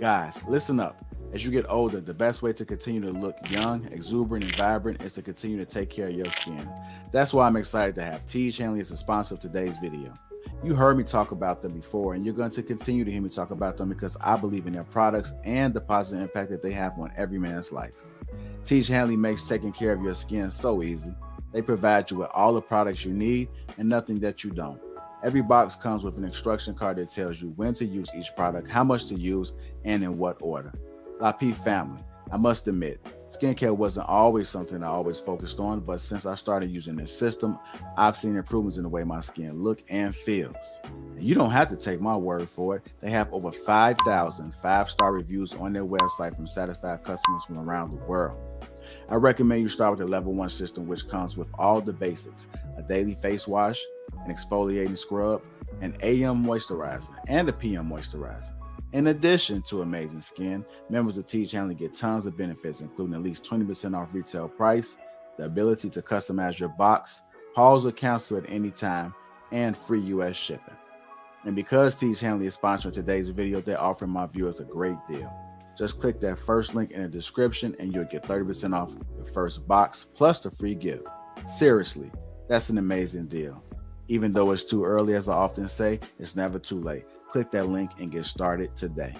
Guys, listen up. As you get older, the best way to continue to look young, exuberant, and vibrant is to continue to take care of your skin. That's why I'm excited to have Teej Hanley as a sponsor of today's video. You heard me talk about them before, and you're going to continue to hear me talk about them because I believe in their products and the positive impact that they have on every man's life. Teej Hanley makes taking care of your skin so easy. They provide you with all the products you need and nothing that you don't. Every box comes with an instruction card that tells you when to use each product, how much to use, and in what order. Lapeef family, I must admit, skincare wasn't always something I always focused on, but since I started using this system, I've seen improvements in the way my skin looks and feels. And you don't have to take my word for it. They have over 5,000 5-star reviews on their website from satisfied customers from around the world. I recommend you start with the level 1 system, which comes with all the basics: a daily face wash, an exfoliating scrub, an AM moisturizer, and a PM moisturizer. In addition to amazing skin, members of Teej Hanley get tons of benefits, including at least 20% off retail price, the ability to customize your box, pause or cancel at any time, and free US shipping. And because Teej Hanley is sponsoring today's video, they're offering my viewers a great deal. Just click that first link in the description and you'll get 30% off the first box plus the free gift. Seriously, that's an amazing deal. Even though it's too early, as I often say, it's never too late. Click that link and get started today.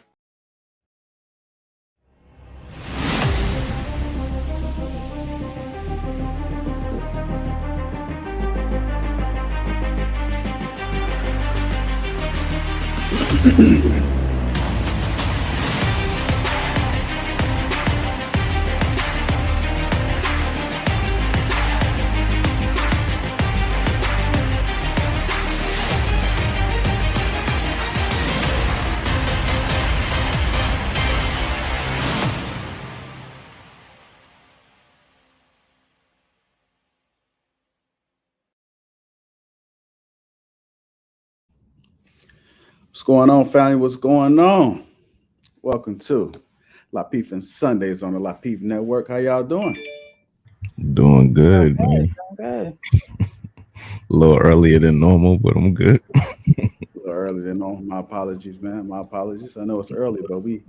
What's going on, family? What's going on? Welcome to Lapeef-ING Sundays on the Lapeef Network. How y'all doing? Doing good, man. Doing good. A little earlier than normal, but I'm good. A little earlier than normal. My apologies, man. My apologies. I know it's early, but we're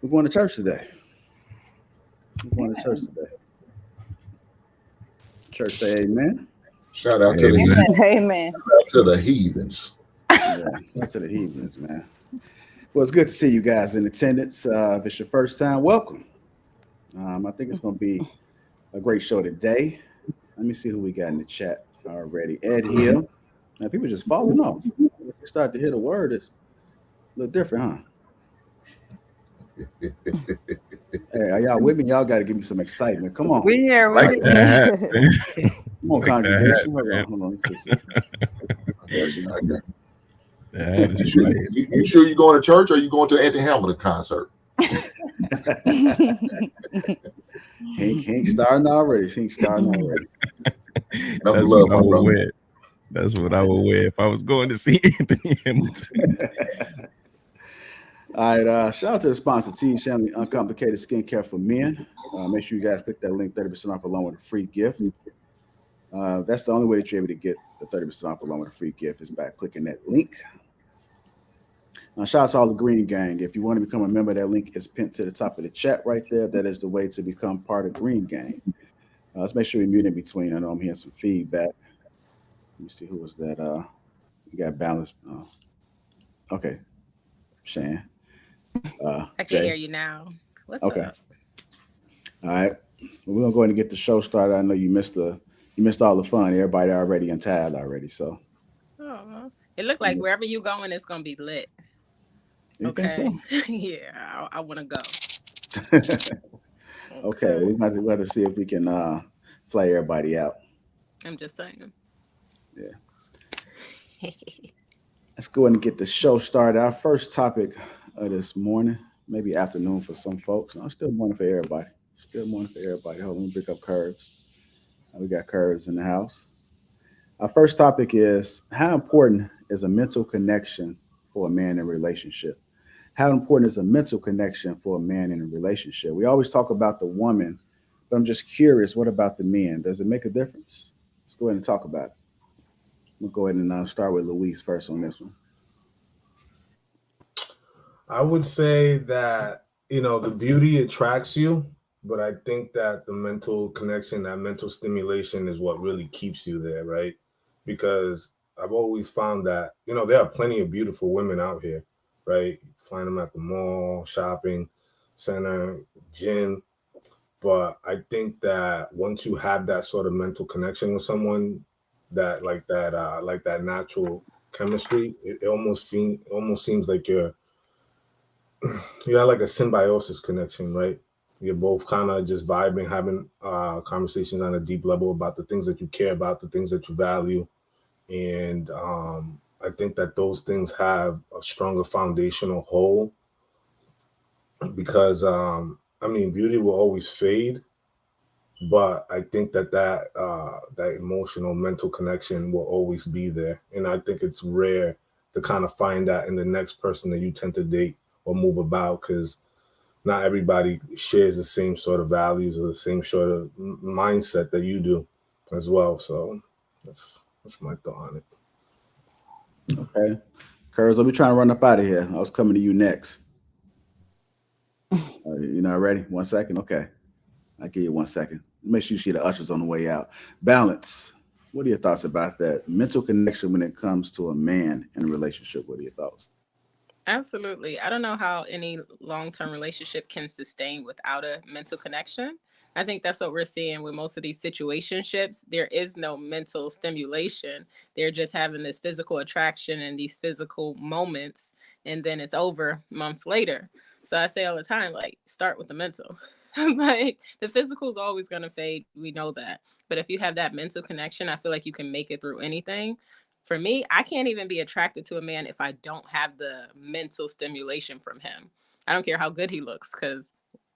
going to church today. We're going to church today. Church say amen. Shout out to the Amen. heathens. Amen. Shout out to the heathens. Yeah, that's to the heathens, man. Well, it's good to see you guys in attendance. If it's your first time, welcome. I think it's going to be a great show today. Let me see who we got in the chat already. Ed Hill. Now, people just falling off. You start to hear the word, it's a little different, huh? Hey, are y'all with me? Y'all got to give me some excitement. Come on. We here. Like that. Come on, Like congregation. that, Hold on. Fix it. That You is sure, right. you sure you going to church or you going to an Anthony Hamilton concert? He starting already. He starting already. That's love, what I my would brother. wear. That's what I would wear if I was going to see Anthony Hamilton. All right, shout out to the sponsor, Teej Hanley Uncomplicated Skincare for Men. Make sure you guys click that link, 30% off along with a free gift. That's the only way that you're able to get the 30% off along with a free gift is by clicking that link. Shout out to all the Green Gang. If you want to become a member, that link is pinned to the top of the chat right there. That is the way to become part of Green Gang. Let's make sure we mute in between. I know I'm hearing some feedback. Let me see who was that. We got balance. Okay, Shan. I can Jay. hear you now. What's Okay. up? All right. Well, we're gonna go ahead and get the show started. I know you missed all the fun. Everybody already untied already. So Oh, it looked like wherever you going, it's gonna be lit. you think Okay. so? Yeah, I want to go. Okay. Well, we have to see if we can play everybody out. I'm just saying. Yeah. Let's go ahead and get the show started. Our first topic of this morning, maybe afternoon for some folks. No, still morning for everybody. Still morning for everybody. Hold on, let me pick up Curves. We got Curves in the house. Our first topic is how important is a mental connection for a man in a relationship? How important is a mental connection for a man in a relationship? We always talk about the woman, but I'm just curious, what about the men? Does it make a difference? Let's go ahead and talk about it. We'll go ahead and start with Luis first on this one. I would say that, the beauty attracts you, but I think that the mental connection, that mental stimulation is what really keeps you there, right? Because I've always found that, there are plenty of beautiful women out here, right? Find them at the mall, shopping center, gym. But I think that once you have that sort of mental connection with someone, like that natural chemistry, it almost seems like you have like a symbiosis connection, right? You're both kind of just vibing, having conversations on a deep level about the things that you care about, the things that you value, and I think that those things have a stronger foundational whole because I mean, beauty will always fade, but I think that emotional mental connection will always be there, and I think it's rare to kind of find that in the next person that you tend to date or move about because not everybody shares the same sort of values or the same sort of mindset that you do as well. So that's my thought on it. Okay. Curls, let me try to run up out of here. I was coming to you next. You not ready? 1 second? Okay. I'll give you 1 second. Make sure you see the ushers on the way out. Balance. What are your thoughts about that? Mental connection when it comes to a man in a relationship. What are your thoughts? Absolutely. I don't know how any long-term relationship can sustain without a mental connection. I think that's what we're seeing with most of these situationships. There is no mental stimulation. They're just having this physical attraction and these physical moments, and then it's over months later. So I say all the time, like, start with the mental. Like the physical is always going to fade. We know that. But if you have that mental connection, I feel like you can make it through anything. For me, I can't even be attracted to a man if I don't have the mental stimulation from him. I don't care how good he looks because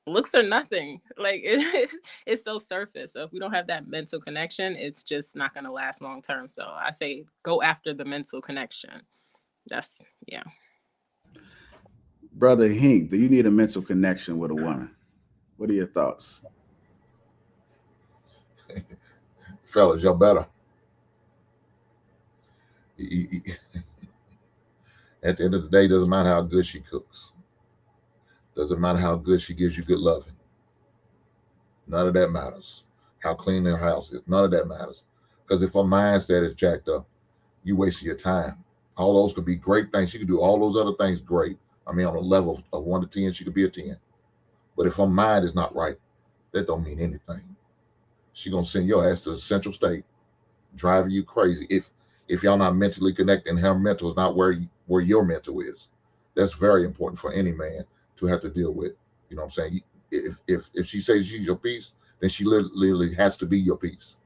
looks are nothing. Like it's so surface. So if we don't have that mental connection, it's just not going to last long term. So I say go after the mental connection. That's, yeah. Brother Hink, do you need a mental connection with a woman? What are your thoughts? Fellas, y'all better. At the end of the day, doesn't matter how good she cooks. Doesn't matter how good she gives you good loving. None of that matters. How clean her house is. None of that matters. Because if her mindset is jacked up, you wasting your time. All those could be great things. She could do all those other things great. I mean, on a level of 1 to 10, she could be a 10. But if her mind is not right, that don't mean anything. She gonna send your ass to the central state, driving you crazy. If y'all not mentally connected and her mental is not where your mental is, that's very important for any man to have to deal with. You know what I'm saying? If she says she's your piece, then she literally has to be your piece.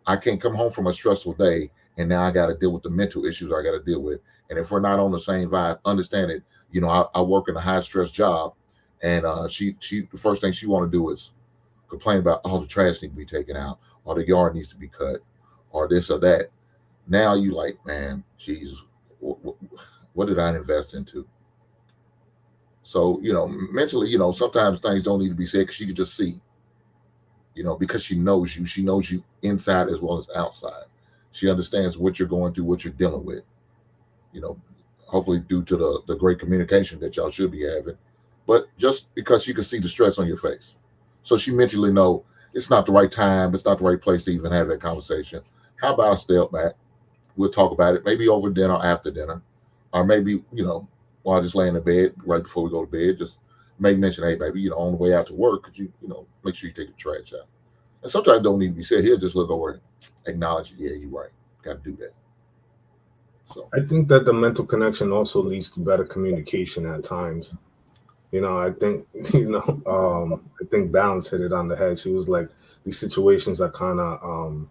I can't come home from a stressful day and now I got to deal with the mental issues I got to deal with. And if we're not on the same vibe, understand it. You know, I work in a high stress job, and she the first thing she want to do is complain about all the trash need to be taken out, or the yard needs to be cut, or this or that. Now you like, man, Jesus, what did I invest into? So mentally, sometimes things don't need to be said because she can just see. Because she knows you. She knows you inside as well as outside. She understands what you're going through, what you're dealing with. You know, hopefully due to the great communication that y'all should be having. But just because she can see the stress on your face. So she mentally know it's not the right time, it's not the right place to even have that conversation. How about I step back? We'll talk about it, maybe over dinner or after dinner. Or maybe, while I just lay in the bed right before we go to bed, just make mention, hey baby, on the way out to work, could you, make sure you take the trash out. And sometimes it don't need to be said. He'll just look over and acknowledge, yeah, you're right. Got to do that. So I think that the mental connection also leads to better communication at times. I think I think Balance hit it on the head. She was like, these situations are kind of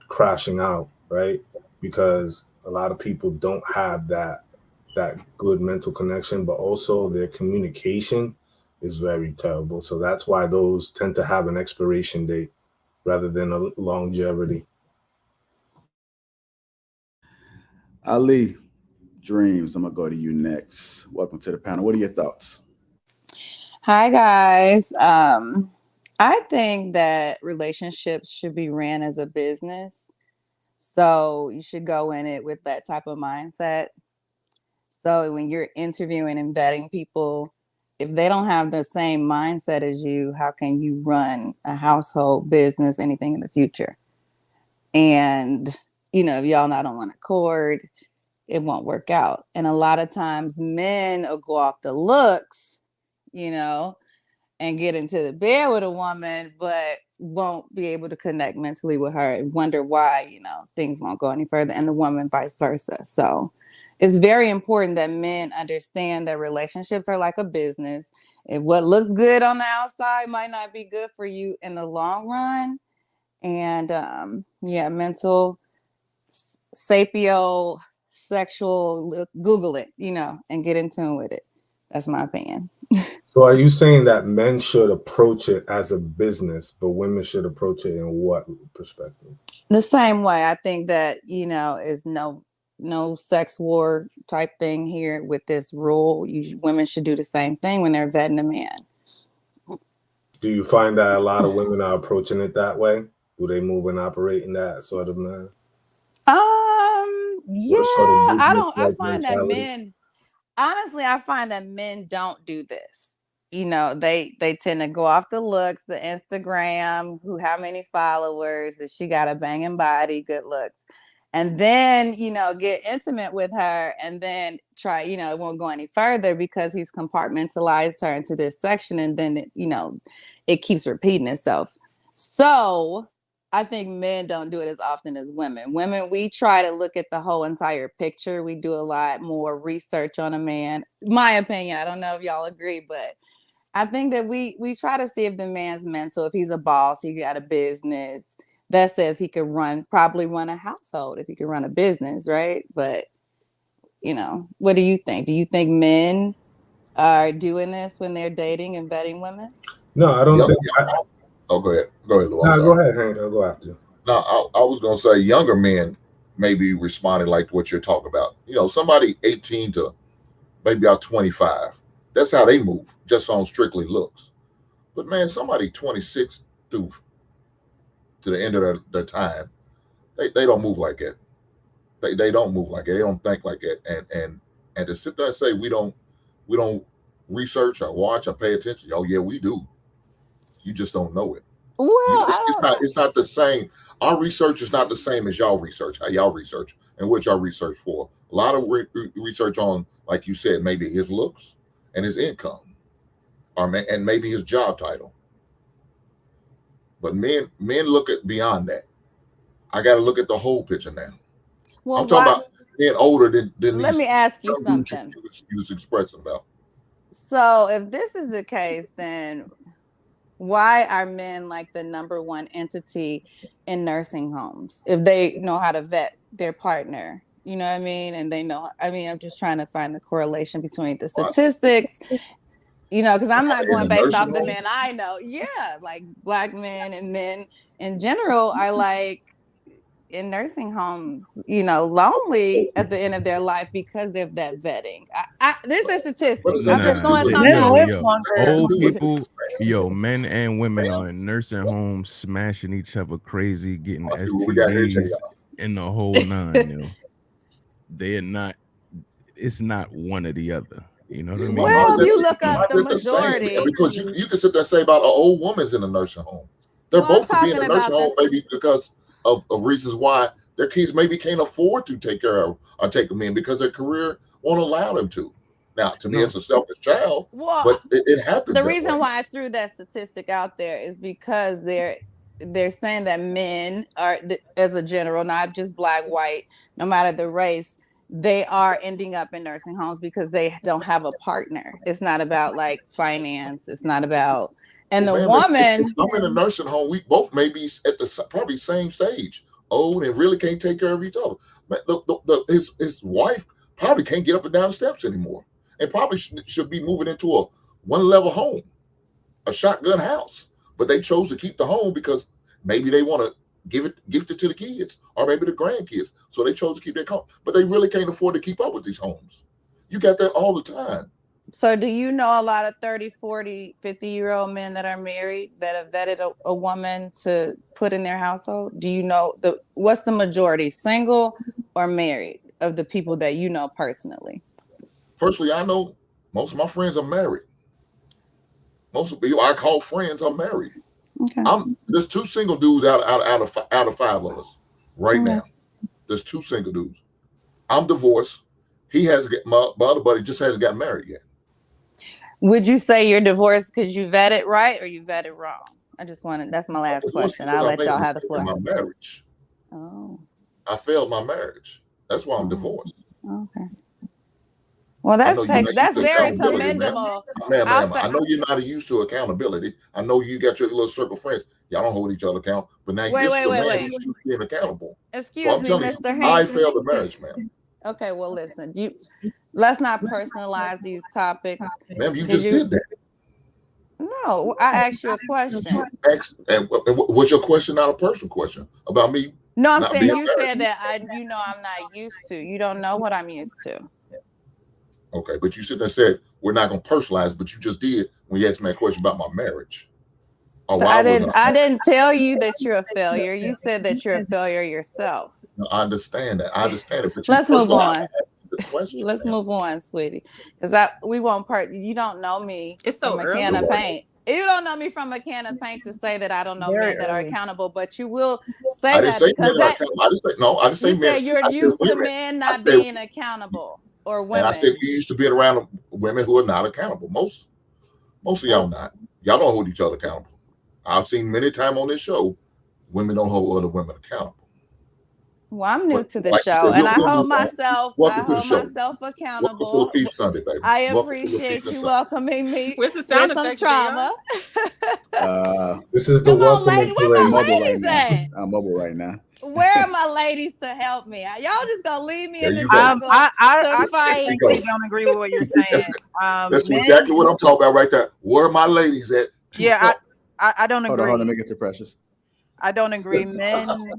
crashing out, right? Because a lot of people don't have that good mental connection, but also their communication is very terrible. So that's why those tend to have an expiration date rather than a longevity. Ali, Dreams, I'm going to go to you next. Welcome to the panel. What are your thoughts? Hi, guys. I think that relationships should be ran as a business. So you should go in it with that type of mindset. So when you're interviewing and vetting people, if they don't have the same mindset as you, how can you run a household, business, anything in the future? And, if y'all not on one accord, it won't work out. And a lot of times men will go off the looks, and get into the bed with a woman, but won't be able to connect mentally with her and wonder why, things won't go any further, and the woman vice versa. So it's very important that men understand that relationships are like a business. And what looks good on the outside might not be good for you in the long run. And mental sapio sexual, Google it, and get in tune with it. That's my opinion. So are you saying that men should approach it as a business, but women should approach it in what perspective? The same way. I think that, is no sex war type thing here with this rule. Women should do the same thing when they're vetting a man. Do you find that a lot of women are approaching it that way? Do they move and operate in that sort of manner? Yeah, sort of I find that men, honestly, I find that men don't do this. They tend to go off the looks, the Instagram, how many followers, if she got a banging body, good looks. And then, get intimate with her and then try, it won't go any further because he's compartmentalized her into this section. And then, it keeps repeating itself. So I think men don't do it as often as women. Women, we try to look at the whole entire picture. We do a lot more research on a man. My opinion, I don't know if y'all agree, but I think that we try to see if the man's mental, if he's a boss, he got a business that says he could probably run a household if he could run a business, right? But, what do you think? Do you think men are doing this when they're dating and vetting women? No, I don't think. Oh, go ahead. Go ahead, Lou. No, go ahead, Hank. I'll go after you. No, I was going to say younger men may be responding like what you're talking about. Somebody 18 to maybe about 25. That's how they move, just on strictly looks. But man, somebody 26 to the end of their time, they don't move like that. They don't move like that. They don't think like that. And to sit there and say we don't research or watch or pay attention. Oh yeah, we do. You just don't know it. Well, it's not the same. Our research is not the same as y'all research. How y'all research and what y'all research for. A lot of research on, like you said, maybe his looks and his income, and maybe his job title. But men look at beyond that. I got to look at the whole picture now. Well, I'm talking about being older than let me ask you something. You was expressing about. So if this is the case, then why are men like the number one entity in nursing homes if they know how to vet their partner? You know what I mean? And they know, I'm just trying to find the correlation between the statistics, because I'm not going based off the men I know. Yeah, like Black men and men in general are like in nursing homes, lonely at the end of their life because of that vetting. This is statistics. I'm just throwing something out. Old people, men and women are in nursing homes, smashing each other crazy, getting STDs in the whole nine. They're not. It's not one or the other. You know what I mean? Well, if you look up the majority, because you can sit there and say about an old woman's in a nursing home. They're both could be in a nursing home, maybe because of reasons why their kids maybe can't afford to take care of or take them in because their career won't allow them to. Now, to me, it's a selfish child, but it happens. The reason why I threw that statistic out there is because they're saying that men are, as a general, not just Black, white, no matter the race, they are ending up in nursing homes because they don't have a partner. It's not about like finance. It's not about, and the woman. I'm in a nursing home. We both may be at the probably same stage, old and really can't take care of each other. His wife probably can't get up and down the steps anymore, and probably should be moving into a one-level home, a shotgun house. But they chose to keep the home because maybe they want to gift it to the kids or maybe the grandkids. So they chose to keep their home, but they really can't afford to keep up with these homes. You got that all the time. So do you know a lot of 30, 40, 50-year-old men that are married that have vetted a woman to put in their household? Do you know what's the majority, single or married, of the people that you know personally? Personally, I know most of my friends are married. Most of the people I call friends are married. Okay. There's 2 single dudes out of 5 of us right now. There's 2 single dudes. I'm divorced. He has my other buddy just hasn't got married yet. Would you say you're divorced because you vetted right or you vetted wrong? I just wanted. That's my last question. I'll let y'all have the floor. My marriage. Oh. I failed my marriage. That's why I'm divorced. Okay. Well, that's very commendable. Ma'am, I know you're not used to accountability. I know you got your little circle of friends. Y'all don't hold each other accountable. But now you're used to being accountable. Excuse me, Mr. Hank. I failed the marriage, ma'am. Okay, well, listen. Let's not personalize these topics. Ma'am, you just did that. No, I asked you a question. And was your question not a personal question about me? No, I'm saying you said that I'm not used to. You don't know what I'm used to. Okay, but you should have said we're not going to personalize, but you just did when you asked me a question about my marriage. I didn't tell you that you're a failure. You said that you're a failure yourself. No, I understand that. I understand it. But let's move on. Let's move on, sweetie. Because we won't you don't know me. It's so from a can of paint. You don't know me from a can of paint to say that I don't know men that are accountable, but you will say that because I didn't say men. You said you're used to men not being accountable. Or women. And I said we used to be around women who are not accountable. Most of y'all not. Y'all don't hold each other accountable. I've seen many times on this show, women don't hold other women accountable. Well, I'm new to the show, and I hold myself accountable. LAPEEF Sunday, baby. I appreciate you welcoming me. Where's the sound some trauma? This is the welcome. Where my ladies at? I'm mobile right now. Where are my ladies to help me? Y'all just gonna leave me in the jungle? I don't agree with what you're saying. That's exactly what I'm talking about right there. Where are my ladies at? Yeah, I don't agree. Hold on, let me get to Precious. I don't agree. Men,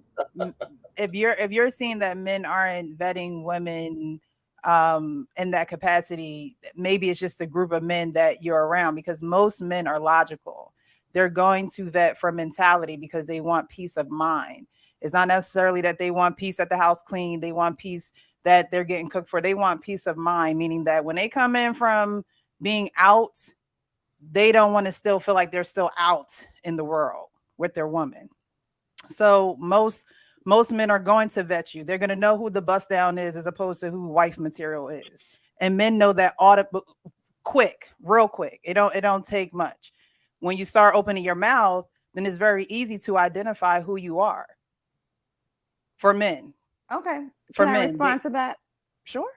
if you're seeing that men aren't vetting women in that capacity, maybe it's just a group of men that you're around, because most men are logical. They're going to vet for mentality because they want peace of mind. It's not necessarily that they want peace at the house clean. They want peace that they're getting cooked for. They want peace of mind, meaning that when they come in from being out, they don't want to still feel like they're still out in the world with their woman. So most men are going to vet you. They're going to know who the bust down is as opposed to who wife material is. And men know that real quick. It don't take much. When you start opening your mouth, then it's very easy to identify who you are. For men. Okay. Can I respond to that? Sure.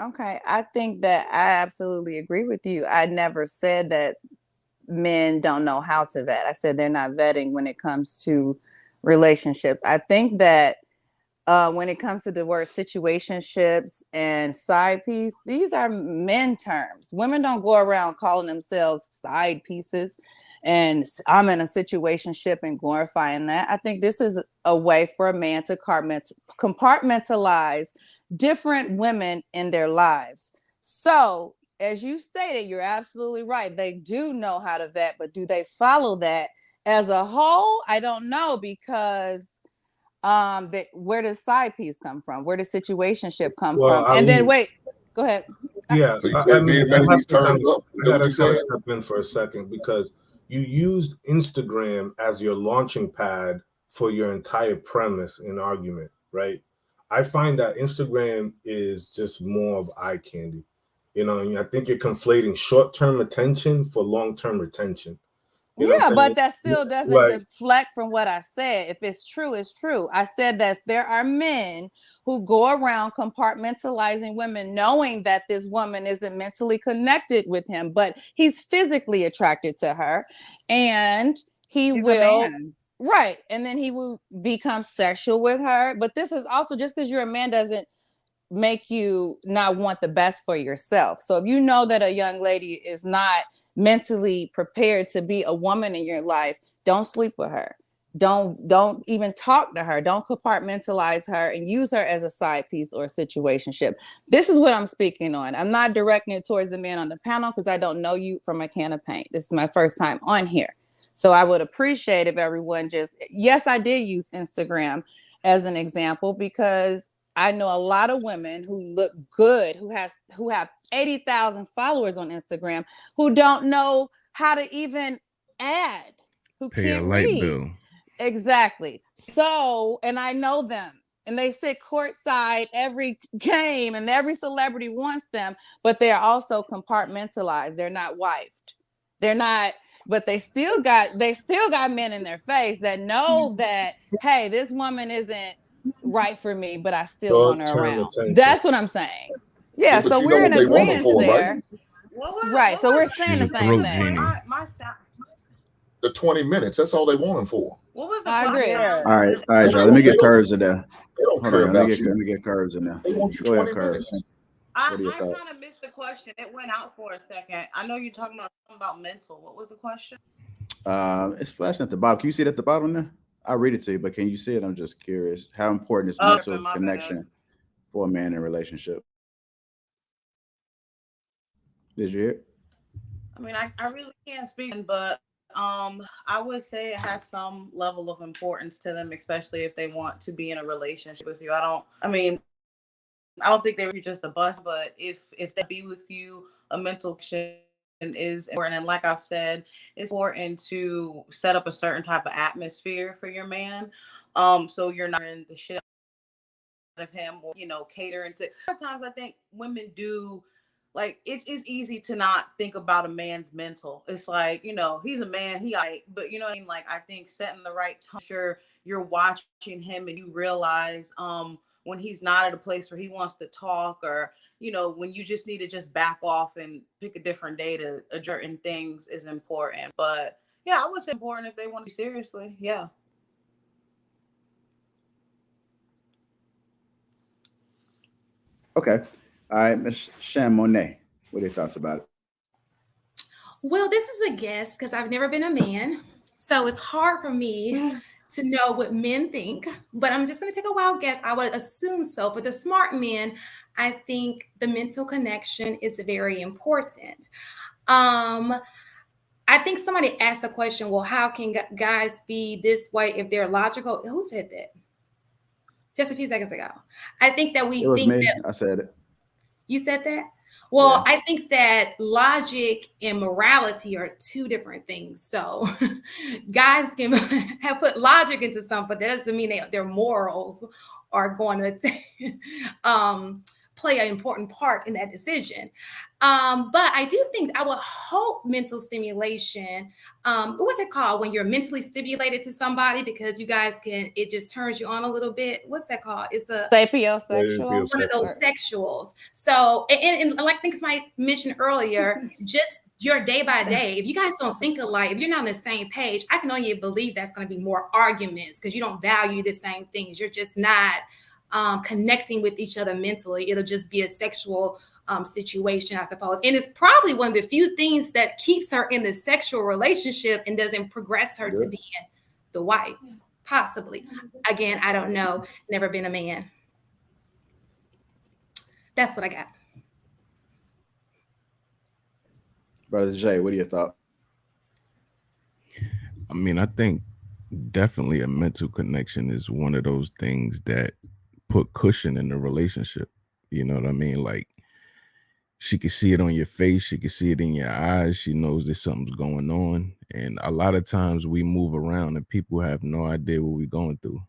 Okay. I think that I absolutely agree with you. I never said that men don't know how to vet. I said they're not vetting when it comes to relationships. I think that when it comes to the word situationships and side piece, these are men terms. Women don't go around calling themselves side pieces and I'm in a situationship and glorifying that. I think this is a way for a man to compartmentalize different women in their lives. So, as you stated, you're absolutely right. They do know how to vet, but do they follow that as a whole? I don't know, because where does side piece come from? Where does situationship come from? And then wait, go ahead. Yeah, so I gotta step in for a second, because you used Instagram as your launching pad for your entire premise and argument, right? I find that Instagram is just more of eye candy, and I think you're conflating short-term attention for long-term retention. Yeah, but that still doesn't deflect from what I said. If it's true, it's true. I said that there are men who go around compartmentalizing women, knowing that this woman isn't mentally connected with him, but he's physically attracted to her, and he's will. Right. And then he will become sexual with her. But this is also, just because you're a man doesn't make you not want the best for yourself. So if you know that a young lady is not mentally prepared to be a woman in your life, don't sleep with her. Don't even talk to her. Don't compartmentalize her and use her as a side piece or a situationship. This is what I'm speaking on. I'm not directing it towards the man on the panel because I don't know you from a can of paint. This is my first time on here. So I would appreciate if everyone yes, I did use Instagram as an example because I know a lot of women who look good, who have 80,000 followers on Instagram, who don't know how to even add, who Pay can't a light read. bill. Exactly. So, and I know them, and they sit courtside every game, and every celebrity wants them, but they're also compartmentalized. They're not wifed. They're not, but they still got men in their face that know that, hey, this woman isn't right for me, but I still want her Short-term around. attention. That's what I'm saying. Yeah, But so you know we're in what they want them agreement for, there. Right. So we're saying She's the a same throat thing. genie. The 20 minutes, that's all they want them for. What was the I agree. Yeah. All right, y'all. Let me get Curves in there. They don't Hold care on, about let you. me get Curves in there. They want you Go ahead, 20 Curves. minutes. I What are your thoughts? kind of missed the question. It went out for a second. I know you're talking about mental. What was the question? It's flashing at the bottom. Can you see it at the bottom there? I'll read it to you, but can you see it? I'm just curious. How important is mental My bad. connection for a man in a relationship? Did you hear it? I mean, I really can't speak, but I would say it has some level of importance to them, especially if they want to be in a relationship with you. I don't think they were just a bust, but if they be with you, a mental connection is important. And like I've said, it's important to set up a certain type of atmosphere for your man. So you're not in the shit of him, or catering to. Sometimes I think women do, like, it's easy to not think about a man's mental. It's like, he's a man, but you know what I mean? Like, I think setting the right tone, sure you're watching him and you realize when he's not at a place where he wants to talk, or when you just need to just back off and pick a different day to address certain things is important. But yeah, I would say important if they want to be seriously. Yeah. Okay. All right, Miss Shan Monet. What are your thoughts about it? Well, this is a guess because I've never been a man. So it's hard for me to know what men think, but I'm just going to take a wild guess. I would assume so. For the smart men, I think the mental connection is very important. Um, I think somebody asked a question, well, how can guys be this way if they're logical? Who said that? Just a few seconds ago. I think that It was me. I said it. You said that? Well, Yeah. I think that logic and morality are two different things. So guys can have put logic into something, but that doesn't mean their morals are going to play an important part in that decision. But I do think I would hope mental stimulation, what's it called when you're mentally stimulated to somebody because you guys it just turns you on a little bit. What's that called? It's a Sapiosexual. one of those sexuals. So, and like I think somebody mentioned earlier, just your day by day, if you guys don't think alike, if you're not on the same page, I can only believe that's going to be more arguments because you don't value the same things. You're just not connecting with each other mentally. It'll just be a sexual situation, I suppose. And it's probably one of the few things that keeps her in the sexual relationship and doesn't progress her to being the wife, possibly. Again, I don't know. Never been a man. That's what I got. Brother Jay, what are your thoughts? I mean, I think definitely a mental connection is one of those things that put cushion in the relationship. You know what I mean? Like, she can see it on your face. She can see it in your eyes. She knows that something's going on. And a lot of times we move around and people have no idea what we're going through.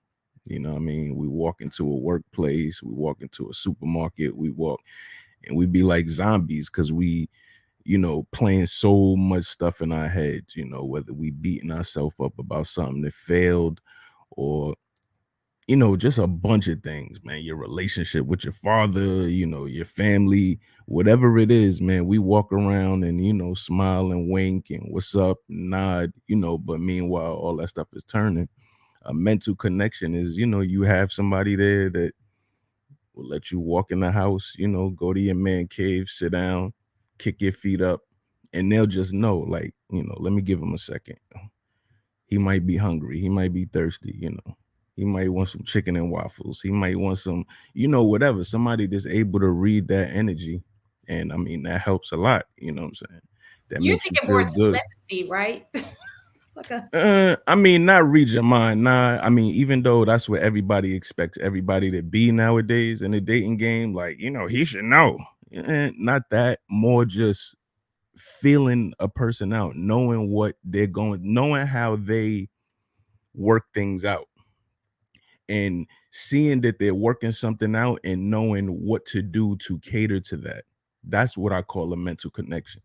You know what I mean? We walk into a workplace, we walk into a supermarket, we walk and we be like zombies because we, playing so much stuff in our heads, whether we beating ourselves up about something that failed or, just a bunch of things, man. Your relationship with your father, your family, whatever it is, man. We walk around and, smile and wink and what's up, nod, but meanwhile, all that stuff is turning. A mental connection is, you have somebody there that will let you walk in the house, go to your man cave, sit down, kick your feet up, and they'll just know, like, let me give him a second. He might be hungry. He might be thirsty, He might want some chicken and waffles. He might want some, whatever. Somebody that's able to read that energy. And I mean, that helps a lot. You know what I'm saying? That You're makes you thinking feel more good. telepathy, right? I mean, not read your mind. Nah, I mean, even though that's what everybody expects everybody to be nowadays in the dating game, like, he should know. Not that, more just feeling a person out, knowing what they're going, knowing how they work things out, and seeing that they're working something out and knowing what to do to cater to that. That's what I call a mental connection.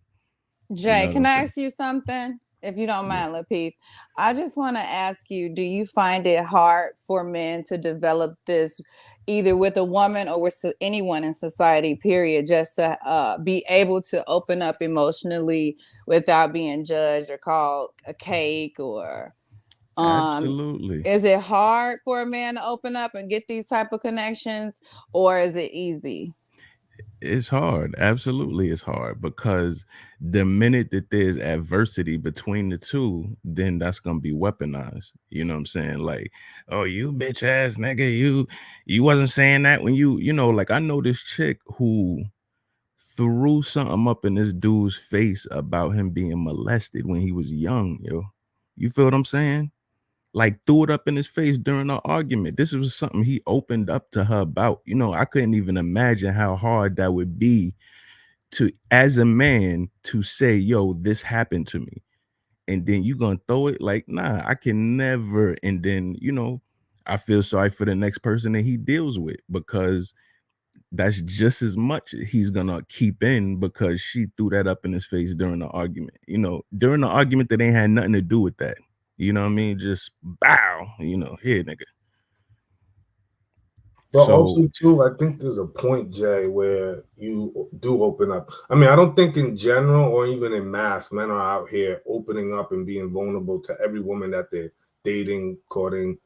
Jay, can I ask you something? If you don't mind, Lapeef, I just want to ask you, do you find it hard for men to develop this either with a woman or with anyone in society, period, just to be able to open up emotionally without being judged or called a cake or absolutely. Is it hard for a man to open up and get these type of connections, or is it easy? It's hard. Absolutely, it's hard, because the minute that there's adversity between the two, then that's gonna be weaponized. You know what I'm saying? Like, oh, you bitch ass nigga, you wasn't saying that when like, I know this chick who threw something up in this dude's face about him being molested when he was young, yo. You feel what I'm saying? Like, threw it up in his face during our argument. This was something he opened up to her about. I couldn't even imagine how hard that would be to, as a man, to say, yo, this happened to me. And then you gonna throw it like, nah, I can never. And then, I feel sorry for the next person that he deals with, because that's just as much he's gonna keep in, because she threw that up in his face during the argument. During the argument that ain't had nothing to do with that. You know what I mean? Just bow, here, nigga. But also, too, I think there's a point, Jay, where you do open up. I mean, I don't think in general or even in mass, men are out here opening up and being vulnerable to every woman that they're dating, courting,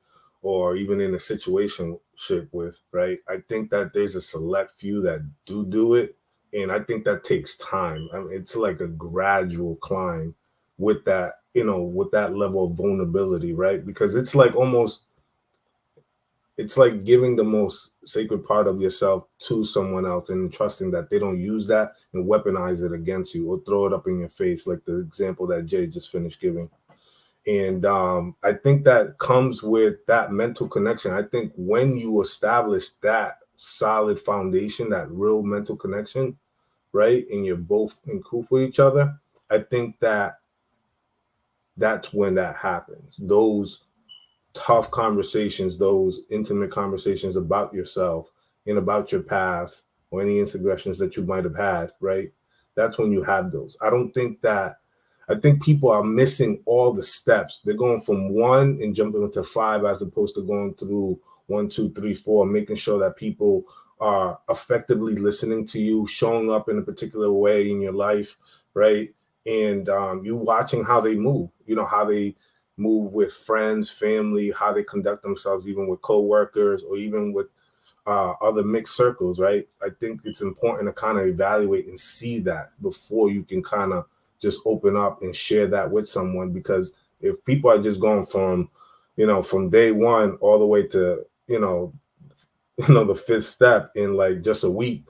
or even in a situationship with, right? I think that there's a select few that do it. And I think that takes time. I mean, it's like a gradual climb with that, with that level of vulnerability, right? Because it's like it's like giving the most sacred part of yourself to someone else and trusting that they don't use that and weaponize it against you or throw it up in your face, like the example that Jay just finished giving. And I think that comes with that mental connection. I think when you establish that solid foundation, that real mental connection, right, and you're both in coop with each other, I think that that's when that happens. Those tough conversations, those intimate conversations about yourself and about your past or any transgressions that you might have had, right? That's when you have those. I think people are missing all the steps. They're going from one and jumping into five as opposed to going through 1, 2, 3, 4, making sure that people are effectively listening to you, showing up in a particular way in your life, right? And you watching how they move, how they move with friends, family, how they conduct themselves, even with coworkers or even with other mixed circles, right? I think it's important to kind of evaluate and see that before you can kind of just open up and share that with someone. Because if people are just going from, from day one all the way to, the fifth step in like just a week,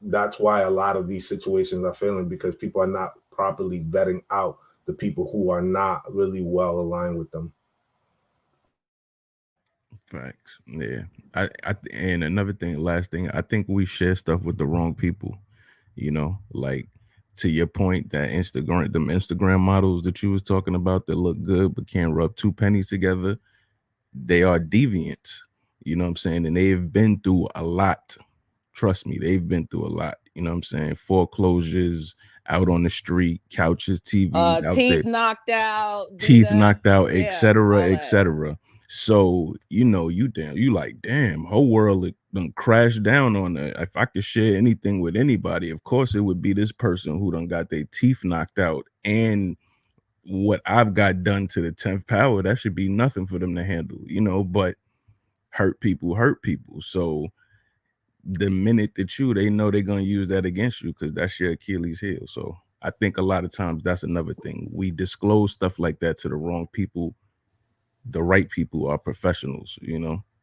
that's why a lot of these situations are failing, because people are not properly vetting out the people who are not really well aligned with them. Facts. Yeah. And another thing, last thing, I think we share stuff with the wrong people. Like, to your point, that Instagram models that you was talking about that look good but can't rub two pennies together, they are deviants. You know what I'm saying? And they've been through a lot. Trust me, they've been through a lot. You know what I'm saying? Foreclosures, out on the street, couches, TVs, out teeth there, knocked out, etc., etc. So, you like, damn, whole world done crashed down on that. If I could share anything with anybody, of course it would be this person who done got their teeth knocked out. And what I've got done to the 10th power, that should be nothing for them to handle, but hurt people. So the minute that they know they're going to use that against you, because that's your Achilles heel. So I think a lot of times that's another thing. We disclose stuff like that to the wrong people. The right people are professionals,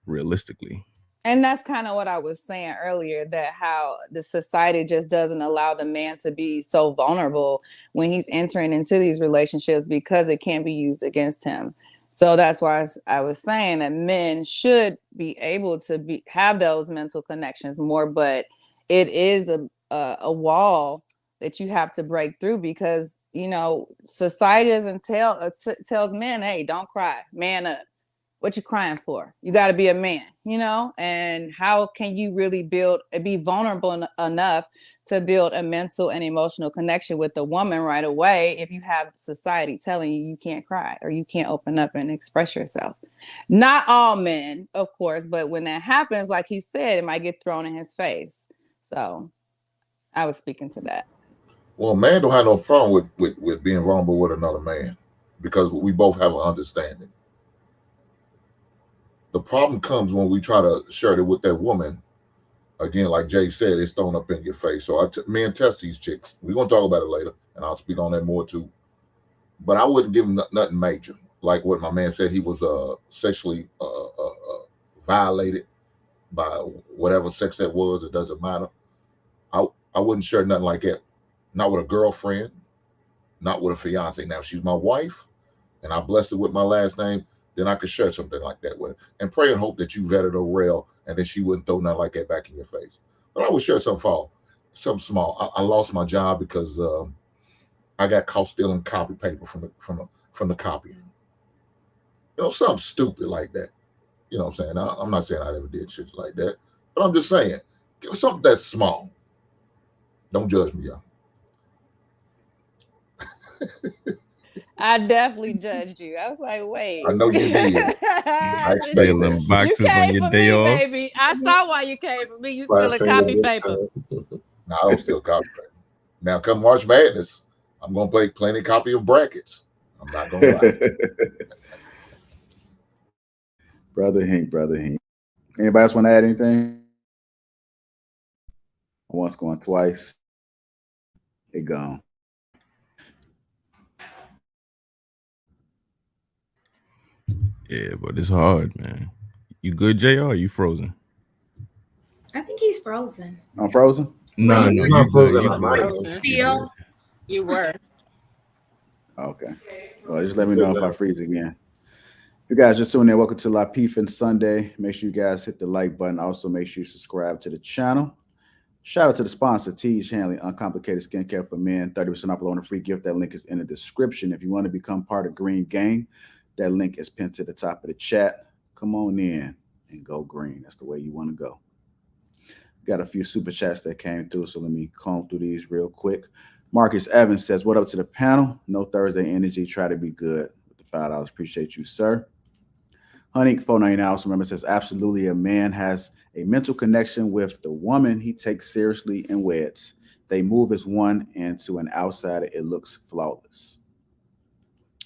realistically. And that's kind of what I was saying earlier, that how the society just doesn't allow the man to be so vulnerable when he's entering into these relationships, because it can be used against him. So that's why I was saying that men should be able to have those mental connections more, but it is a wall that you have to break through, because, you know, society doesn't tells men, hey, don't cry, man up. What you crying for? You got to be a man, you know? And how can you really be vulnerable enough to build a mental and emotional connection with the woman right away if you have society telling you can't cry or you can't open up and express yourself? Not all men, of course, but when that happens, like he said, it might get thrown in his face. So I was speaking to that. Well, man don't have no problem with being vulnerable with another man, because we both have an understanding. The problem comes when we try to share it with that woman. Again, like Jay said, it's thrown up in your face. So men test these chicks. We're going to talk about it later, and I'll speak on that more too. But I wouldn't give him nothing major. Like what my man said, he was sexually violated by whatever sex that was. It doesn't matter. I wouldn't share nothing like that. Not with a girlfriend, not with a fiance. Now, if she's my wife, and I blessed her with my last name, then I could share something like that with her, and pray and hope that you vetted her well, and then she wouldn't throw nothing like that back in your face. But I would share something small. I lost my job because I got caught stealing copy paper from the copier. You know, something stupid like that. You know what I'm saying? I'm not saying I ever did shit like that, but I'm just saying, something that's small. Don't judge me, y'all. I definitely judged you. I was like, wait. I know you did. I expect Stealing boxes you came on your for day me, off. baby. I saw why you came for me. You Right, stealing copy paper. No, I don't steal copy paper. Now, come March Madness, I'm going to play plenty copy of brackets. I'm not going to lie. Brother Hink. Anybody else want to add anything? Once, going twice. It gone. Yeah, but it's hard, man. You good, JR? Or you frozen? I think he's frozen. I'm frozen? No, you're you not good. frozen You on my good. end. Still, You were. Okay. Well, just let me know if I freeze again. If you guys just tuning in, welcome to Lapeef-ING Sunday. Make sure you guys hit the like button. Also, make sure you subscribe to the channel. Shout out to the sponsor, Teej Hanley, Uncomplicated Skincare for Men. 30% off on a free gift. That link is in the description. If you want to become part of Green Gang, that link is pinned to the top of the chat. Come on in and go green. That's the way you want to go. Got a few super chats that came through, so let me comb through these real quick. Marcus Evans says, what up to the panel? No Thursday energy. Try to be good with the $5. Appreciate you, sir. Honey, 499 also remember says, absolutely, a man has a mental connection with the woman he takes seriously and weds. They move as one, and to an outsider, it looks flawless.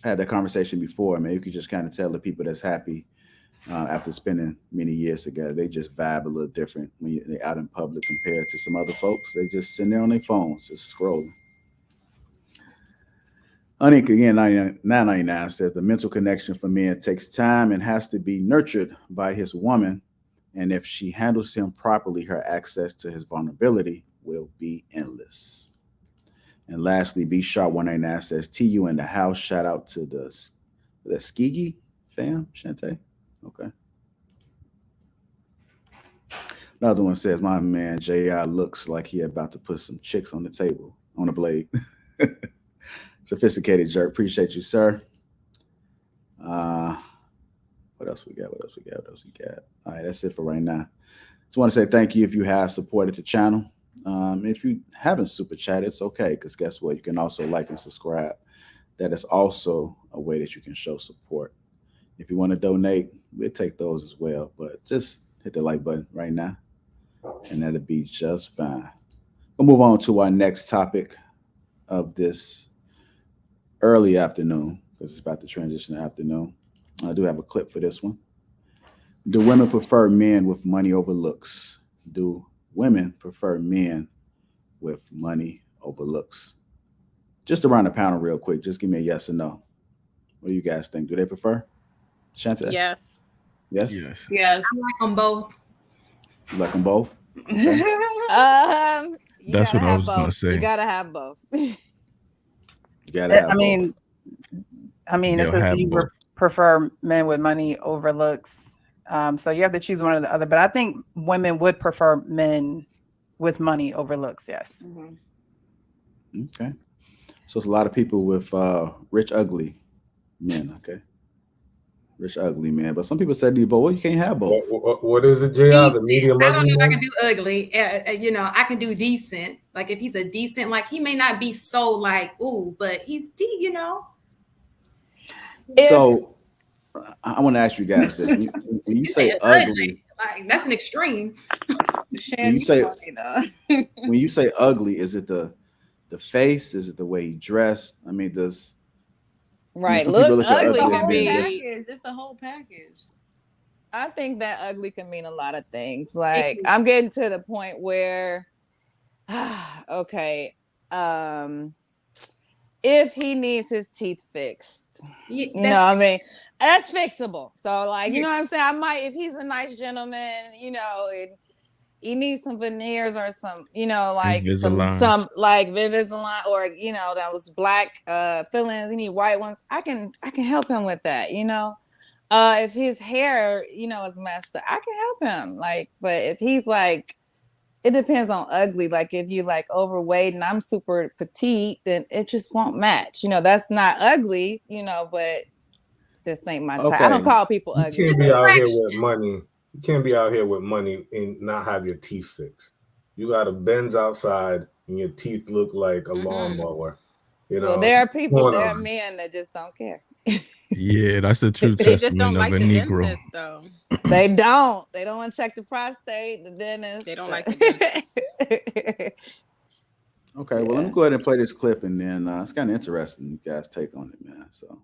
I had that conversation before, man. You could just kind of tell the people that's happy after spending many years together. They just vibe a little different when they're out in public compared to some other folks. They just sitting there on their phones, just scrolling. Anik again, 999 says the mental connection for men takes time and has to be nurtured by his woman. And if she handles him properly, her access to his vulnerability will be endless. And lastly, B Sharp 199 says TU in the house. Shout out to the Skigi fam, Shante. Okay. Another one says, my man JR looks like he about to put some chicks on the table on a blade. Sophisticated jerk. Appreciate you, sir. What else we got? All right, that's it for right now. Just want to say thank you if you have supported the channel. If you haven't super chat, it's okay, because guess what? You can also like and subscribe. That is also a way that you can show support. If you want to donate, we'll take those as well. But just hit the like button right now, and that'll be just fine. We'll move on to our next topic of this early afternoon, because it's about to transition to afternoon. I do have a clip for this one. Do women prefer men with money over looks? Do women prefer men with money over looks? Just around the panel real quick. Just give me a yes or no. What do you guys think? Do they prefer? Shante? Yes. Yes. I like them both. You like them both? Okay. You That's what I was both. gonna say. You gotta have both. You gotta have both. I mean, it says you prefer men with money over looks. So you have to choose one or the other. But I think women would prefer men with money over looks. Yes. Mm-hmm. Okay. So it's a lot of people with rich, ugly men. Okay. Rich, ugly men. But some people said, well, you can't have both. What is it, JR? The medium I don't ugly know if I man? can do ugly. You know, I can do decent. Like if he's a decent, like he may not be so like, ooh, but he's you know. So I want to ask you guys this: when you say ugly, like that's an extreme. When you say ugly, is it the face? Is it the way he dressed? I mean, does right? Some people look at ugly ugly can be. It's the whole package. I think that ugly can mean a lot of things. Like I'm getting to the point where, okay, if he needs his teeth fixed, you know what I mean? That's fixable. So like, you know what I'm saying? I might, if he's a nice gentleman, you know, he needs some veneers or some, you know, like some like Invisalign or, you know, that was black fillings, he need white ones. I can help him with that, you know. If his hair, you know, is messed up, I can help him. Like, but if he's like, it depends on ugly. Like if you like overweight and I'm super petite, then it just won't match. You know, that's not ugly, you know, but this ain't my type. I don't call people ugly. You can't be out here with money. You can't be out here with money and not have your teeth fixed. You got a Benz outside and your teeth look like a lawnmower. You know, well, there are people, there are men that just don't care. Yeah, that's the true They just don't testament like of a the Negro. dentist, though. They don't want to check the prostate, the dentist. They don't like the dentist. Okay, well, let me go ahead and play this clip, and then it's kind of interesting. You guys take on it, man. So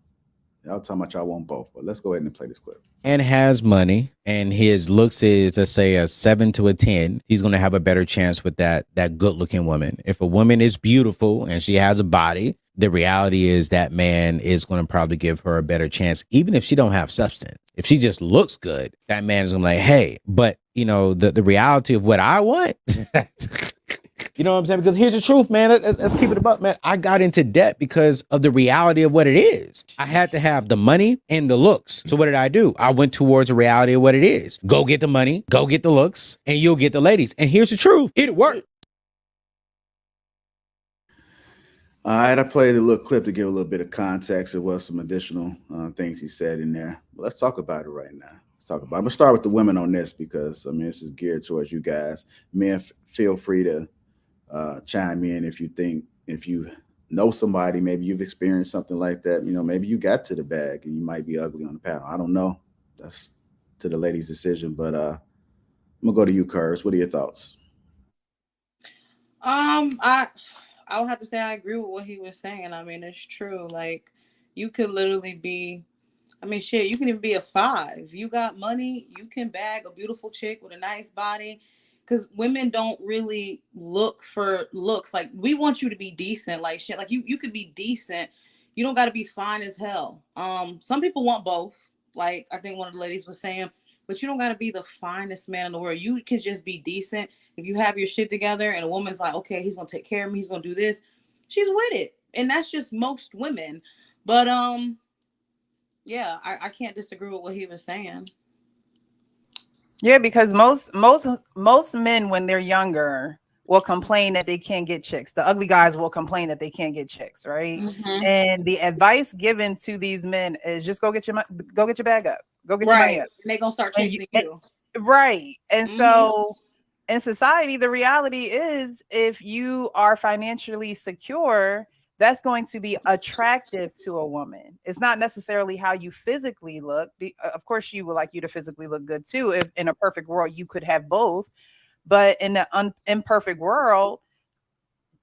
y'all talking about y'all want both, but let's go ahead and play this clip. And has money, and his looks is, let's say, a 7 to a 10. He's going to have a better chance with that good-looking woman. If a woman is beautiful and she has a body, the reality is that man is going to probably give her a better chance, even if she don't have substance. If she just looks good, that man is going to be like, hey, but you know, the reality of what I want, you know what I'm saying? Because here's the truth, man. Let's keep it about, man. I got into debt because of the reality of what it is. I had to have the money and the looks. So what did I do? I went towards the reality of what it is. Go get the money, go get the looks, and you'll get the ladies. And here's the truth. It worked. All right, I played a little clip to give a little bit of context. There was some additional things he said in there. But let's talk about it right now. Let's talk about it. I'm going to start with the women on this because, I mean, this is geared towards you guys. Men, feel free to chime in if you know somebody, maybe you've experienced something like that. You know, maybe you got to the bag and you might be ugly on the panel. I don't know. That's to the lady's decision. But I'm going to go to you, Curves. What are your thoughts? I would have to say I agree with what he was saying. I mean, it's true. Like, you could literally be, I mean, shit, you can even be a 5. You got money, you can bag a beautiful chick with a nice body. Because women don't really look for looks. Like, we want you to be decent. Like, shit, like, you could be decent. You don't got to be fine as hell. Some people want both. Like, I think one of the ladies was saying. But you don't got to be the finest man in the world. You can just be decent. If you have your shit together and a woman's like, okay, he's going to take care of me. He's going to do this. She's with it. And that's just most women. But, yeah, I can't disagree with what he was saying. Yeah, because most men, when they're younger, will complain that they can't get chicks. The ugly guys will complain that they can't get chicks, right? Mm-hmm. And the advice given to these men is just go get your bag up. Go get your money up. And they're going to start chasing you. Right. And so in society, the reality is if you are financially secure, that's going to be attractive to a woman. It's not necessarily how you physically look. Of course, she would like you to physically look good too. If in a perfect world, you could have both. But in the imperfect world,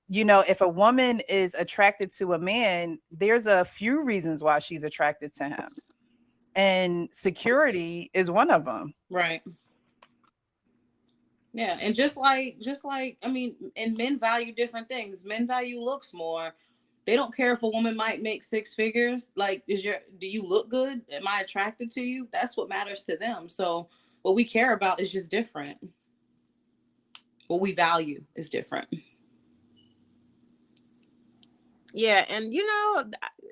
you know, if a woman is attracted to a man, there's a few reasons why she's attracted to him. And security is one of them. Right. Yeah. And just like, I mean, and men value different things. Men value looks more. They don't care if a woman might make 6 figures. Like, do you look good? Am I attracted to you? That's what matters to them. So what we care about is just different. what we value is different. Yeah, and you know,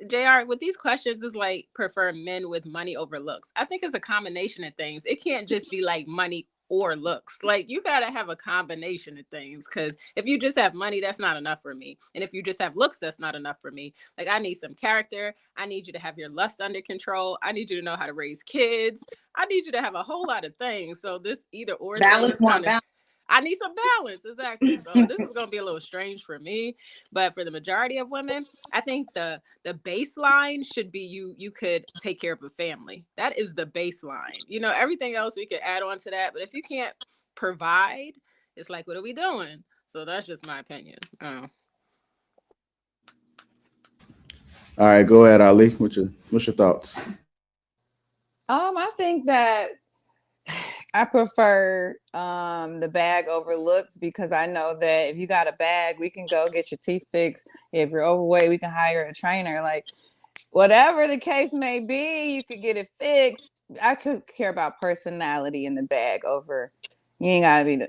JR, with these questions is like prefer men with money over looks. I think it's a combination of things. It can't just be like money or looks. Like you gotta have a combination of things, because if you just have money, that's not enough for me. And if you just have looks, that's not enough for me. Like I need some character. I need you to have your lust under control. I need you to know how to raise kids. I need you to have a whole lot of things. So this either or Balance, balance. I need some balance. Exactly. So this is going to be a little strange for me, but for the majority of women, I think the baseline should be you could take care of a family. That is the baseline. You know, everything else we could add on to that, but if you can't provide, it's like, what are we doing? So that's just my opinion. All right, go ahead, Ali. What's your thoughts? I think that I prefer the bag over looks, because I know that if you got a bag, we can go get your teeth fixed. If you're overweight, we can hire a trainer. Like whatever the case may be, you could get it fixed. I could care about personality in the bag over. You ain't gotta be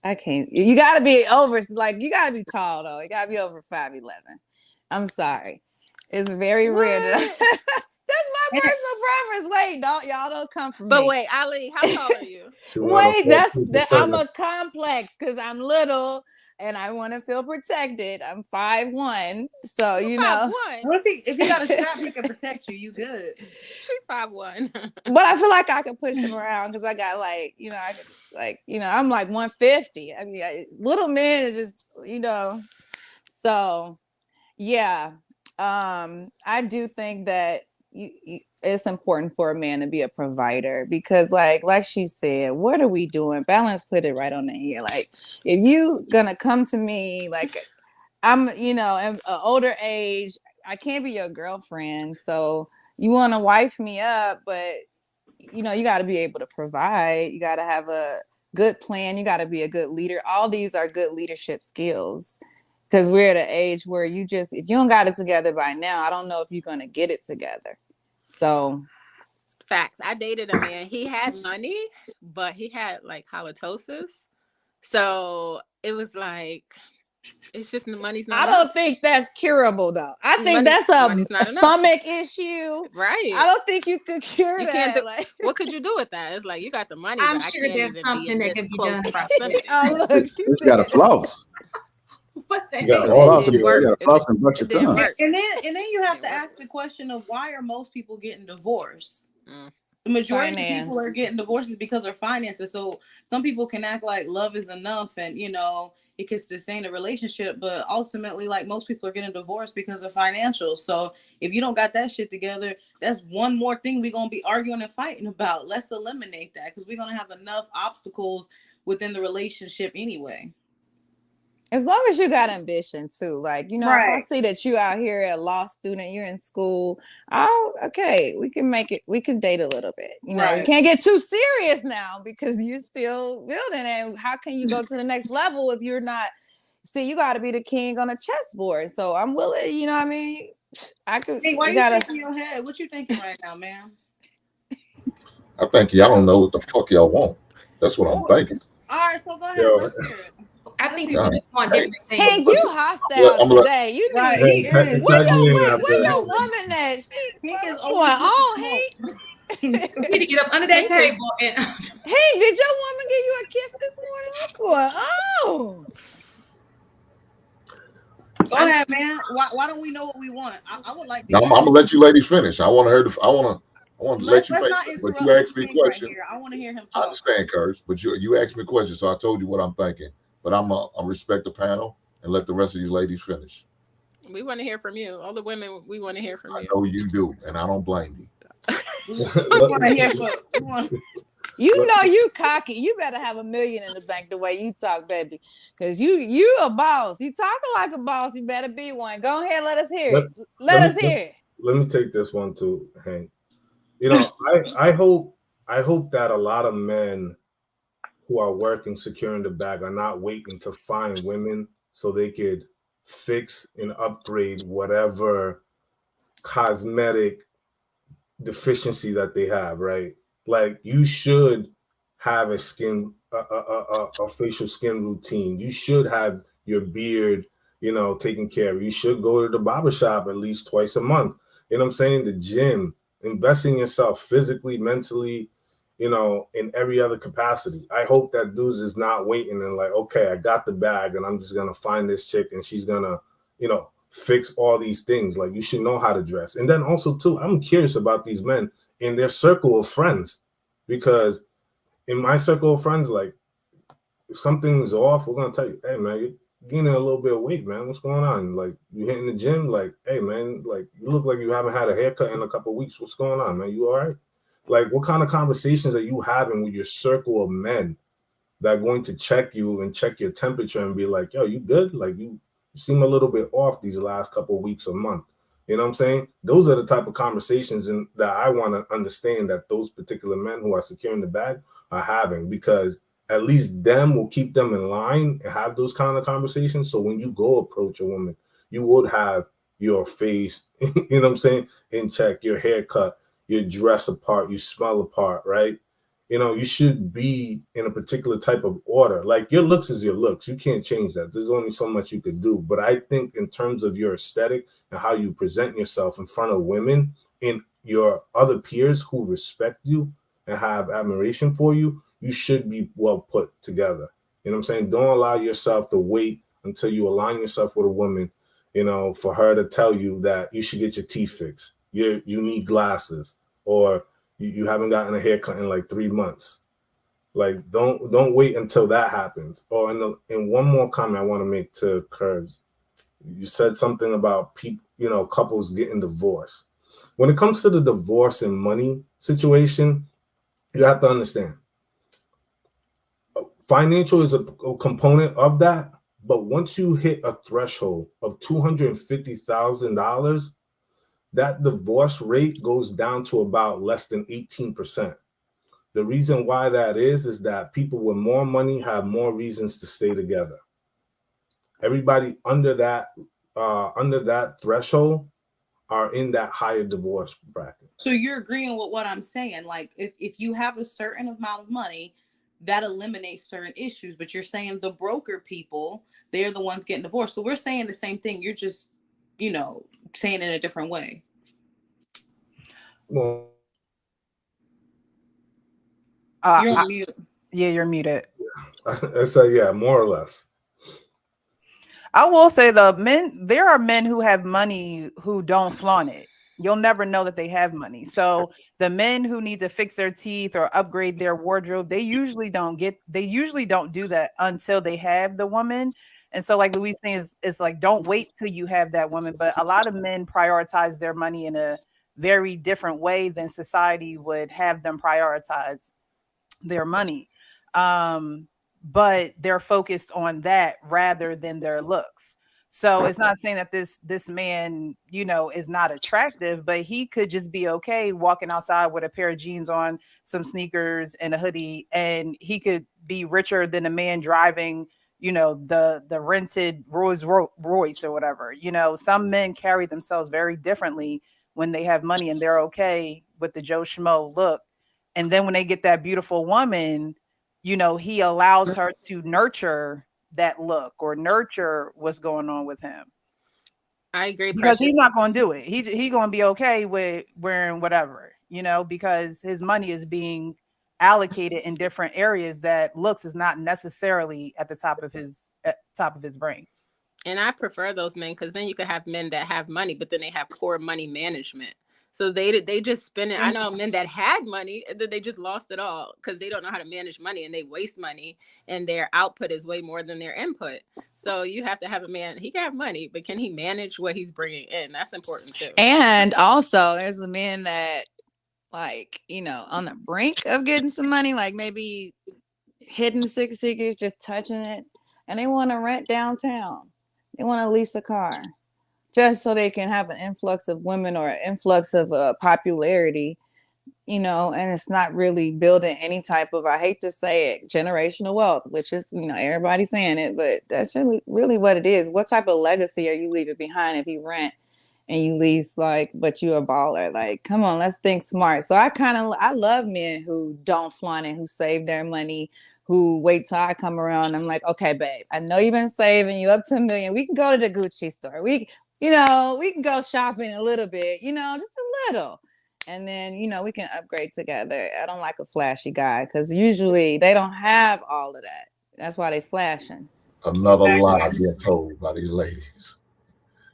I can't. You gotta be over. Like you gotta be tall though. You gotta be over 5'11". I'm sorry. It's very rare. That's my personal preference. Wait, y'all don't come from me. But wait, Ali, how tall are you? Wait, that's I'm a complex because I'm little and I want to feel protected. I'm 5'1", so you know. What if you got a strap, he can protect you. You good? She's 5'1". But I feel like I could push him around because I got I'm like 150. I mean, little men is just so yeah. I do think that it's important for a man to be a provider, because like she said, what are we doing? Balance put it right on the head. Like if you gonna come to me, like I'm an older age, I can't be your girlfriend, so you want to wife me up, but you got to be able to provide. You got to have a good plan. You got to be a good leader. All these are good leadership skills. Because we're at an age where if you don't got it together by now, I don't know if you're going to get it together. So. Facts. I dated a man. He had money, but he had like halitosis. So it was like, it's just the money's not I enough. don't think that's curable though. I think that's a stomach issue. Right. I don't think you could cure that. Can't what could you do with that? It's like, you got the money, I'm but sure I can't there's even something be in that can be close done. proximity. Oh, look, you got to floss. What the you got hell? to floss and brush your tongue. And then you have to ask the question of, why are most people getting divorced? The majority of people are getting divorces because of finances. So some people can act like love is enough and it can sustain a relationship, but ultimately, like, most people are getting divorced because of financials. So if you don't got that shit together, that's one more thing we're gonna be arguing and fighting about. Let's eliminate that, because we're gonna have enough obstacles within the relationship anyway. As long as you got ambition too, like, if I see that you out here a law student, you're in school, okay, we can make it, we can date a little bit. You can't get too serious now because you're still building. And how can you go to the next level if you're not? See, you got to be the king on a chessboard. So I'm willing, I could. Hey, why you shaking your head? What you thinking right now, man? I think y'all don't know what the fuck y'all want. That's what I'm thinking. All right, so go ahead. Let's hear it. I think people just want different things. Hank, you hostile today. You right. Where your woman at? She's going on, Hank. You need to get up under that table. And Hank, did your woman give you a kiss this morning? What's going on? Go ahead, man. Why don't we know what we want? I would like to. I'm gonna let you ladies finish. I want to let you finish. But you asked me a question. Right, I want to hear him talk. I understand, Curtis, but you asked me a question, so I told you what I'm thinking. But I'm respect the panel and let the rest of these ladies finish. We want to hear from you. All the women, we want to hear from you. I know you do, and I don't blame you. You cocky. You better have $1 million in the bank the way you talk, baby. Because you a boss. You talking like a boss. You better be one. Go ahead, let us hear it. Let us hear it. Let me take this one too, Hank. I hope that a lot of men who are working securing the bag are not waiting to find women so they could fix and upgrade whatever cosmetic deficiency that they have, right? Like, you should have a skin a facial skin routine. You should have your beard, taken care of. You should go to the barbershop at least twice a month. You know what I'm saying? The gym, investing in yourself physically, mentally, in every other capacity. I hope that dudes is not waiting and like, okay, I got the bag and I'm just gonna find this chick and she's gonna, fix all these things. Like, you should know how to dress. And then also too, I'm curious about these men in their circle of friends, because in my circle of friends, like, if something's off, we're gonna tell you, hey man, you're gaining a little bit of weight, man. What's going on? Like, you hitting the gym? Like, hey man, like, you look like you haven't had a haircut in a couple of weeks. What's going on, man? You all right? Like, what kind of conversations are you having with your circle of men that are going to check you and check your temperature and be like, yo, you good? Like, you seem a little bit off these last couple of weeks or month. You know what I'm saying? Those are the type of conversations that I want to understand that those particular men who are securing the bag are having, because at least them will keep them in line and have those kind of conversations. So when you go approach a woman, you would have your face, you know what I'm saying, in check, your haircut, your dress apart, you smell apart, right? You should be in a particular type of order. Like, your looks is your looks. You can't change that. There's only so much you could do. But I think in terms of your aesthetic and how you present yourself in front of women and your other peers who respect you and have admiration for you, you should be well put together. You know what I'm saying? Don't allow yourself to wait until you align yourself with a woman, for her to tell you that you should get your teeth fixed. You need glasses, or you haven't gotten a haircut in like 3 months. Like, don't wait until that happens. Oh, and one more comment I want to make to Curbs. You said something about people, couples getting divorced. When it comes to the divorce and money situation, you have to understand, financial is a component of that. But once you hit a threshold of $250,000, that divorce rate goes down to about less than 18%. The reason why that is that people with more money have more reasons to stay together. Everybody under that threshold are in that higher divorce bracket. So you're agreeing with what I'm saying? Like, if you have a certain amount of money, that eliminates certain issues. But you're saying the broker people, they're the ones getting divorced. So we're saying the same thing. You're just, saying it in a different way. Well, you're on mute. Yeah, you're muted. I say, yeah, more or less. I will say there are men who have money who don't flaunt it. You'll never know that they have money. So the men who need to fix their teeth or upgrade their wardrobe, they usually don't do that until they have the woman. And so, like Louise saying, it's like, don't wait till you have that woman. But a lot of men prioritize their money in a very different way than society would have them prioritize their money. But they're focused on that rather than their looks. So it's not saying that this man, is not attractive, but he could just be okay walking outside with a pair of jeans on, some sneakers, and a hoodie, and he could be richer than a man driving, the rented Rolls Royce or whatever. Some men carry themselves very differently when they have money and they're okay with the Joe Schmo look. And then when they get that beautiful woman, he allows her to nurture that look or nurture what's going on with him. I agree. Because he's not going to do it. He's going to be okay with wearing whatever, because his money is being allocated in different areas that looks is not necessarily at the top of his brain. And I prefer those men, because then you could have men that have money, but then they have poor money management. So they just spend it. I know men that had money, and then they just lost it all because they don't know how to manage money, and they waste money, and their output is way more than their input. So you have to have a man. He can have money, but can he manage what he's bringing in? That's important too. And also, there's a man that, like, on the brink of getting some money, like maybe hitting 6 figures, just touching it, and they want to rent downtown. They want to lease a car, just so they can have an influx of women or an influx of popularity, and it's not really building any type of, I hate to say it, generational wealth, which is, everybody's saying it, but that's really what it is. What type of legacy are you leaving behind if you rent and you lease, but you a baller? Like, come on, let's think smart. So I love men who don't flaunt it, who save their money, who wait till I come around. I'm like, okay, babe, I know you've been saving, you up to $1 million. We can go to the Gucci store. We can go shopping a little bit, just a little. And then, we can upgrade together. I don't like a flashy guy because usually they don't have all of that. That's why they flashing. Another lie being told by these ladies.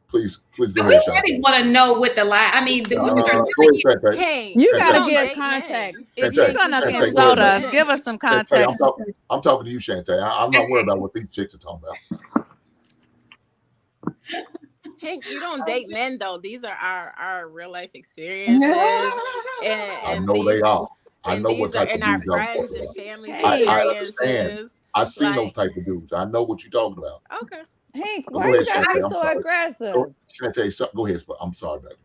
Please go ahead. We really want to know what the lie. I mean, hey, you gotta give context. If you're gonna insult us, give us some context. I'm talking to you, Shantae. I'm not worried about what these chicks are talking about. Hank, you don't date men though. These are our real life experiences. I know they are. I know what type of dudes are. Friends and family I understand. I've seen those type of dudes. I know what you're talking about. Okay. Hank, why you gotta be so aggressive? Shantae, go ahead. I'm sorry, baby.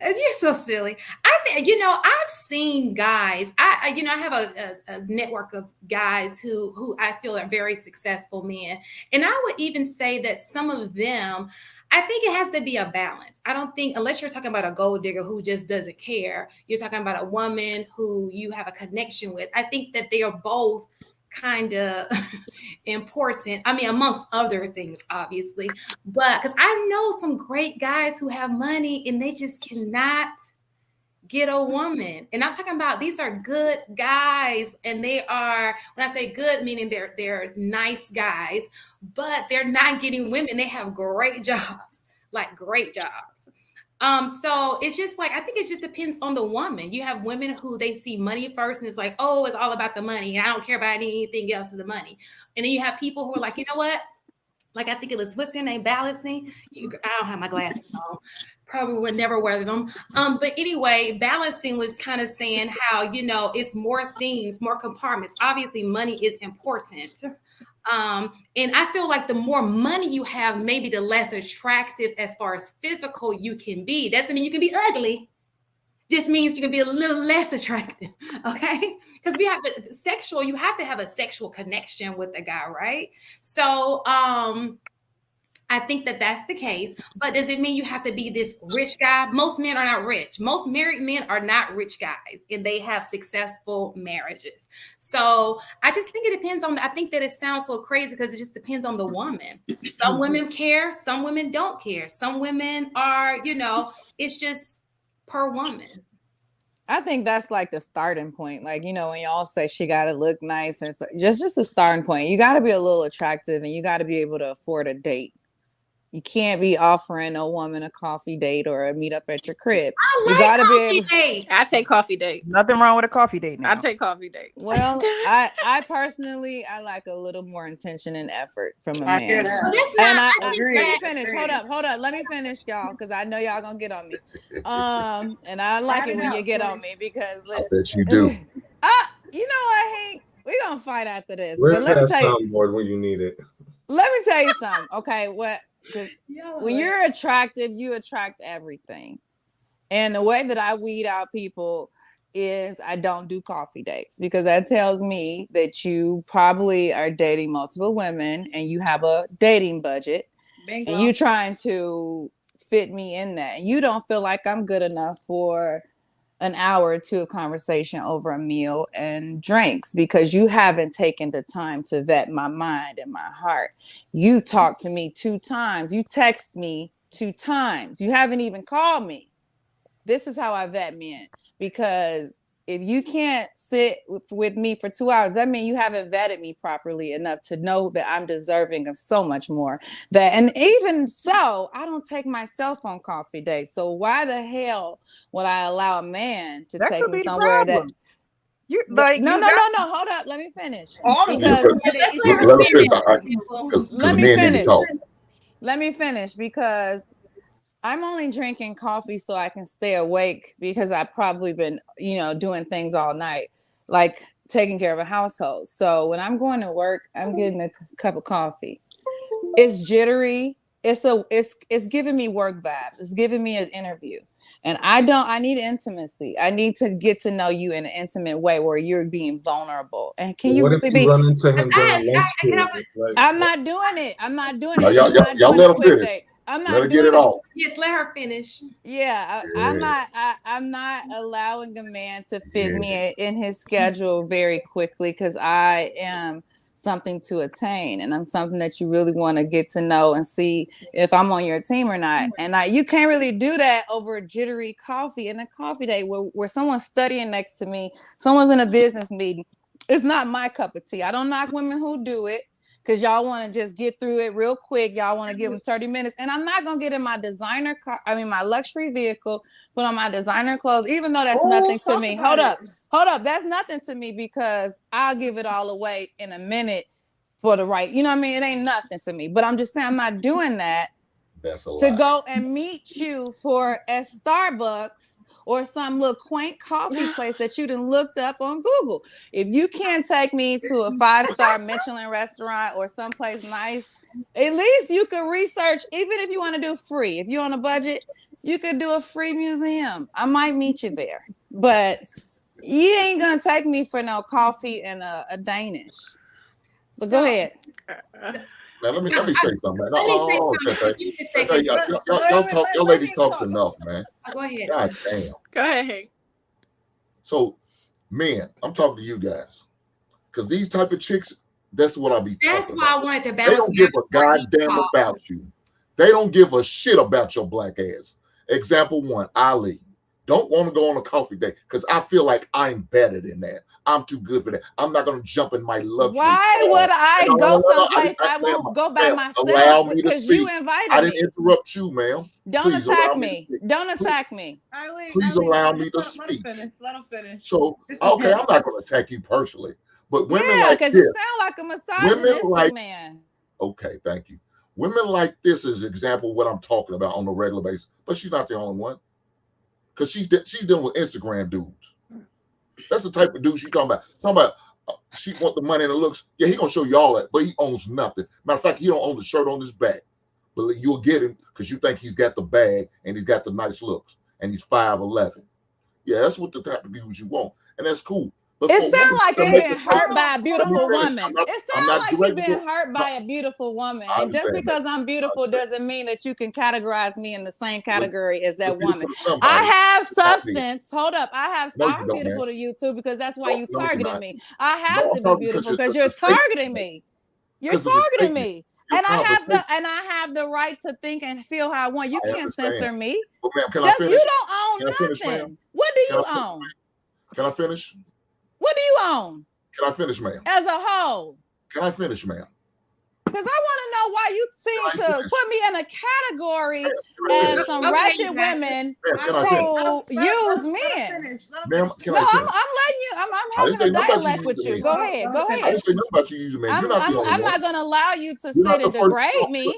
You're so silly. I think I've seen guys. I have a network of guys who I feel are very successful men, and I would even say that some of them, I think it has to be a balance. I don't think, unless you're talking about a gold digger who just doesn't care, you're talking about a woman who you have a connection with. I think that they are both kind of important. I mean, amongst other things, obviously, but because I know some great guys who have money and they just cannot get a woman. And I'm talking about, these are good guys, and they are, when I say good, meaning they're nice guys, but they're not getting women. They have great jobs, like great jobs. So it's just like, I think it just depends on the woman. You have women who they see money first and it's like, oh, it's all about the money. And I don't care about anything else is the money. And then you have people who are like, you know what? Like, I think it was, what's your name? Balancing. I don't have my glasses on. Probably would never wear them. But anyway, Balancing was kind of saying how, it's more things, more compartments. Obviously, money is important. And I feel like the more money you have, maybe the less attractive as far as physical you can be. Doesn't mean you can be ugly. Just means you can be a little less attractive. Okay. Because you have to have a sexual connection with the guy, right? So, I think that that's the case, but does it mean you have to be this rich guy? Most men are not rich. Most married men are not rich guys, and they have successful marriages. So I just think it depends on, I think that it sounds so crazy because it just depends on the woman. Some women care, some women don't care. Some women are, it's just per woman. I think that's like the starting point. Like, when y'all say she got to look nice, or just a starting point. You got to be a little attractive, and you got to be able to afford a date. You can't be offering a woman a coffee date or a meet up at your crib. You gotta be able. I take coffee dates. Nothing wrong with a coffee date now. I take coffee dates. Well, I personally, I like a little more intention and effort from a man. Hear that. Let me finish. Hold up. Let me finish, y'all, because I know y'all gonna get on me. And I like it when you get on me because listen. I bet you do. You know what, Hank? We're gonna fight after this. Where's that soundboard when you need it? Let me tell you something. Okay, when you're attractive, you attract everything. And the way that I weed out people is I don't do coffee dates, because that tells me that you probably are dating multiple women and you have a dating budget. Bingo. And you're trying to fit me in that. And you don't feel like I'm good enough for an hour or two of conversation over a meal and drinks, because you haven't taken the time to vet my mind and my heart. You talked to me 2 times. You text me 2 times. You haven't even called me. This is how I vet men, because if you can't sit with me for 2 hours, that means you haven't vetted me properly enough to know that I'm deserving of so much more. And even so, I don't take myself on coffee dates. So why the hell would I allow a man to take me somewhere that you like? No. Hold up. Let me finish. Let me finish because I'm only drinking coffee so I can stay awake, because I've probably been, doing things all night, like taking care of a household. So when I'm going to work, I'm getting a cup of coffee. It's jittery. It's giving me work vibes. It's giving me an interview. And I need intimacy. I need to get to know you in an intimate way where you're being vulnerable. And can you really be? Run into him during lunch period? I'm not doing it. I'm not doing it. Y'all let him finish. I'm not let her get it off. Yes, let her finish. Yeah, I'm not allowing a man to fit me in his schedule very quickly because I am something to attain, and I'm something that you really want to get to know and see if I'm on your team or not. And you can't really do that over a jittery coffee and a coffee date where someone's studying next to me, someone's in a business meeting. It's not my cup of tea. I don't knock women who do it, because y'all want to just get through it real quick. Y'all want to give them 30 minutes. And I'm not going to get in my designer car, my luxury vehicle, put on my designer clothes, even though that's nothing to me. Hold up. That's nothing to me because I'll give it all away in a minute for the right. You know what I mean? It ain't nothing to me. But I'm just saying I'm not doing that to go and meet you for at Starbucks or some little quaint coffee place that you done looked up on Google. If you can't take me to a 5-star Michelin restaurant or someplace nice, at least you could research, even if you want to do free. If you're on a budget, you could do a free museum. I might meet you there. But you ain't going to take me for no coffee and a Danish. But go ahead. Now, let me say something. Y'all ladies talk enough, man. Go ahead. God damn. Go ahead. So, men, I'm talking to you guys, because these type of chicks, that's what I be talking about. That's why I wanted to balance. They don't give a goddamn about you. They don't give a shit about your black ass. Example 1, Ali. Don't want to go on a coffee date because I feel like I'm better than that. I'm too good for that. I'm not going to jump in my luxury. Why would I go someplace I won't go by myself? Allow me to because speak. You invited me. I didn't interrupt you, ma'am. Don't attack me. Don't attack me. Please allow me to speak. Let him finish. So, okay, I'm not going to attack you personally, but women like this. because you sound like a misogynistic man. Okay, thank you. Women like this is an example of what I'm talking about on a regular basis, but she's not the only one. Because she's dealing with Instagram dudes. That's the type of dude she's talking about. She want the money and the looks. Yeah, he gonna show you all that, but he owns nothing. Matter of fact, he don't own the shirt on his back. But you'll get him because you think he's got the bag and he's got the nice looks and he's 5'11". Yeah, that's what the type of dudes you want, and that's cool. It sounds like you've been hurt by a beautiful woman. It sounds like you've been hurt by a beautiful woman. And just because I'm beautiful doesn't mean that you can categorize me in the same category as that woman. I have substance. Hold up. I'm beautiful to you too because that's why you targeted me. I have to be beautiful because you're targeting me. You're targeting me. And I have the right to think and feel how I want. You can't censor me. Because you don't own nothing. What do you own? Can I finish? What do you own? Can I finish, ma'am? As a whole. Can I finish, ma'am? Because I want to know why you seem to put me in a category as some ratchet women who use men. Ma'am, I'm letting you. I'm having a dialect with you. Go ahead. Go ahead. I didn't say nothing about you using men. I'm not going to allow you to sit and degrade me.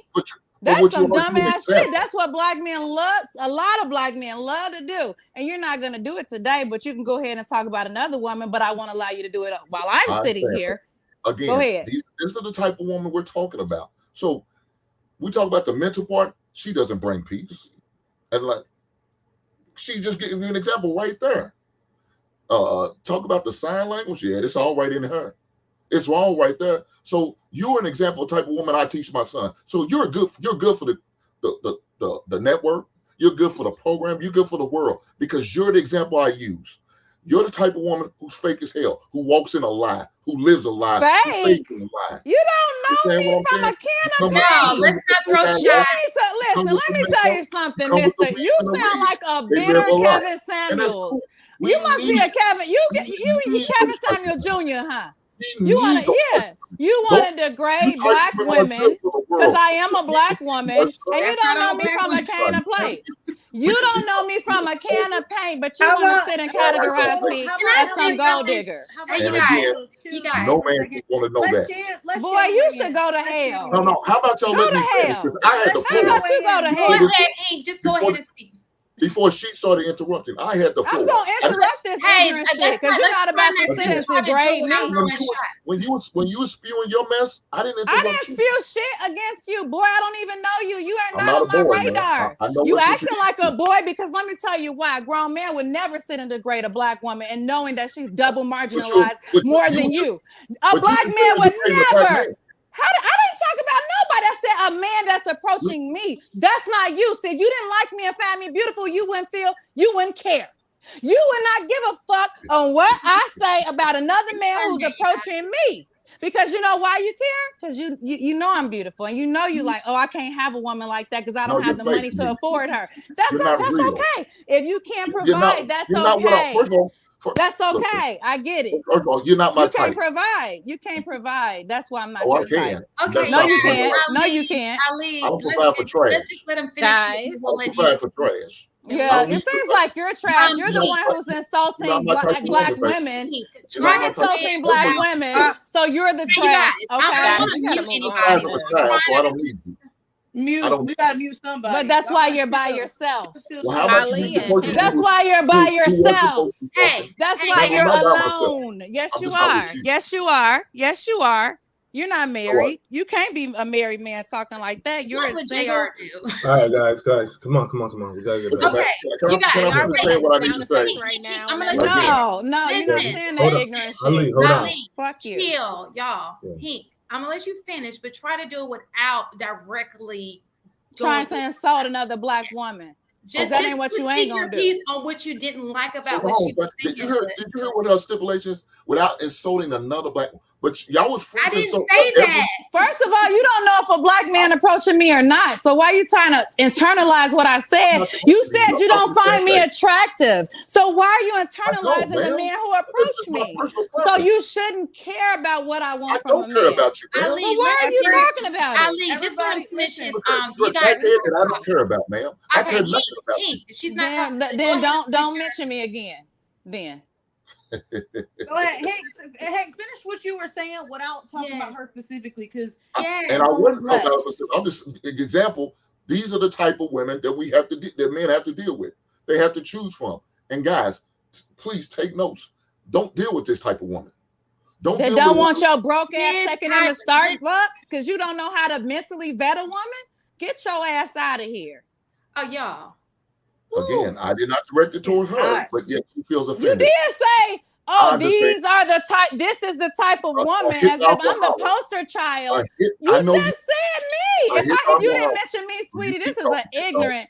That's some dumbass shit. That's what black men love. A lot of black men love to do. And you're not going to do it today, but you can go ahead and talk about another woman. But I want to allow you to do it while I'm sitting here. Again, go ahead. This is the type of woman we're talking about. So we talk about the mental part. She doesn't bring peace. And like, she just gave you an example right there. Talk about the sign language. Yeah, it's all right in her. It's all right there. So you're an example type of woman I teach my son. So you're good for the network. You're good for the program. You're good for the world because you're the example I use. You're the type of woman who's fake as hell, who walks in a lie, who lives a lie. Fake? You don't know me from a can of paint. No, let's not throw shots. Listen, let me tell you something, mister. You sound like a bitter Kevin Samuels. You must be a Kevin. You Kevin Samuel Jr., huh? You want to degrade black women because I am a black woman, and you don't know me from a can of paint. You don't know me from a can of paint, but you want to sit and categorize me as some gold digger. You guys. No man want to know that. Boy, you should go to hell. No. How about y'all let me finish? I had the floor. How about you go to hell? Go ahead, Ink. Just go ahead and speak. Before she started interrupting, I had the floor. I'm going to interrupt this ignorant shit because you're not about to sit and degrade me. When you were spewing your mess, I didn't interrupt. I didn't spew shit against you. Boy, I don't even know you. You are not on my radar. You acting like a boy because let me tell you why. A grown man would never sit and degrade a black woman and knowing that she's double marginalized more than you. A black man would never. I didn't didn't talk about nobody. I said a man that's approaching me. That's not you. See, if you didn't like me and find me beautiful, you wouldn't care. You would not give a fuck on what I say about another man who's approaching me. Because you know why you care? Because you know I'm beautiful, and you know you like, oh, I can't have a woman like that because I don't have the money to afford her. That's okay. If you can't provide, that's okay. That's okay. I get it. First of all, you're not my type. You can't provide. That's why I'm not your your type. Okay. No, you can't. No, you can't. Ali, I don't provide for trash. Let's just let him finish. I don't provide for trash. Yeah, it seems like you're trash. You're the one who's insulting black women. You're insulting black women. So you're the trash. Okay. So I don't need you. Mute. We gotta mute somebody. But that's why you're by yourself. Well, that's why you're by yourself. Hey, that's why you're alone. Yes, you are. Yes, you are. Yes, you are. You're not married. You can't be a married man talking like that. You're a single. All right, guys, come on. We gotta get back. Okay, you guys say what I need to say right now. I'm gonna no, you're not saying that ignorant shit. Hold on. Fuck you. Chill, y'all. Pink. I'm gonna let you finish, but try to do it without directly trying to insult another black woman. Just that ain't what you ain't gonna do. On what you didn't like about what you did you hear what her stipulations without insulting another black? But y'all was free to insult. I didn't say that. First of all, you don't know if a black man approaching me or not. So why are you trying to internalize what I said? You said you don't find me attractive. So why are you internalizing the man who approached me? So you shouldn't care about what I want from a man. I don't care about you, man. So why are you talking about it? Ali, just let him finish his, you guys. I don't care about, ma'am. I care nothing about you. She's not talking. Then don't mention me again. Then. Go ahead, Hank, finish what you were saying without talking about her specifically, because and I wouldn't. I'm just an example. These are the type of women that we have to that men have to deal with. They have to choose from. And guys, please take notes. Don't deal with this type of woman. They don't want your broke ass taking in the Starbucks because you don't know how to mentally vet a woman. Get your ass out of here. Oh, y'all. Again, I did not direct it towards her, but yet she feels offended. You did say, "Oh, these are the type. This is the type of woman." As if I'm the poster child. You just said me. If you didn't mention me, sweetie, this is an ignorant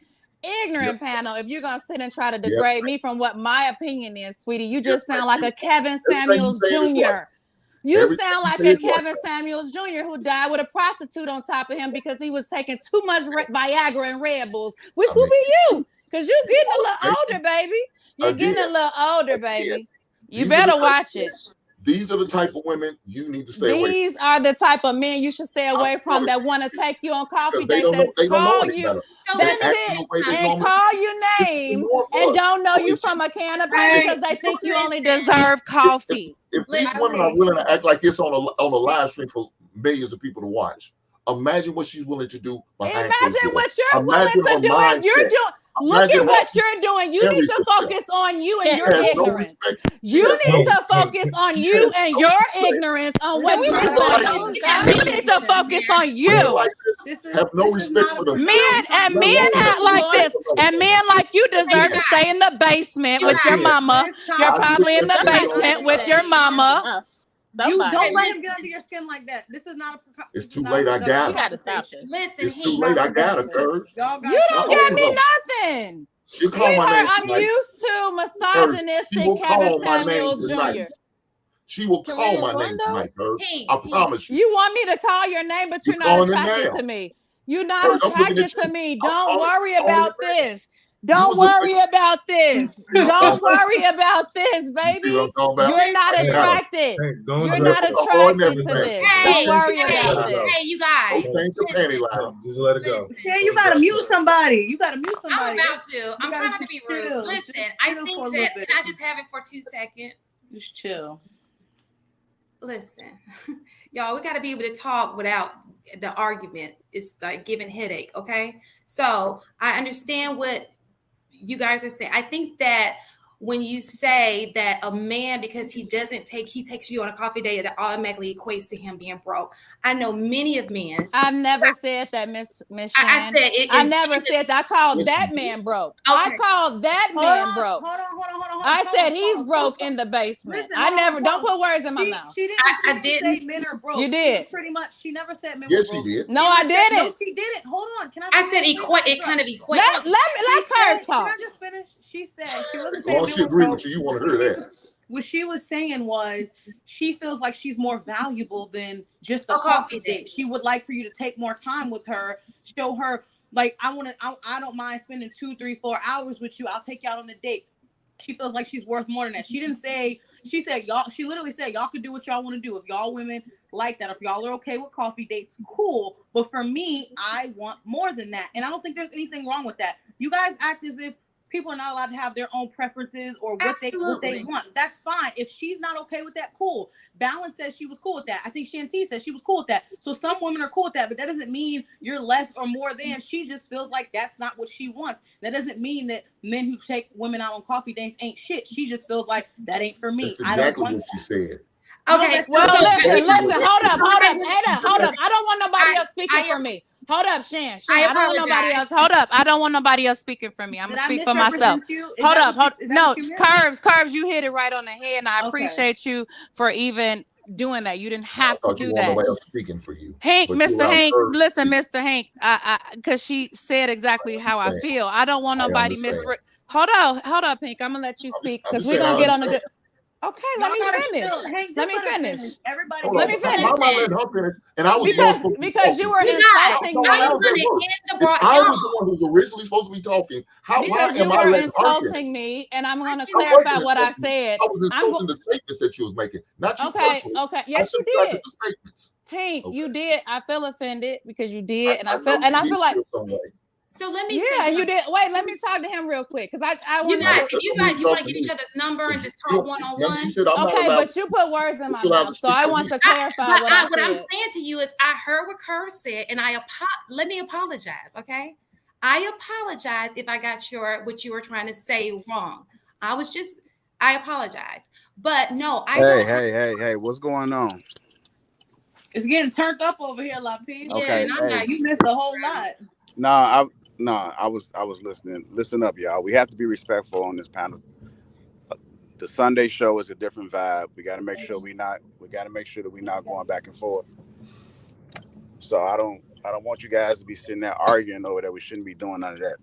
panel. If you're gonna sit and try to degrade me from what my opinion is, sweetie, you just sound like a Kevin Samuels Jr. You sound like a Kevin Samuels Jr. who died with a prostitute on top of him because he was taking too much Viagra and Red Bulls, which will be you. Because you're getting a little older, baby. You're getting a little older, baby. You better watch it. These are the type of women you need to stay away from. These are the type of men you should stay away from that want to take you on coffee dates that call you. That's it. And call your name and don't know you from a can of paint because they think you only deserve coffee. If these women are willing to act like it's on a live stream for millions of people to watch, imagine what she's willing to do. Imagine what you're willing to do and you're doing. Look at what you're doing. You need to focus on you and your ignorance. You need to focus on you and your ignorance on what you're doing. You need to focus on you. Have no respect for them. Men like this, and men like you deserve to stay in the basement with your mama. You're probably in the basement with your mama. You don't let him get under your skin like that. This is not a. It's too late. I got it. You got to stop this. Listen, it's too late. I got it, girl. You don't get me nothing. I'm used to misogynistic Kevin Samuels Jr. She will call my name tonight, girl. I promise you. You want me to call your name, but you're not attracted to me. You're not attracted to me. Don't worry about this. Don't worry about this. Don't worry about this, baby. You're not attracted. You're not attracted to this. Don't worry about this. Hey, you guys. Just let it go. Yeah, you gotta mute somebody. You gotta mute somebody. I'm about to. I'm trying to be rude. Listen, I think that can I just have it for 2 seconds? Just chill. Listen, y'all, we got to be able to talk without the argument. It's like giving headache. Okay. So I understand what you guys are saying. I think that when you say that a man, because he takes you on a coffee date, that automatically equates to him being broke. I know many of men. I've never said that, Miss Shan. I said it. I never said that. I called that man broke. Okay. I called that man broke. Hold on. I said he's broke in the basement. Listen, don't put words in my mouth. She didn't say men are broke. You did. Pretty much. She never said men were broke. Yes, she did. No, I didn't. No, she didn't. Hold on. Can I said equate. It kind of equates. Let Curves talk. Can I just finish? She said she wasn't saying. Well, she agreed with you. You want to hear that? What she was saying was she feels like she's more valuable than just a coffee date. She would like for you to take more time with her, show her like I don't mind spending 2, 3, 4 hours with you. I'll take you out on a date. She feels like she's worth more than that. She said y'all, she literally said y'all can do what y'all want to do. If y'all women like that, if y'all are okay with coffee dates, cool. But for me, I want more than that. And I don't think there's anything wrong with that. You guys act as if people are not allowed to have their own preferences or what they want. That's fine. If she's not okay with that, cool. Balance says she was cool with that. I think Shanti said she was cool with that. So some women are cool with that, but that doesn't mean you're less or more than. She just feels like that's not what she wants. That doesn't mean that men who take women out on coffee dates ain't shit. She just feels like that ain't for me. That's exactly what she said. Okay. Well, listen. Hold up. I don't want nobody else speaking for me. Hold up, Shan. I don't want nobody else. Hold up. I don't want nobody else speaking for me. I'm gonna speak for myself. Hold up. No, Curves, you hit it right on the head, and I appreciate you for even doing that. You didn't have to do that. Nobody else speaking for you. Hank, Mr. Hank, listen, Mr. Hank, because she said exactly how I feel. I don't want nobody Hold up, Hank. I'm gonna let you speak because we're gonna get on the good. Okay, let me finish. Everybody, let me finish. And I was because you were insulting me. I was the one who was originally supposed to be talking. Because you were insulting me, and I'm going to clarify what I said. I was insulting the statements that you was making, not you. Okay. Yes, you did. Hank, you did. I feel offended because you did, and I feel like. So let me. Yeah, you did. Wait, let me talk to him real quick because I want to. You want to get each other's number and just talk one on one. Okay, but you put words in my mouth, so I want to clarify what I said. What I'm saying to you is, I heard what Curve said, and let me apologize. Okay, I apologize if I got what you were trying to say wrong. I apologize, but no, Hey, what's going on? It's getting turned up over here, Lapeef. Okay, you missed a whole I lot. was listening. Listen up, y'all. We have to be respectful on this panel. The Sunday show is a different vibe. We got to make sure that we're not going back and forth. So I don't want you guys to be sitting there arguing over that. We shouldn't be doing none of that.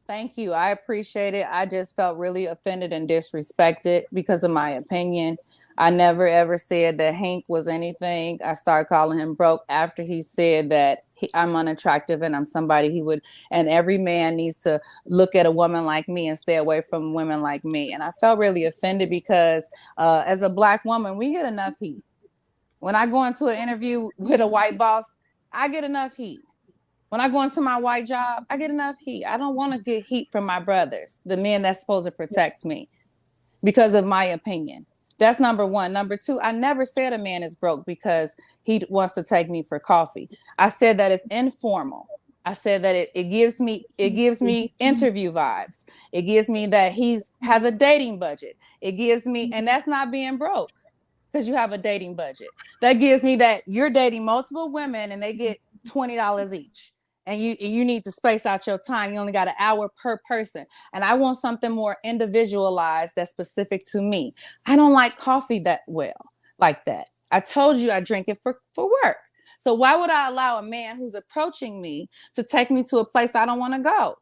Thank you. I appreciate it. I just felt really offended and disrespected because of my opinion. I never ever said that Hank was anything. I started calling him broke after he said that I'm unattractive and I'm somebody he would, and every man needs to look at a woman like me and stay away from women like me. And I felt really offended because as a Black woman, we get enough heat. When I go into an interview with a white boss, I get enough heat. When I go into my white job, I get enough heat. I don't want to get heat from my brothers, the men that's supposed to protect me, because of my opinion. That's number one. Number two, I never said a man is broke because he wants to take me for coffee. I said that it's informal. I said that it gives me interview vibes. It gives me that has a dating budget. It gives me, and that's not being broke because you have a dating budget. That gives me that you're dating multiple women and they get $20 each. And you need to space out your time. You only got an hour per person. And I want something more individualized that's specific to me. I don't like coffee that well like that. I told you I drink it for work. So why would I allow a man who's approaching me to take me to a place I don't want to go?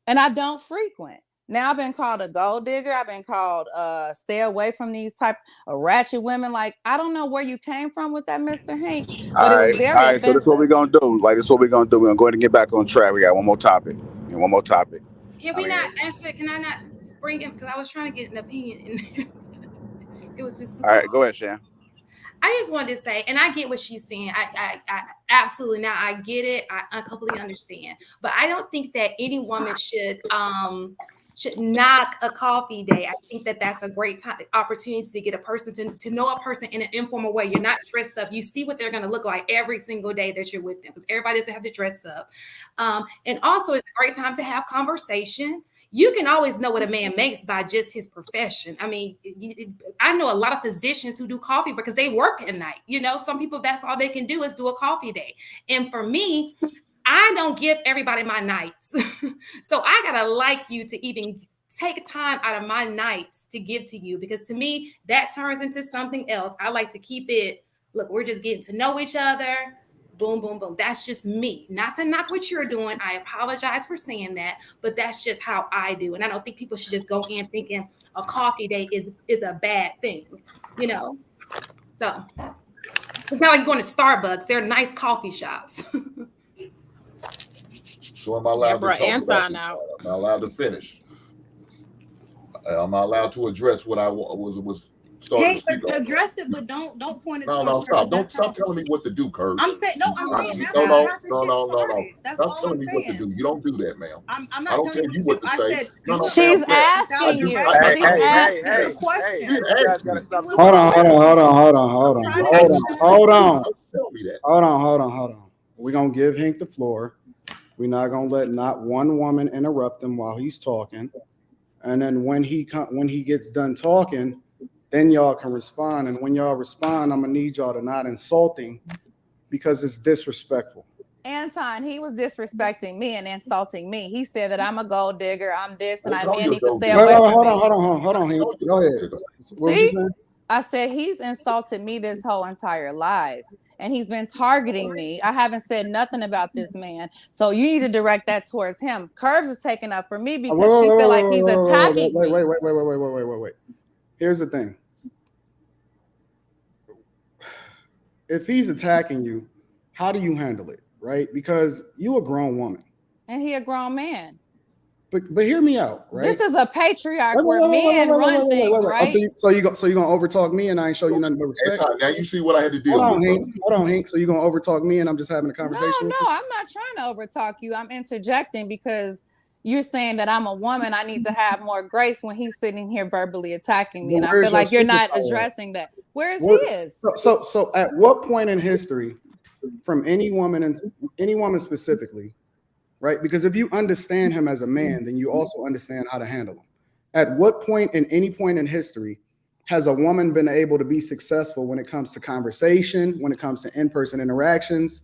And I don't frequent. Now I've been called a gold digger. I've been called stay away from these type of ratchet women. Like, I don't know where you came from with that, Mr. Hank, but it was very offensive. So that's what we're going to do. This is what we're going to do. We're going to go ahead and get back on track. We got one more topic. Can we not answer it? Can I not bring him? Because I was trying to get an opinion in there. It was just... All right, go ahead, Shan. I just wanted to say, and I get what she's saying. I absolutely, now I get it. I completely understand. But I don't think that any woman should should knock a coffee day. I think that that's a great opportunity to get a person to know a person in an informal way. You're not dressed up. You see what they're going to look like every single day that you're with them, because everybody doesn't have to dress up. And also, it's a great time to have conversation. You can always know what a man makes by just his profession. I mean, I know a lot of physicians who do coffee because they work at night. You know, some people, that's all they can do is do a coffee day. And for me, I don't give everybody my nights. So I gotta like you to even take time out of my nights to give to you, because to me, that turns into something else. I like to keep it, look, we're just getting to know each other. Boom, boom, boom. That's just me. Not to knock what you're doing. I apologize for saying that, but that's just how I do. And I don't think people should just go in thinking a coffee day is a bad thing, you know? So it's not like going to Starbucks. They're nice coffee shops. So am I allowed to talk Anton about out. Am I allowed to finish? Am I allowed to address what I was starting to speak on? Address it, but don't point it. No, stop. Don't stop telling me what to do, Kurt. I'm saying no. I'm saying that's no. That's Stop all telling I'm me saying. what to do. You don't do that, ma'am. I'm not I don't tell you what to say. She's asking you. She's asking Hey, you. question. Hold on. We're gonna give Hank the floor. We're not gonna let not one woman interrupt him while he's talking. And then when he gets done talking, then y'all can respond. And when y'all respond, I'm gonna need y'all to not insulting, because it's disrespectful. Anton, he was disrespecting me and insulting me. He said that I'm a gold digger, I'm this, and men need to stay away from me. Hold on. Go ahead. See, I said he's insulted me this whole entire life, and he's been targeting me. I haven't said nothing about this man, so you need to direct that towards him. Curves is taking up for me because she feel like he's attacking me. Wait. Here's the thing. If he's attacking you, how do you handle it, right? Because you a grown woman. And he a grown man. But hear me out, right? This is a patriarch where men run things, right? So you gonna overtalk me and I ain't show you nothing but respect. Now you see what I had to deal with. Hold on, Hank. So you gonna overtalk me and I'm just having a conversation? No, I'm not trying to overtalk you. I'm interjecting because you're saying that I'm a woman. I need to have more grace when he's sitting here verbally attacking me, and I feel like you're not addressing that. Where is his? So at what point in history, from any woman specifically, right? Because if you understand him as a man, then you also understand how to handle him. At what point in any point in history has a woman been able to be successful when it comes to conversation, when it comes to in-person interactions,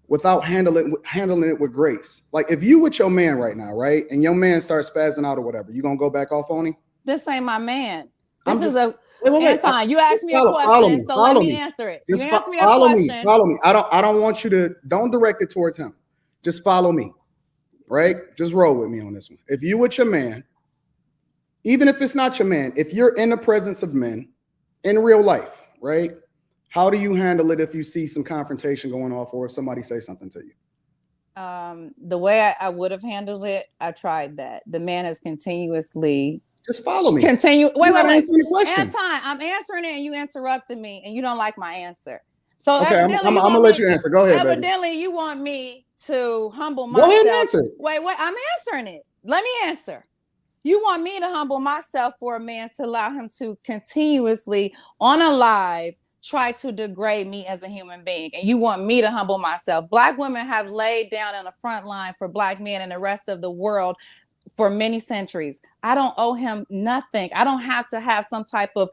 without handling it with grace? Like if you with your man right now, right, and your man starts spazzing out or whatever, you gonna go back off on him? This ain't my man. Wait. Anton, you asked me a question, so let me answer it. You asked me a question. Follow me. I don't want you to, don't direct it towards him. Just follow me, right? Just roll with me on this one. If you with your man, even if it's not your man, if you're in the presence of men in real life, right? How do you handle it if you see some confrontation going off or if somebody say something to you? The way I would have handled it, I tried that. The man has continuously just follow me. Wait. Anton, I'm answering it and you interrupted me and you don't like my answer. So okay, I'm gonna let you answer. Go ahead. Evidently, you want me to humble myself. Go ahead and answer. Wait, I'm answering it. Let me answer. You want me to humble myself for a man to allow him to continuously on a live try to degrade me as a human being, and you want me to humble myself. Black women have laid down on the front line for Black men and the rest of the world for many centuries. I don't owe him nothing. I don't have to have some type of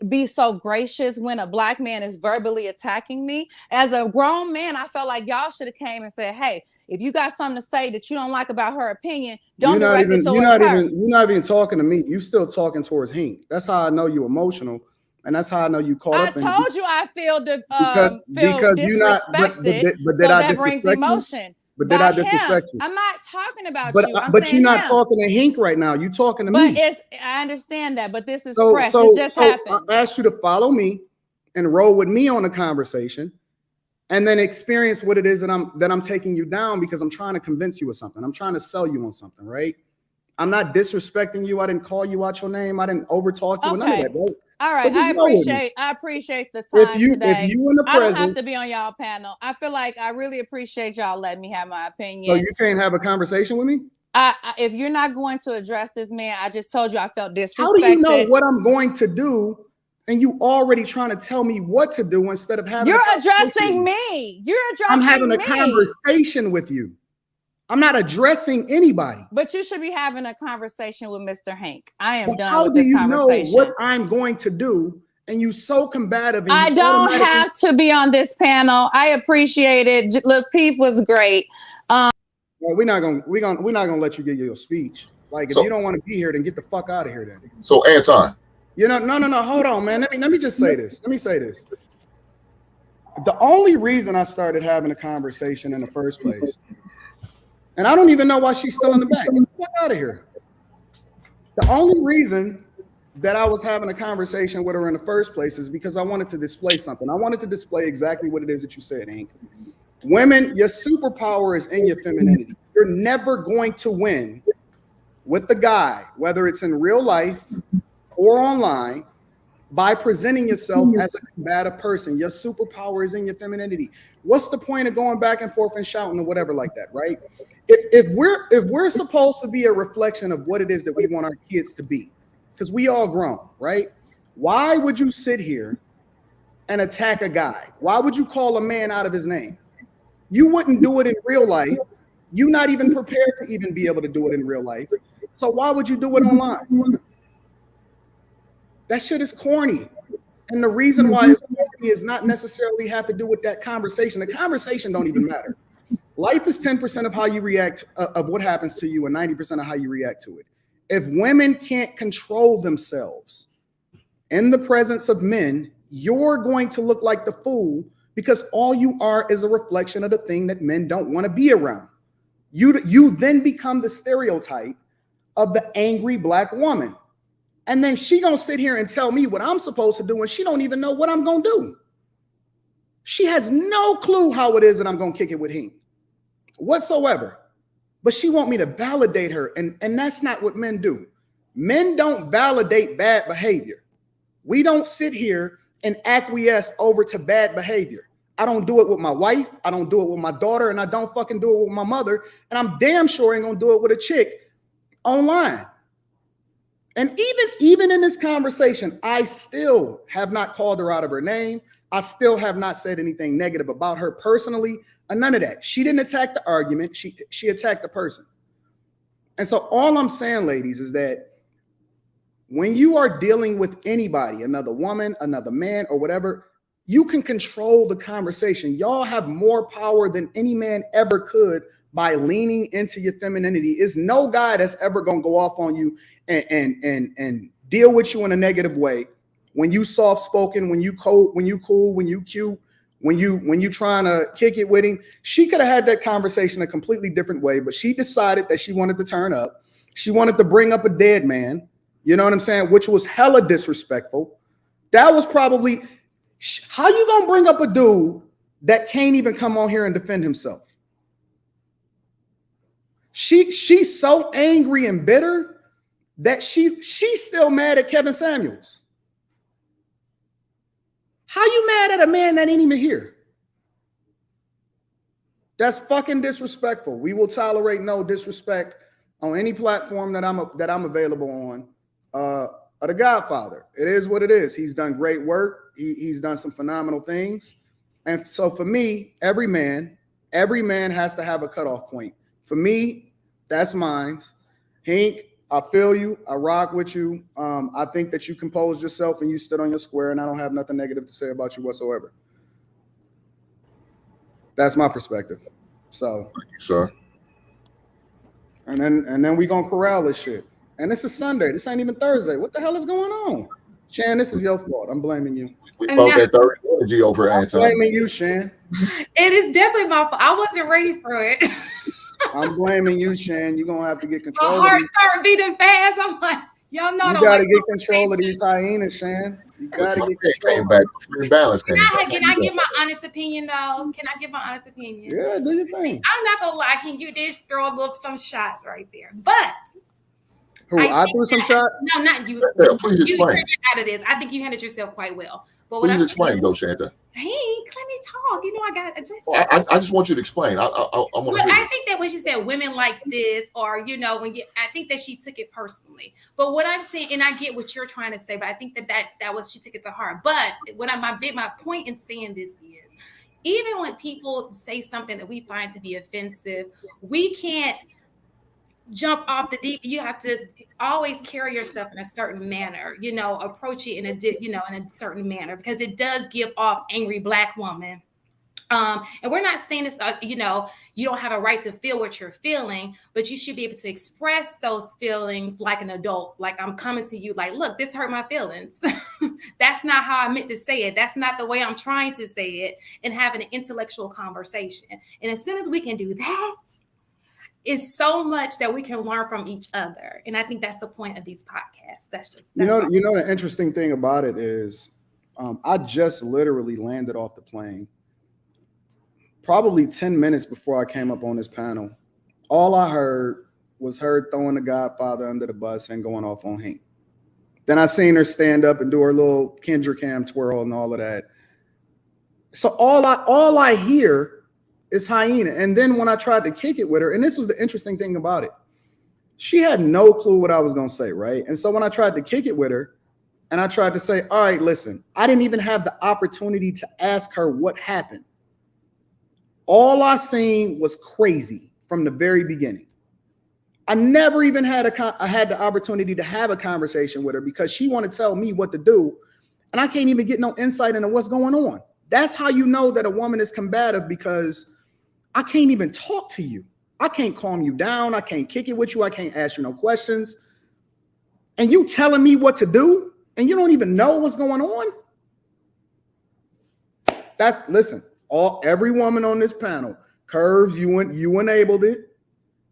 be so gracious when a Black man is verbally attacking me. As a grown man, I felt like y'all should have came and said, hey, if you got something to say that you don't like about her opinion, don't direct it towards her. You're not even talking to me. You still talking towards Hank. That's how I know you're emotional. And that's how I know you caught up. I told you I feel because disrespected. You're not, but did that brings emotion. But did I disrespect you? I'm not talking about you. But you're not talking to Hank right now. You're talking to me. I understand that, but this is fresh. It just happened. I asked you to follow me and roll with me on the conversation, and then experience what it is that I'm taking you down, because I'm trying to convince you of something. I'm trying to sell you on something, right? I'm not disrespecting you. I didn't call you out your name. I didn't overtalk you. None of that, right? All right, I appreciate the time today. If you in the I don't have to be on y'all panel. I feel like I really appreciate y'all letting me have my opinion. So you can't have a conversation with me? If you're not going to address this man, I just told you I felt disrespected. How do you know what I'm going to do? And you already trying to tell me what to do instead of having. You're addressing me. You're addressing me. I'm having a conversation with you. I'm not addressing anybody. But you should be having a conversation with Mr. Hank. I am done how with do this you conversation. know what I'm going to do? And you so combative. And I don't have to be on this panel. I appreciate it. Lapeef was great. Well, we're not gonna let you give your speech. Like, if you don't want to be here, then get the fuck out of here. Then. So, Anton. You know, no. Hold on, man. Let me just say this. Let me say this. The only reason I started having a conversation in the first place, and I don't even know why she's still in the back. Get the fuck out of here. The only reason that I was having a conversation with her in the first place is because I wanted to display something. I wanted to display exactly what it is that you said, Hank. Women, your superpower is in your femininity. You're never going to win with the guy, whether it's in real life or online, by presenting yourself as a combative person. Your superpower is in your femininity. What's the point of going back and forth and shouting or whatever like that, right? If we're supposed to be a reflection of what it is that we want our kids to be, because we all grown, right? Why would you sit here and attack a guy? Why would you call a man out of his name? You wouldn't do it in real life. You're not even prepared to even be able to do it in real life. So why would you do it online? That shit is corny. And the reason why it's corny is not necessarily have to do with that conversation. The conversation don't even matter. Life is 10% of how you react, of what happens to you, and 90% of how you react to it. If women can't control themselves in the presence of men, you're going to look like the fool, because all you are is a reflection of the thing that men don't want to be around. You then become the stereotype of the angry black woman. And then she gonna sit here and tell me what I'm supposed to do, and she don't even know what I'm gonna do. She has no clue how it is that I'm gonna kick it with him whatsoever. But she want me to validate her, and that's not what men do. Men don't validate bad behavior. We don't sit here and acquiesce over to bad behavior. I don't do it with my wife, I don't do it with my daughter, and I don't fucking do it with my mother, and I'm damn sure ain't gonna do it with a chick online. And even in this conversation, I still have not called her out of her name. I still have not said anything negative about her personally, and none of that. She didn't attack the argument. She attacked the person. And so all I'm saying, ladies, is that when you are dealing with anybody, another woman, another man, or whatever, you can control the conversation. Y'all have more power than any man ever could by leaning into your femininity. Is no guy that's ever gonna go off on you and deal with you in a negative way. When you soft spoken, when you cold, when you cool, when you cute, when you trying to kick it with him. She could have had that conversation a completely different way, but she decided that she wanted to turn up. She wanted to bring up a dead man. You know what I'm saying? Which was hella disrespectful. That was probably, how you gonna bring up a dude that can't even come on here and defend himself? She's so angry and bitter that she's still mad at Kevin Samuels. How you mad at a man that ain't even here? That's fucking disrespectful. We will tolerate no disrespect on any platform that I'm available on. The Godfather. It is what it is. He's done great work. He's done some phenomenal things. And so for me, every man has to have a cutoff point. For me, that's mine. Hank, I feel you. I rock with you. I think that you composed yourself and you stood on your square, and I don't have nothing negative to say about you whatsoever. That's my perspective. So, thank you, sir. And then we gonna corral this shit. And this is Sunday. This ain't even Thursday. What the hell is going on? Shan, this is your fault. I'm blaming you. We both that third energy over Anton. I'm blaming you, Shan. It is definitely my fault. I wasn't ready for it. I'm blaming you, Shan. You're gonna have to get control. My heart started beating fast. I'm like, y'all know. You gotta get control of these hyenas, Shan. You gotta get control. Came back balance. Can I give my honest opinion though? Can I give my honest opinion? Yeah, do your thing. I'm not gonna lie, you did throw some shots right there, but I threw some shots. No, not you. Yeah, please you explain. out of this. I think you handled yourself quite well. But Please explain, though, Shanta. Hey, let me talk. You know, I just want you to explain. I want to. I think that when she said women like this, or I think that she took it personally. But what I'm saying, and I get what you're trying to say, but I think that was she took it to heart. But my point in saying this is, even when people say something that we find to be offensive, we can't jump off the deep. You have to always carry yourself in a certain manner, approach it in a certain manner, because it does give off angry Black woman. And we're not saying this, you don't have a right to feel what you're feeling, but you should be able to express those feelings like an adult. Like, I'm coming to you like, look, this hurt my feelings. That's not how I meant to say it. That's not the way I'm trying to say it, and having an intellectual conversation. And as soon as we can do that, it's so much that we can learn from each other. And I think that's the point of these podcasts. That's the interesting thing about it is, I just literally landed off the plane probably 10 minutes before I came up on this panel. All I heard was her throwing the Godfather under the bus and going off on Hank. Then I seen her stand up and do her little Kendra Cam twirl and all of that. So all I hear is hyena. And then when I tried to kick it with her, and this was the interesting thing about it, she had no clue what I was going to say, right? And so when I tried to kick it with her, and I tried to say, all right, listen, I didn't even have the opportunity to ask her what happened. All I seen was crazy from the very beginning. I never even had the opportunity to have a conversation with her, because she wanted to tell me what to do, and I can't even get no insight into what's going on. That's how you know that a woman is combative, because I can't even talk to you. I can't calm you down. I can't kick it with you. I can't ask you no questions. And you telling me what to do, and you don't even know what's going on? Listen. Every woman on this panel, Curves, you enabled it.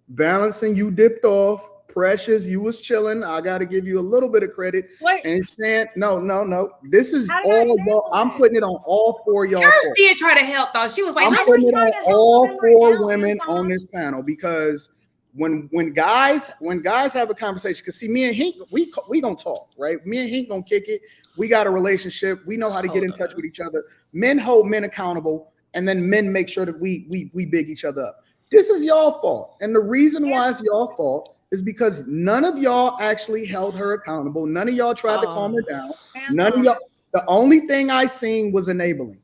Balancing, you dipped off. Precious, you was chilling. I got to give you a little bit of credit. Wait. And Shan, no. This is all y'all. I'm putting it on all four y'all. Curves did try to help though. She was like, I'm putting it on all four women on this panel, because when guys have a conversation, because see, me and Hank, we gonna talk, right? Me and Hank gonna kick it. We got a relationship. We know how to get in touch with each other. Men hold men accountable, and then men make sure that we big each other up. This is y'all fault. And the reason why it's y'all fault is because none of y'all actually held her accountable. None of y'all tried to calm her down. None of y'all. The only thing I seen was enabling.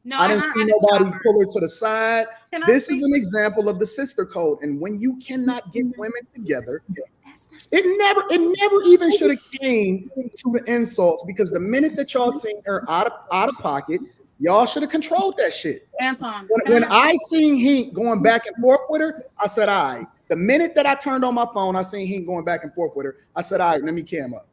No, I didn't see nobody pull her to the side. This is an example of the sister code. And when you cannot get women together, it never even should have came to the insults, because the minute that y'all seen her out of pocket, y'all should have controlled that shit. Anton, when I seen Hank going back and forth with her, I said, all right. The minute that I turned on my phone, I seen Hank going back and forth with her. I said, all right, let me cam up.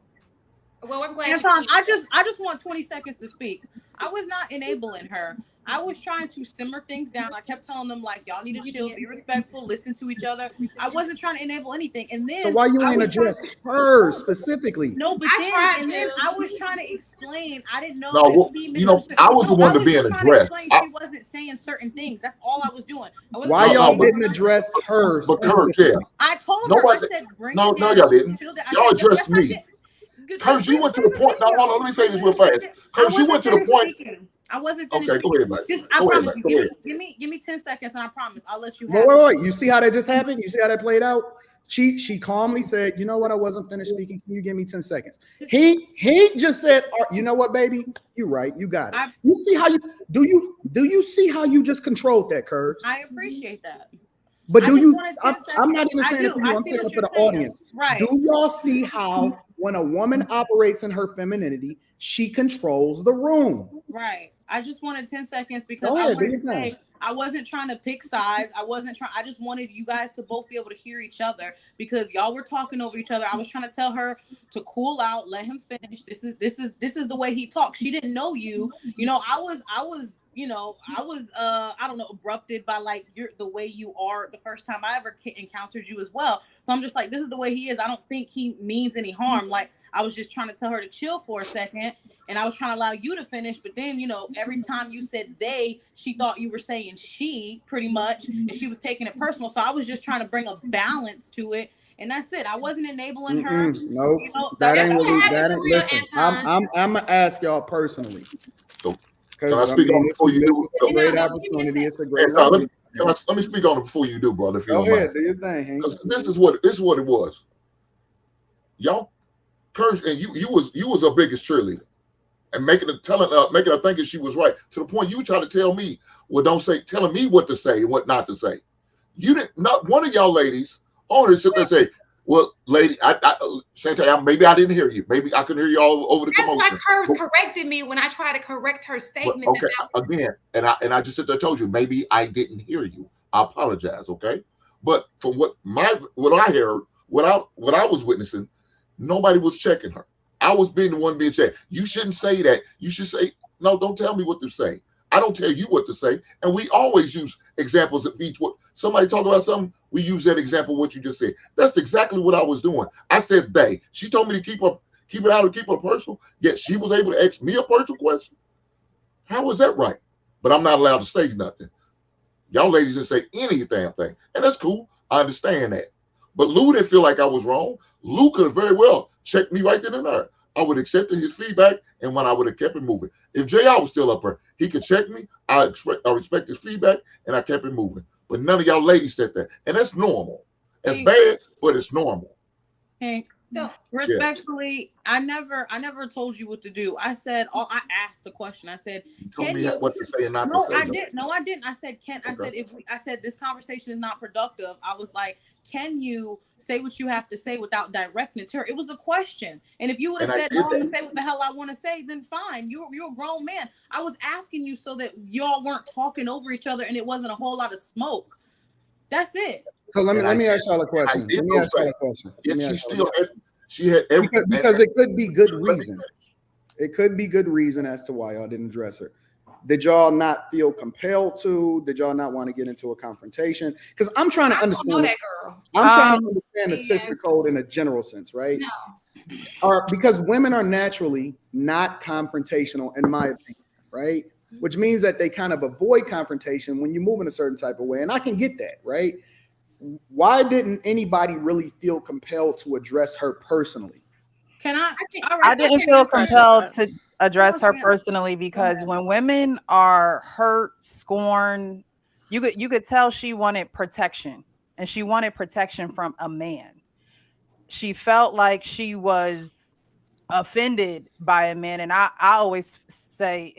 Well, we're glad. Anton, I just want 20 seconds to speak. I was not enabling her. I was trying to simmer things down. I kept telling them, like, y'all need to chill, be respectful, listen to each other. I wasn't trying to enable anything. And then, so why you ain't address her specifically? No, but then I was trying to explain. I didn't know. No, I was the one to be addressed. She wasn't saying certain things. That's all I was doing. Why y'all didn't address her? I told her. I said, bring no, y'all didn't. Y'all addressed me. Curse, you went to the point. Now, hold on. Let me say this real fast. Curse, you went to the point. I wasn't finished. Okay, go ahead, buddy. I promise you. Give me 10 seconds, and I promise I'll let you have wait. You see how that just happened? You see how that played out? She calmly said, you know what? I wasn't finished speaking. Can you give me 10 seconds? He just said, you know what, baby? You're right. You got it. You see how do you see how you just controlled that, Curves? I appreciate that. But I'm not even saying it for you. I'm saying it for the audience. Right. Do y'all see how when a woman operates in her femininity, she controls the room? Right. I just wanted 10 seconds because I wasn't trying to pick sides. I just wanted you guys to both be able to hear each other, because y'all were talking over each other. I was trying to tell her to cool out, let him finish. This is the way he talks. She didn't know you. I was I don't know, abrupted by like the way you are the first time I ever encountered you as well. So I'm just like, this is the way he is. I don't think he means any harm. Like, I was just trying to tell her to chill for a second, and I was trying to allow you to finish. But then, every time you said they, she thought you were saying she, pretty much, and she was taking it personal. So I was just trying to bring a balance to it. and that's it. I wasn't enabling her. No, You know, that that's ain't what really. happened That for ain't. real, Listen, Anton. I'm gonna ask y'all personally. So, Because can I speak on it before you this do? is a great opportunity. It's a great learning. Let me speak on it before you do, brother. If you Go don't ahead, mind. do your thing, Hank. Because this is what it was. Y'all, Kirsch, and you was her biggest cheerleader, and making her thinking she was right to the point you try to tell me, well, telling me what to say and what not to say. You didn't. Not one of y'all ladies on it sit there and say, well, lady, Shantae, maybe I didn't hear you. Maybe I couldn't hear you all over the commotion. That's why Curves corrected me when I tried to correct her statement. Okay, again, and I just sit there and told you, maybe I didn't hear you. I apologize, okay? But from what I heard, what I was witnessing, nobody was checking her. I was being the one being checked. You shouldn't say that. You should say, no, don't tell me what to say. I don't tell you what to say. And we always use examples of each what somebody talk about something, we use that example, what you just said. That's exactly what I was doing. I said they. She told me to keep it out and keep it personal, yet she was able to ask me a personal question. How is that right? But I'm not allowed to say nothing. Y'all ladies didn't say any damn thing. And that's cool. I understand that. But Lou didn't feel like I was wrong. Lou could have very well checked me right then and there. I would have accepted his feedback, and when I would have kept it moving. If JR was still up there, he could check me. I respect his feedback, and I kept it moving. But none of y'all ladies said that. And that's normal. It's bad, but it's normal. Hey, so respectfully, yes. I never told you what to do. I said, I asked the question. I said, you told me what to say and not to say. I didn't. I said, I said this conversation is not productive. I was like, can you say what you have to say without directing it to her? It was a question. And if you would have said, no, I'm gonna say what the hell I want to say, then fine. You're a grown man. I was asking you so that y'all weren't talking over each other and it wasn't a whole lot of smoke. That's it. So let me ask y'all a question. Let me ask y'all a question. She had everything. Because it could be good reason. It could be good reason as to why y'all didn't address her. Did y'all not feel compelled to? Did y'all not want to get into a confrontation? Because I'm trying to understand. I know that girl. I'm trying to understand the sister code in a general sense, right? No. Because women are naturally not confrontational, in my opinion, right? Which means that they kind of avoid confrontation when you move in a certain type of way. And I can get that, right? Why didn't anybody really feel compelled to address her personally? I didn't feel compelled to address her personally because when women are hurt, scorned, you could tell she wanted protection, and she wanted protection from a man. She felt like she was offended by a man, and I always say,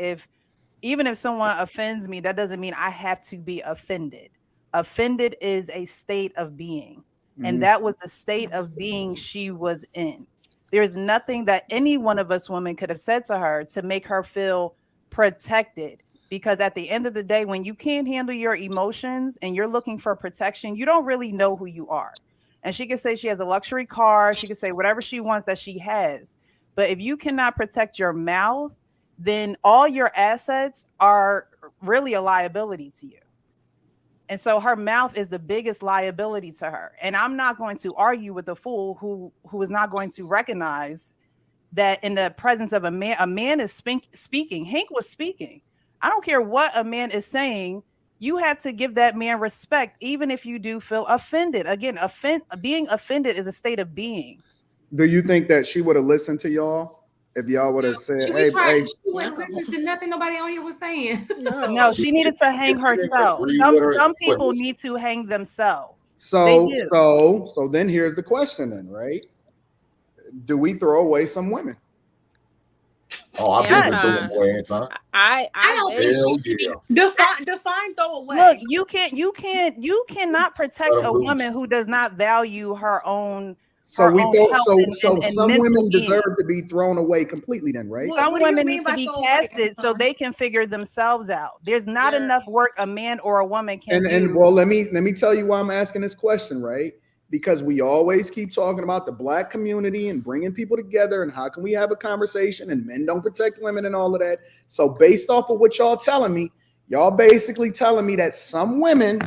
even if someone offends me, that doesn't mean I have to be offended. Offended is a state of being, and that was the state of being she was in. There's nothing that any one of us women could have said to her to make her feel protected, because at the end of the day, when you can't handle your emotions and you're looking for protection, you don't really know who you are. And she could say she has a luxury car. She could say whatever she wants that she has. But if you cannot protect your mouth, then all your assets are really a liability to you. And so her mouth is the biggest liability to her. And I'm not going to argue with a fool who is not going to recognize that in the presence of a man is speaking. Hank was speaking. I don't care what a man is saying. You have to give that man respect, even if you do feel offended. Again, being offended is a state of being. Do you think that she would have listened to y'all if y'all would have said, she wouldn't listen to nothing nobody on here was saying. No, she needed to hang herself. Some people need to hang themselves. So then here's the question then, right? Do we throw away some women? Oh, I've been throwing away Anton. I don't think define throw away. Look, you cannot protect a woman who does not value her own. So some women deserve to be thrown away completely then, right? Some women need to be casted so they can figure themselves out. There's not enough work a man or a woman can do. And well, let me tell you why I'm asking this question, right? Because we always keep talking about the Black community and bringing people together and how can we have a conversation and men don't protect women and all of that. So based off of what y'all telling me, y'all basically telling me that some women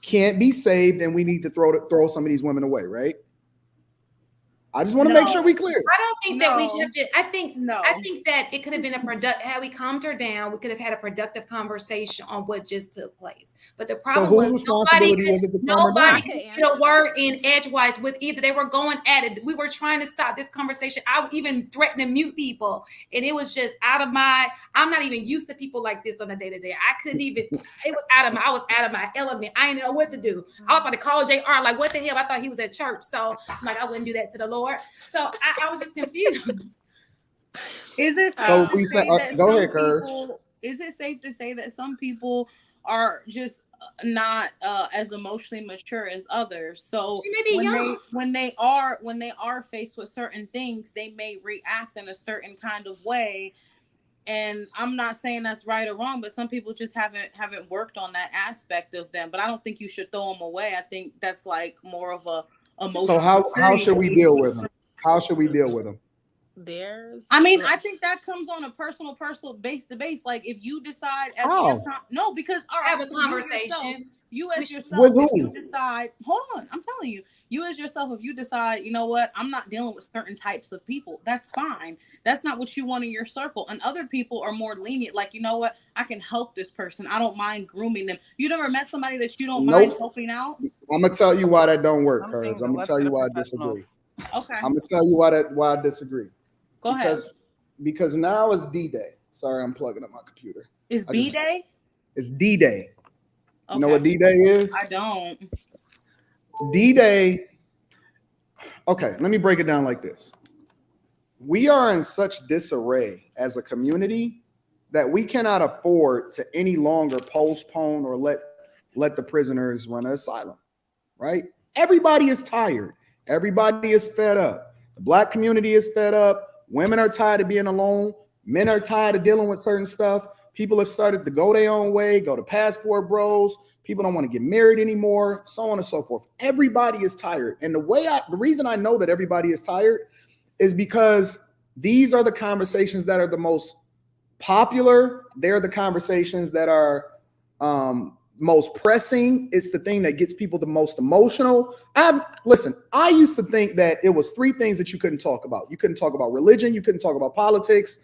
can't be saved and we need to throw some of these women away, right? I just want to make sure we clear. I don't think that we should have to. I think that it could have been a productive. Had we calmed her down, we could have had a productive conversation on what just took place. But the problem was nobody could get a word in edgewise with either. They were going at it. We were trying to stop this conversation. I even threatened to mute people, and it was just out of my. I'm not even used to people like this on a day to day. I couldn't even. It was out of my. I was out of my element. I didn't know what to do. I was about to call JR. Like, what the hell? I thought he was at church, so like I wouldn't do that to the Lord. So I was just confused. Is it so we say, go ahead, Curtis. Is it safe to say that some people are just not as emotionally mature as others? So when they are faced with certain things, they may react in a certain kind of way. And I'm not saying that's right or wrong, but some people just haven't worked on that aspect of them. But I don't think you should throw them away. I think that's like more of a emotional. So how should we deal with them? How should we deal with them? I think that comes on a personal base to base. Like if you decide because have a conversation. You as yourself, if you decide, hold on, I'm telling you, you as yourself, if you decide, you know what, I'm not dealing with certain types of people, that's fine. That's not what you want in your circle. And other people are more lenient. Like, you know what, I can help this person. I don't mind grooming them. You never met somebody that you don't mind helping out? I'm gonna tell you why that don't work, Curtis. I'm gonna tell you why I disagree. Okay. I'm gonna tell you why I disagree. Go ahead. Because now is D-Day. Sorry, I'm plugging up my computer. Is B-Day? It's D-Day. You know what D-Day is? I don't. D-Day. Okay, let me break it down like this. We are in such disarray as a community that we cannot afford to any longer postpone or let the prisoners run an asylum, right? Everybody is tired. Everybody is fed up. The Black community is fed up. Women are tired of being alone. Men are tired of dealing with certain stuff. People have started to go their own way, go to passport bros. People don't want to get married anymore, so on and so forth. Everybody is tired. And the reason I know that everybody is tired is because these are the conversations that are the most popular. They're the conversations that are most pressing. It's the thing that gets people the most emotional. Listen, I used to think that it was three things that you couldn't talk about. You couldn't talk about religion. You couldn't talk about politics.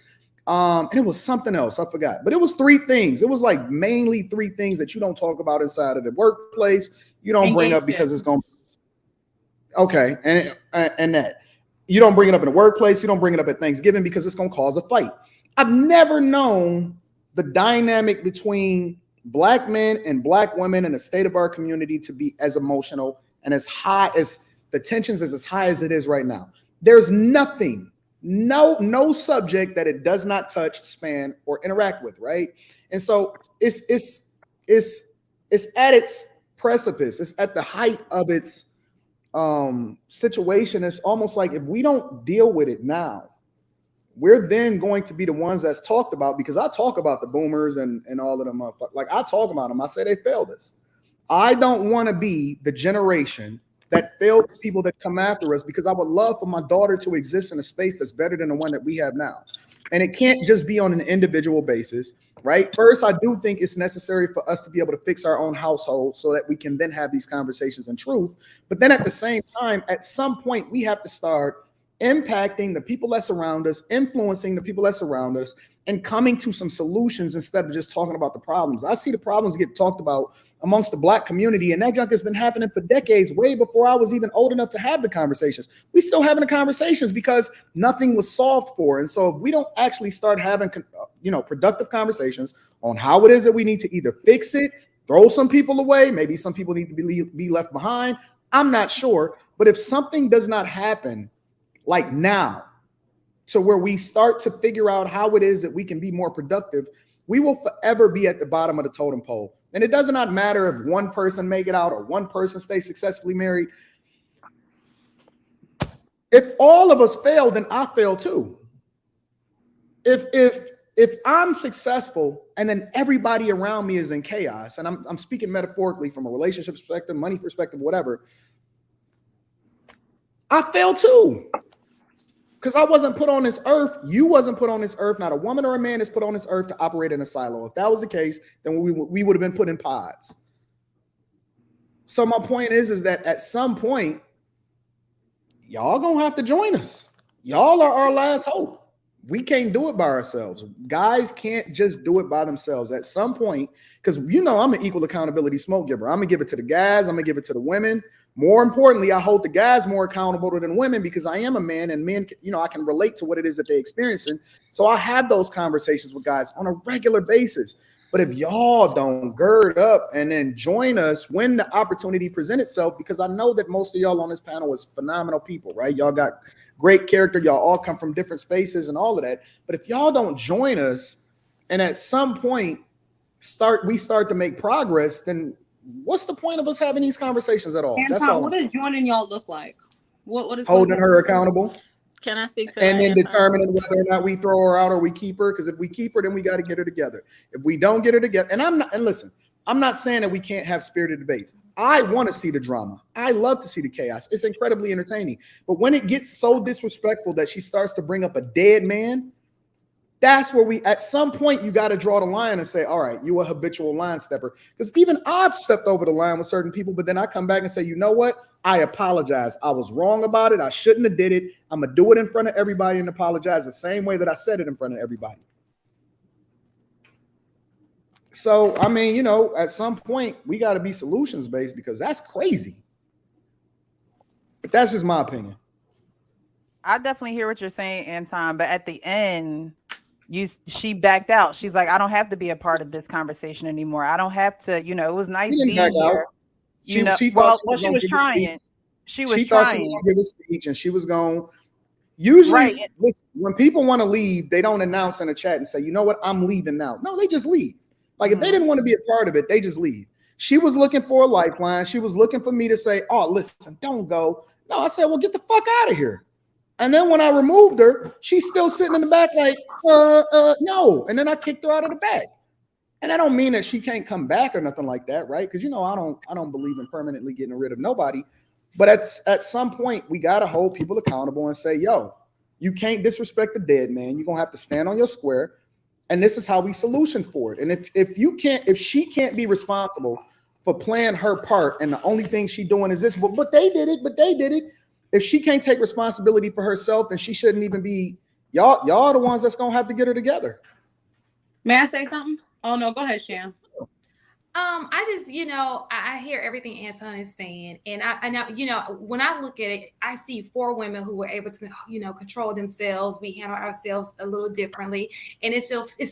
And it was something else. I forgot. But it was three things. It was like mainly three things that you don't talk about inside of the workplace. You don't bring up because it's going to. Okay. And that. You don't bring it up in the workplace. You don't bring it up at Thanksgiving because it's going to cause a fight. I've never known the dynamic between Black men and Black women in the state of our community to be as emotional and as high as the tensions is as high as it is right now. There's nothing, no subject that it does not touch, span, or interact with, right? And so it's at its precipice. It's at the height of its situation. It's almost like if we don't deal with it now, we're then going to be the ones that's talked about, because I talk about the boomers and all of them. Like I talk about them. I say they failed us. I don't want to be the generation that failed people that come after us, because I would love for my daughter to exist in a space that's better than the one that we have now. And it can't just be on an individual basis, right? First, I do think it's necessary for us to be able to fix our own household so that we can then have these conversations in truth. But then at the same time, at some point, we have to start impacting the people that surround us, influencing the people that surround us, and coming to some solutions instead of just talking about the problems. I see the problems get talked about amongst the Black community, and that junk has been happening for decades, way before I was even old enough to have the conversations. We still having the conversations because nothing was solved for. And so if we don't actually start having, productive conversations on how it is that we need to either fix it, throw some people away, maybe some people need to be left behind, I'm not sure. But if something does not happen like now, to where we start to figure out how it is that we can be more productive, we will forever be at the bottom of the totem pole. And it does not matter if one person make it out or one person stays successfully married. If all of us fail, then I fail too. If I'm successful and then everybody around me is in chaos, and I'm speaking metaphorically from a relationship perspective, money perspective, whatever, I fail too. Because I wasn't put on this earth. You wasn't put on this earth. Not a woman or a man is put on this earth to operate in a silo. If that was the case, then we would have been put in pods. So my point is that at some point, y'all gonna have to join us. Y'all are our last hope. We can't do it by ourselves. Guys can't just do it by themselves. At some point, because I'm an equal accountability smoke giver. I'm gonna give it to the guys. I'm gonna give it to the women. More importantly, I hold the guys more accountable than women because I am a man, and men, I can relate to what it is that they're experiencing. So I have those conversations with guys on a regular basis. But if y'all don't gird up and then join us when the opportunity presents itself, because I know that most of y'all on this panel is phenomenal people, right? Y'all got great character. Y'all all come from different spaces and all of that. But if y'all don't join us and at some point we start to make progress, then what's the point of us having these conversations at all? Anton, That's all. What does joining y'all look like? What is holding her accountable? Can I speak to and that, then Anton? determining whether or not we throw her out or we keep her? Because if we keep her, then we got to get her together. If we don't get her together, and listen, I'm not saying that we can't have spirited debates. I want to see the drama. I love to see the chaos. It's incredibly entertaining. But when it gets so disrespectful that she starts to bring up a dead man, that's where at some point, you got to draw the line and say, all right, you a habitual line stepper. Because even I've stepped over the line with certain people, but then I come back and say, you know what? I apologize. I was wrong about it. I shouldn't have did it. I'm going to do it in front of everybody and apologize the same way that I said it in front of everybody. So, I mean, at some point, we got to be solutions-based because that's crazy. But that's just my opinion. I definitely hear what you're saying, Anton, but at the end, she backed out. She's like, I don't have to be a part of this conversation anymore. I don't have to, it was nice being here. She was trying. She was trying to give a speech and she was going. Usually, listen, when people want to leave, they don't announce in a chat and say, you know what, I'm leaving now. No, they just leave. Like if they didn't want to be a part of it, they just leave. She was looking for a lifeline. She was looking for me to say, oh, listen, don't go. No, I said, well, get the fuck out of here. And then when I removed her, she's still sitting in the back like, no. And then I kicked her out of the back. And I don't mean that she can't come back or nothing like that, right? Because I don't believe in permanently getting rid of nobody. But at some point, we gotta hold people accountable and say, yo, you can't disrespect the dead man. You're gonna have to stand on your square. And this is how we solution for it. And if she can't be responsible for playing her part, and the only thing she's doing is this, but they did it. If she can't take responsibility for herself, then she shouldn't even be. Y'all are the ones that's gonna have to get her together. May I say something? Oh no, go ahead, Sham. I just, I hear everything Anton is saying, and I, when I look at it, I see 4 women who were able to, control themselves. We handle ourselves a little differently, and it's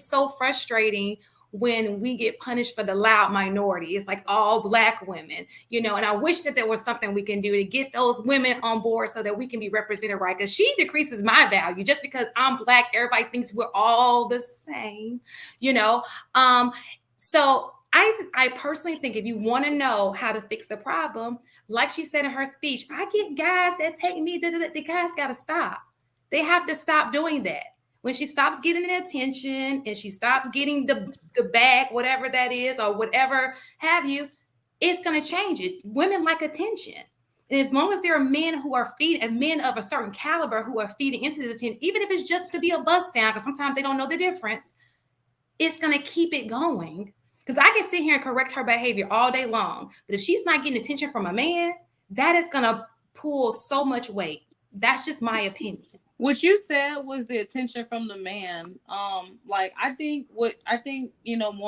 so frustrating when we get punished for the loud minority. It's like all Black women, and I wish that there was something we can do to get those women on board so that we can be represented right. Because she decreases my value just because I'm Black. Everybody thinks we're all the same, So I personally think if you want to know how to fix the problem, like she said in her speech, I get guys that take me, the guys got to stop. They have to stop doing that. When she stops getting the attention and she stops getting the bag, whatever that is, or whatever have you, it's going to change it. Women like attention. And as long as there are men who are feeding, men of a certain caliber who are feeding into this attention, even if it's just to be a bust down, because sometimes they don't know the difference, it's going to keep it going. Because I can sit here and correct her behavior all day long. But if she's not getting attention from a man, that is going to pull so much weight. That's just my opinion. What you said was the attention from the man. I think more.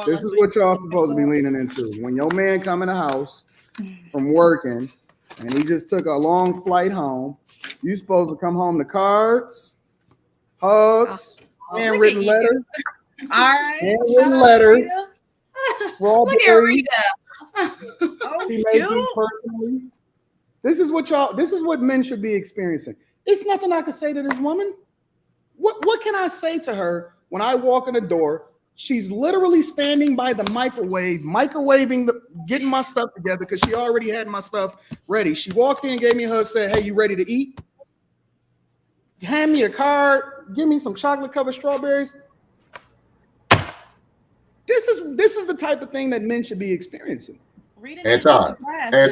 This is what y'all supposed to be leaning into. When your man come in the house from working and he just took a long flight home, you supposed to come home to cards, hugs, handwritten letter, handwritten letters, strawberries. She made these personally. This is what men should be experiencing. It's nothing I can say to this woman. What can I say to her when I walk in the door? She's literally standing by the microwaving, getting my stuff together because she already had my stuff ready. She walked in, gave me a hug, said, hey, you ready to eat? Hand me a card, give me some chocolate covered strawberries. This is the type of thing that men should be experiencing. Anton,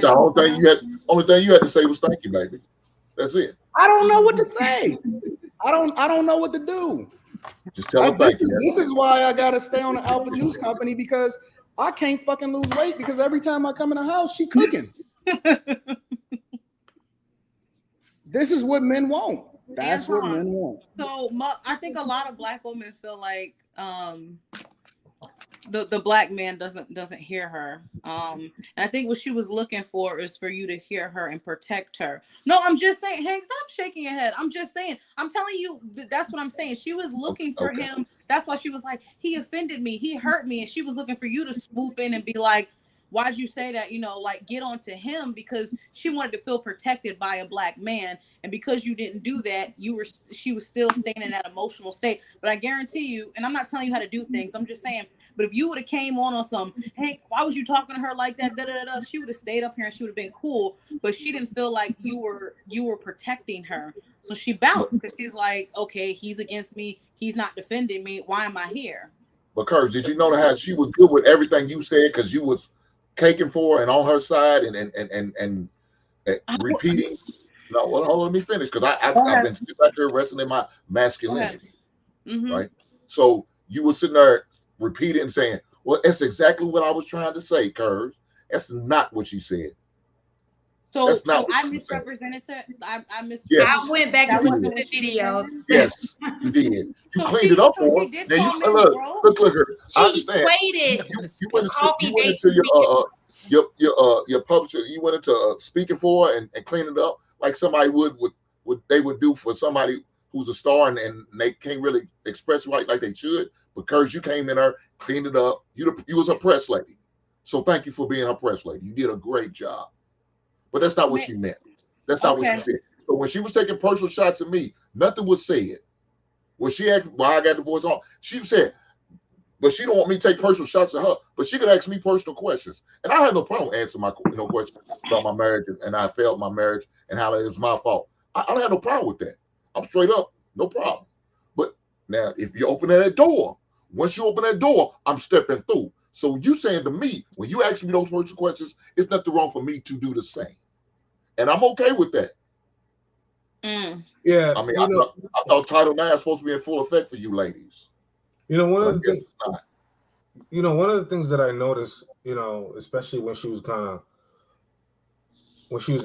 only thing you had to say was thank you, baby. That's it. I don't know what to say. I don't know what to do. Just tell her thank you. This is why I gotta stay on the Alpha Juice Company, because I can't fucking lose weight because every time I come in the house, she cooking. This is what men want. That's what men want. So I think a lot of Black women feel like the Black man doesn't hear her. And I think what she was looking for is for you to hear her and protect her. No, I'm just saying, Hank, stop shaking your head. I'm just saying, I'm telling you, that's what I'm saying. She was looking for him. That's why she was like, he offended me, he hurt me, and she was looking for you to swoop in and be like, why'd you say that? You know, like get on to him, because she wanted to feel protected by a Black man. And because you didn't do that, she was still staying in that emotional state. But I guarantee you, and I'm not telling you how to do things, I'm just saying, but if you would have came on some, hey, why was you talking to her like that? Da, da, da, da, she would have stayed up here and she would have been cool. But she didn't feel like you were protecting her. So she bounced because she's like, okay, he's against me. He's not defending me. Why am I here? But Curtis, did you know how she was good with everything you said because you was caking for her and on her side and repeating? No, well, hold on, let me finish because I've been sitting back here wrestling in my masculinity, right? So you were sitting there repeating and saying, well, that's exactly what I was trying to say, Curtis. That's not what you said. So I misrepresented it. I went back to listen to the video. Yes, you did. You cleaned it up for her. Now look her. I understand. You went into your publisher. You went into speaking for her and cleaning it up like somebody would they would do for somebody who's a star and they can't really express right like they should. But Curtis, you came in there, cleaned it up. You was a press lady. So thank you for being a press lady. You did a great job. But that's not what she meant. That's not what she said. So when she was taking personal shots at me, nothing was said. When she asked why I got the voice on, she said, but she don't want me to take personal shots at her, but she could ask me personal questions. And I had no problem answering my questions about my marriage and I failed my marriage and how it was my fault. I don't have no problem with that. I'm straight up, no problem. But now if you open that door, once you open that door, I'm stepping through. So you saying to me, when you ask me those personal questions, it's nothing wrong for me to do the same. And I'm okay with that. Yeah. I mean, I thought Title IX is supposed to be in full effect for you ladies. One of the things that I noticed, especially when she was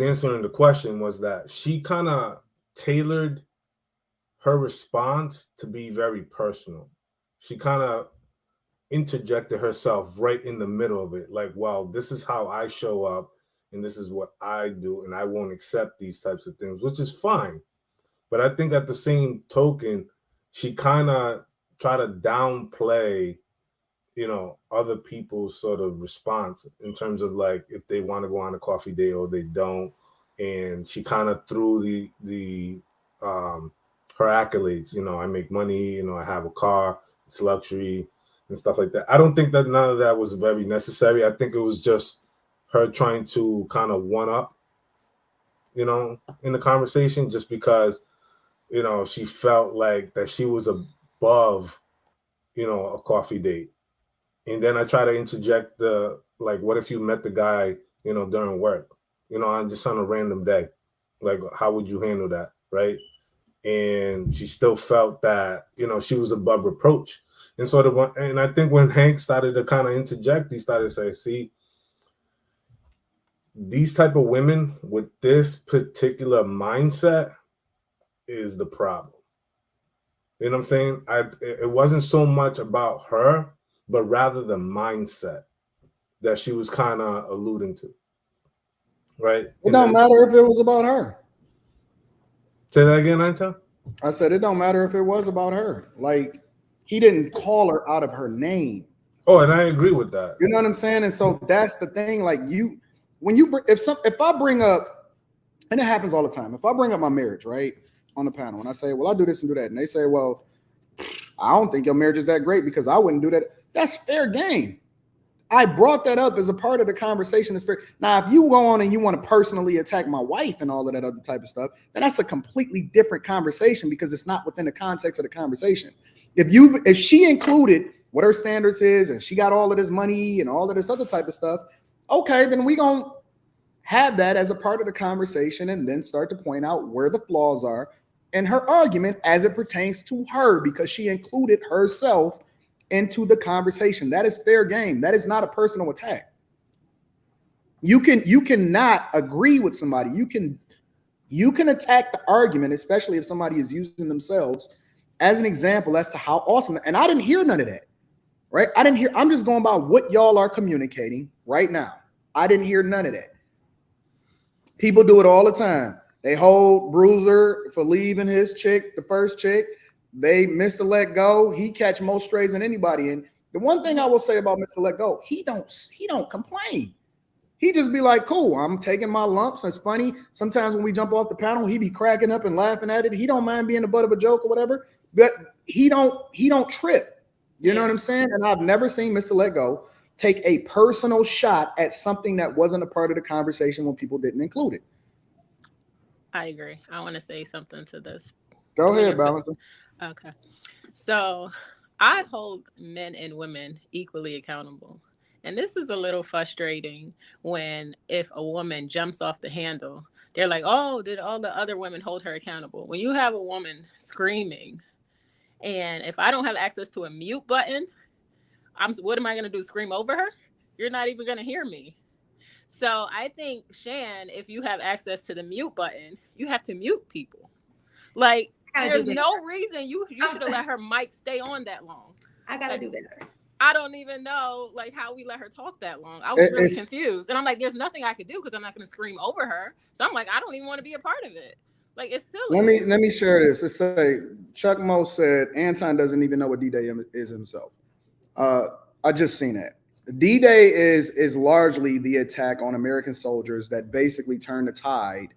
answering the question, was that she kind of tailored her response to be very personal. She kind of interjected herself right in the middle of it. Like, well, this is how I show up and this is what I do. And I won't accept these types of things, which is fine. But I think at the same token, she kind of tried to downplay, other people's sort of response in terms of like if they want to go on a coffee date or they don't. And she kind of threw the her accolades. I make money. I have a car. It's luxury and stuff like that. I don't think that none of that was very necessary. I think it was just her trying to kind of one up, in the conversation, just because, she felt like that she was above, a coffee date. And then I try to interject what if you met the guy, during work, on just on a random day, like, how would you handle that? Right. And she still felt that, she was above reproach. And and I think when Hank started to kind of interject, he started to say, see, these type of women with this particular mindset is the problem. You know what I'm saying? It wasn't so much about her, but rather the mindset that she was kind of alluding to. Right? It don't matter if it was about her. Say that again, Anton? I said it don't matter if it was about her. Like, he didn't call her out of her name. Oh, and I agree with that. You know what I'm saying? And so that's the thing. Like, if I bring up, and it happens all the time, if I bring up my marriage, right, on the panel, and I say, well, I do this and do that, and they say, well, I don't think your marriage is that great because I wouldn't do that. That's fair game. I brought that up as a part of the conversation. It's fair. Now, if you go on and you want to personally attack my wife and all of that other type of stuff, then that's a completely different conversation because it's not within the context of the conversation. If she included what her standards is and she got all of this money and all of this other type of stuff, okay, then we gonna have that as a part of the conversation and then start to point out where the flaws are in her argument as it pertains to her because she included herself into the conversation. That is fair game. That is not a personal attack. You cannot agree with somebody. You can You can attack the argument, especially if somebody is using themselves as an example as to how awesome. And I didn't hear none of that, right? I'm just going by what y'all are communicating right now. I didn't hear none of that. People do it all the time. They hold Bruiser for leaving his chick, the first chick. They Mr. Let Go. He catch more strays than anybody. And the one thing I will say about Mr. Let Go, he don't complain. He just be like, cool, I'm taking my lumps. It's funny. Sometimes when we jump off the panel, he be cracking up and laughing at it. He don't mind being the butt of a joke or whatever, but he don't trip. You know what I'm saying? And I've never seen Mr. Let Go take a personal shot at something that wasn't a part of the conversation when people didn't include it. I agree. I want to say something to this. Go ahead, Balancer. Okay. So I hold men and women equally accountable. And this is a little frustrating when if a woman jumps off the handle, they're like, oh, did all the other women hold her accountable? When you have a woman screaming, and if I don't have access to a mute button, what am I going to do? Scream over her? You're not even going to hear me. So I think, Shan, if you have access to the mute button, you have to mute people. Like, there's no reason you should have let her mic stay on that long. I got to do better. I don't even know like how we let her talk that long. I was really confused. And I'm like, there's nothing I could do because I'm not going to scream over her. So I'm like, I don't even want to be a part of it. Like, it's silly. Let me share this. Let's say Chuck Moe said Anton doesn't even know what D-Day is himself. I just seen that. D-Day is largely the attack on American soldiers that basically turned the tide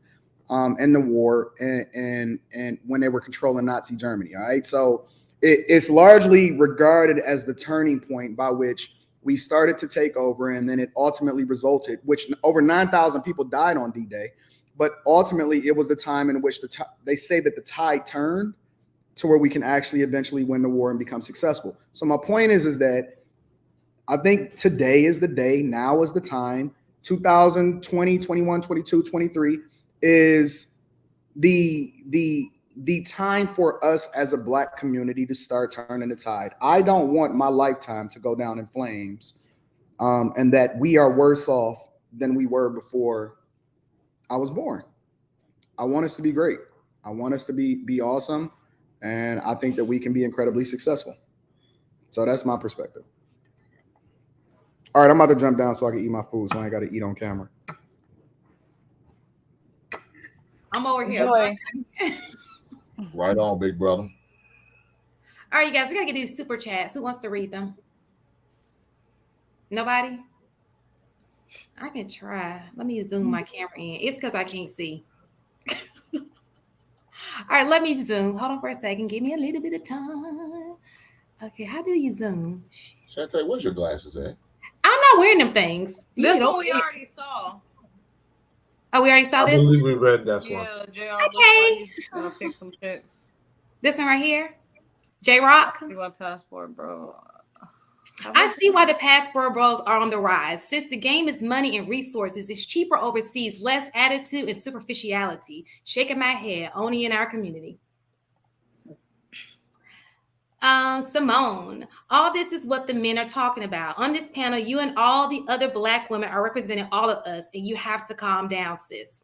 in the war and when they were controlling Nazi Germany. All right. So it's largely regarded as the turning point by which we started to take over, and then it ultimately resulted, which over 9,000 people died on D-Day, but ultimately it was the time in which they say that the tide turned to where we can actually eventually win the war and become successful. So my point is that I think today is the day, now is the time, 2020, 21, 22, 23 is the time for us as a Black community to start turning the tide. I don't want my lifetime to go down in flames, and that we are worse off than we were before I was born. I want us to be great. I want us to be awesome, and I think that we can be incredibly successful. So that's my perspective. All right, I'm about to jump down so I can eat my food, so I ain't got to eat on camera. I'm over here. Right on, big brother. All right, you guys, we got to get these super chats. Who wants to read them? Nobody? I can try. Let me zoom my camera in. It's because I can't see. All right, let me zoom. Hold on for a second. Give me a little bit of time. Okay, how do you zoom? Shantae, where's your glasses at? I'm not wearing them things. This one we already saw. Oh, we already saw this? I believe we read that one. Yeah, J.R. Okay. He's gonna pick some chicks. This one right here? J-Rock? You want passport, bro? I see why the passport bros are on the rise. Since the game is money and resources, it's cheaper overseas, less attitude and superficiality. Shaking my head, only in our community. Simone, all this is what the men are talking about. On this panel, you and all the other Black women are representing all of us, and you have to calm down, sis.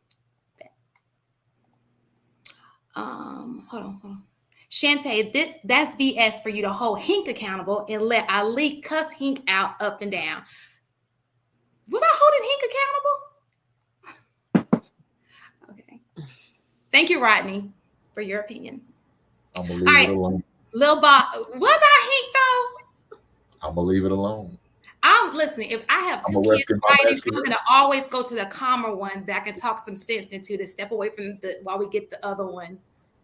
Hold on. Shantae, that's BS for you to hold Hink accountable and let Ali cuss Hink out up and down. Was I holding Hink accountable? Okay. Thank you, Rodney, for your opinion. I'm gonna leave it alone. Lil Bob, was I Hink though? I'm gonna leave it alone. I'm listening. If I have two kids fighting, I'm gonna always go to the calmer one that I can talk some sense into to step away from while we get the other one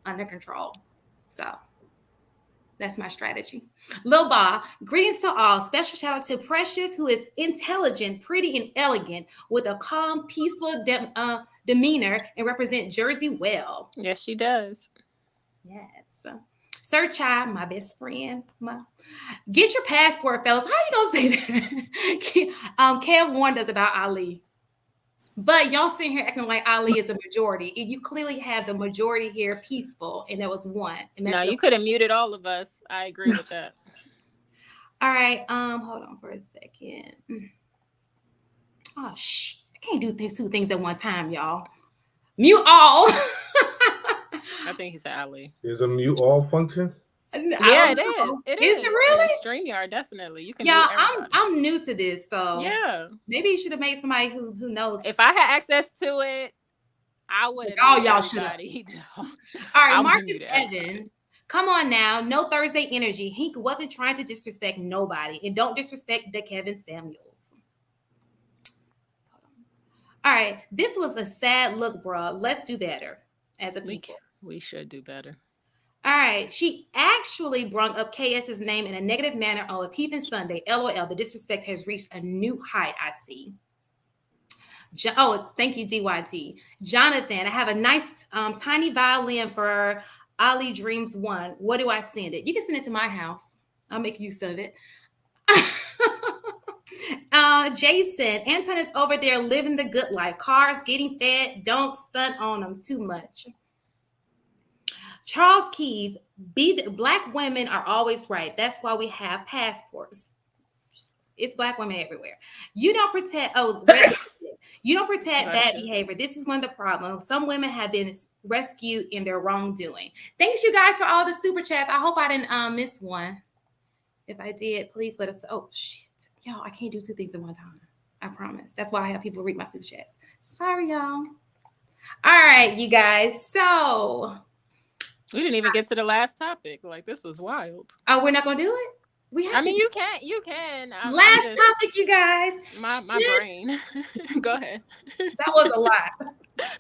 under control. So that's my strategy. Lil Ba, greetings to all. Special shout out to Precious, who is intelligent, pretty, and elegant with a calm, peaceful demeanor and represent Jersey well. Yes, she does. Yes. Sir Chai, my best friend. Get your passport, fellas. How you gonna say that? Kev warned us about Ali. But y'all sitting here acting like Ali is a majority. You clearly have the majority here peaceful, and that was one. And no, you could have muted all of us. I agree with that. All right. Hold on for a second. Oh, I can't do two things at one time, y'all. Mute all. I think he said Ali. Is a mute all function? Yeah, it is. It is. Is it really? In the StreamYard, definitely. You can Yeah, mute everybody. I'm new to this, so yeah. Maybe you should have made somebody who knows. If I had access to it, I would have. Oh, y'all should have. All right, Marcus Evan. Come on now, no Thursday energy. He wasn't trying to disrespect nobody, and don't disrespect the Kevin Samuels. All right, this was a sad look, bro. Let's do better as a people. We should do better. All right, she actually brought up KS's name in a negative manner on Lapeef-ING Sunday. LOL, the disrespect has reached a new height, I see. Thank you, DYT. Jonathan, I have a nice tiny violin for Ali Dreams 1. What do I send it? You can send it to my house. I'll make use of it. Jason, Anton is over there living the good life. Cars getting fed. Don't stunt on them too much. Charles Keys, Black women are always right. That's why we have passports. It's Black women everywhere. You don't protect. You don't protect bad behavior. This is one of the problems. Some women have been rescued in their wrongdoing. Thanks, you guys, for all the super chats. I hope I didn't miss one. If I did, please let us. Oh shit, y'all! I can't do two things at one time. I promise. That's why I have people read my super chats. Sorry, y'all. All right, you guys. So we didn't even get to the last topic. Like, this was wild. Oh, we're not gonna do it. You can. Last topic, you guys. My brain. Go ahead. That was a lot.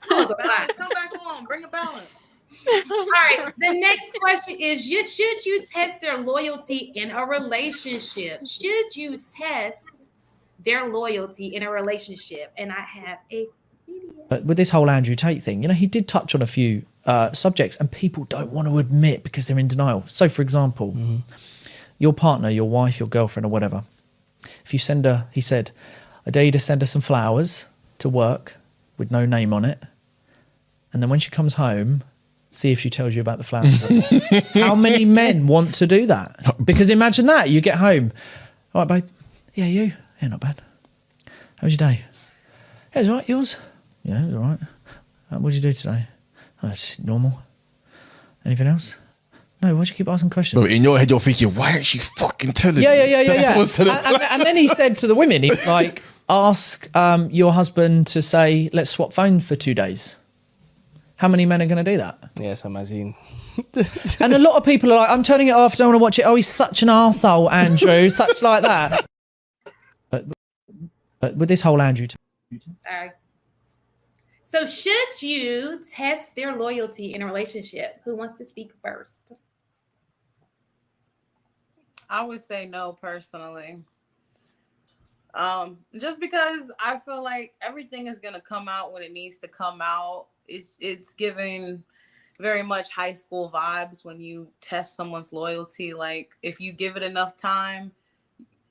Come back on. Bring a balance. All right. The next question is: should you test their loyalty in a relationship? Should you test their loyalty in a relationship? And I have a video. But with this whole Andrew Tate thing, he did touch on a few subjects, and people don't want to admit because they're in denial. So, for example. Mm-hmm. Your partner, your wife, your girlfriend, or whatever. If you send her, he said, I dare you to send her some flowers to work with no name on it. And then when she comes home, see if she tells you about the flowers. How many men want to do that? Because imagine that. You get home. All right, babe. Yeah, you? Yeah, not bad. How was your day? Yeah, it was all right. Yours? Yeah, it was all right. What did you do today? Oh, it's normal. Anything else? No, why'd you keep asking questions? No, in your head, you're thinking, why aren't she fucking telling me? Yeah. And then he said to the women, ask your husband to say, let's swap phones for 2 days. How many men are going to do that? Yes, imagine. And a lot of people are like, I'm turning it off, I don't want to watch it. Oh, he's such an arsehole, Andrew, such like that. But with this whole Andrew... Sorry. So should you test their loyalty in a relationship? Who wants to speak first? I would say no, personally. Just because I feel like everything is gonna come out when it needs to come out. It's giving very much high school vibes when you test someone's loyalty. Like, if you give it enough time,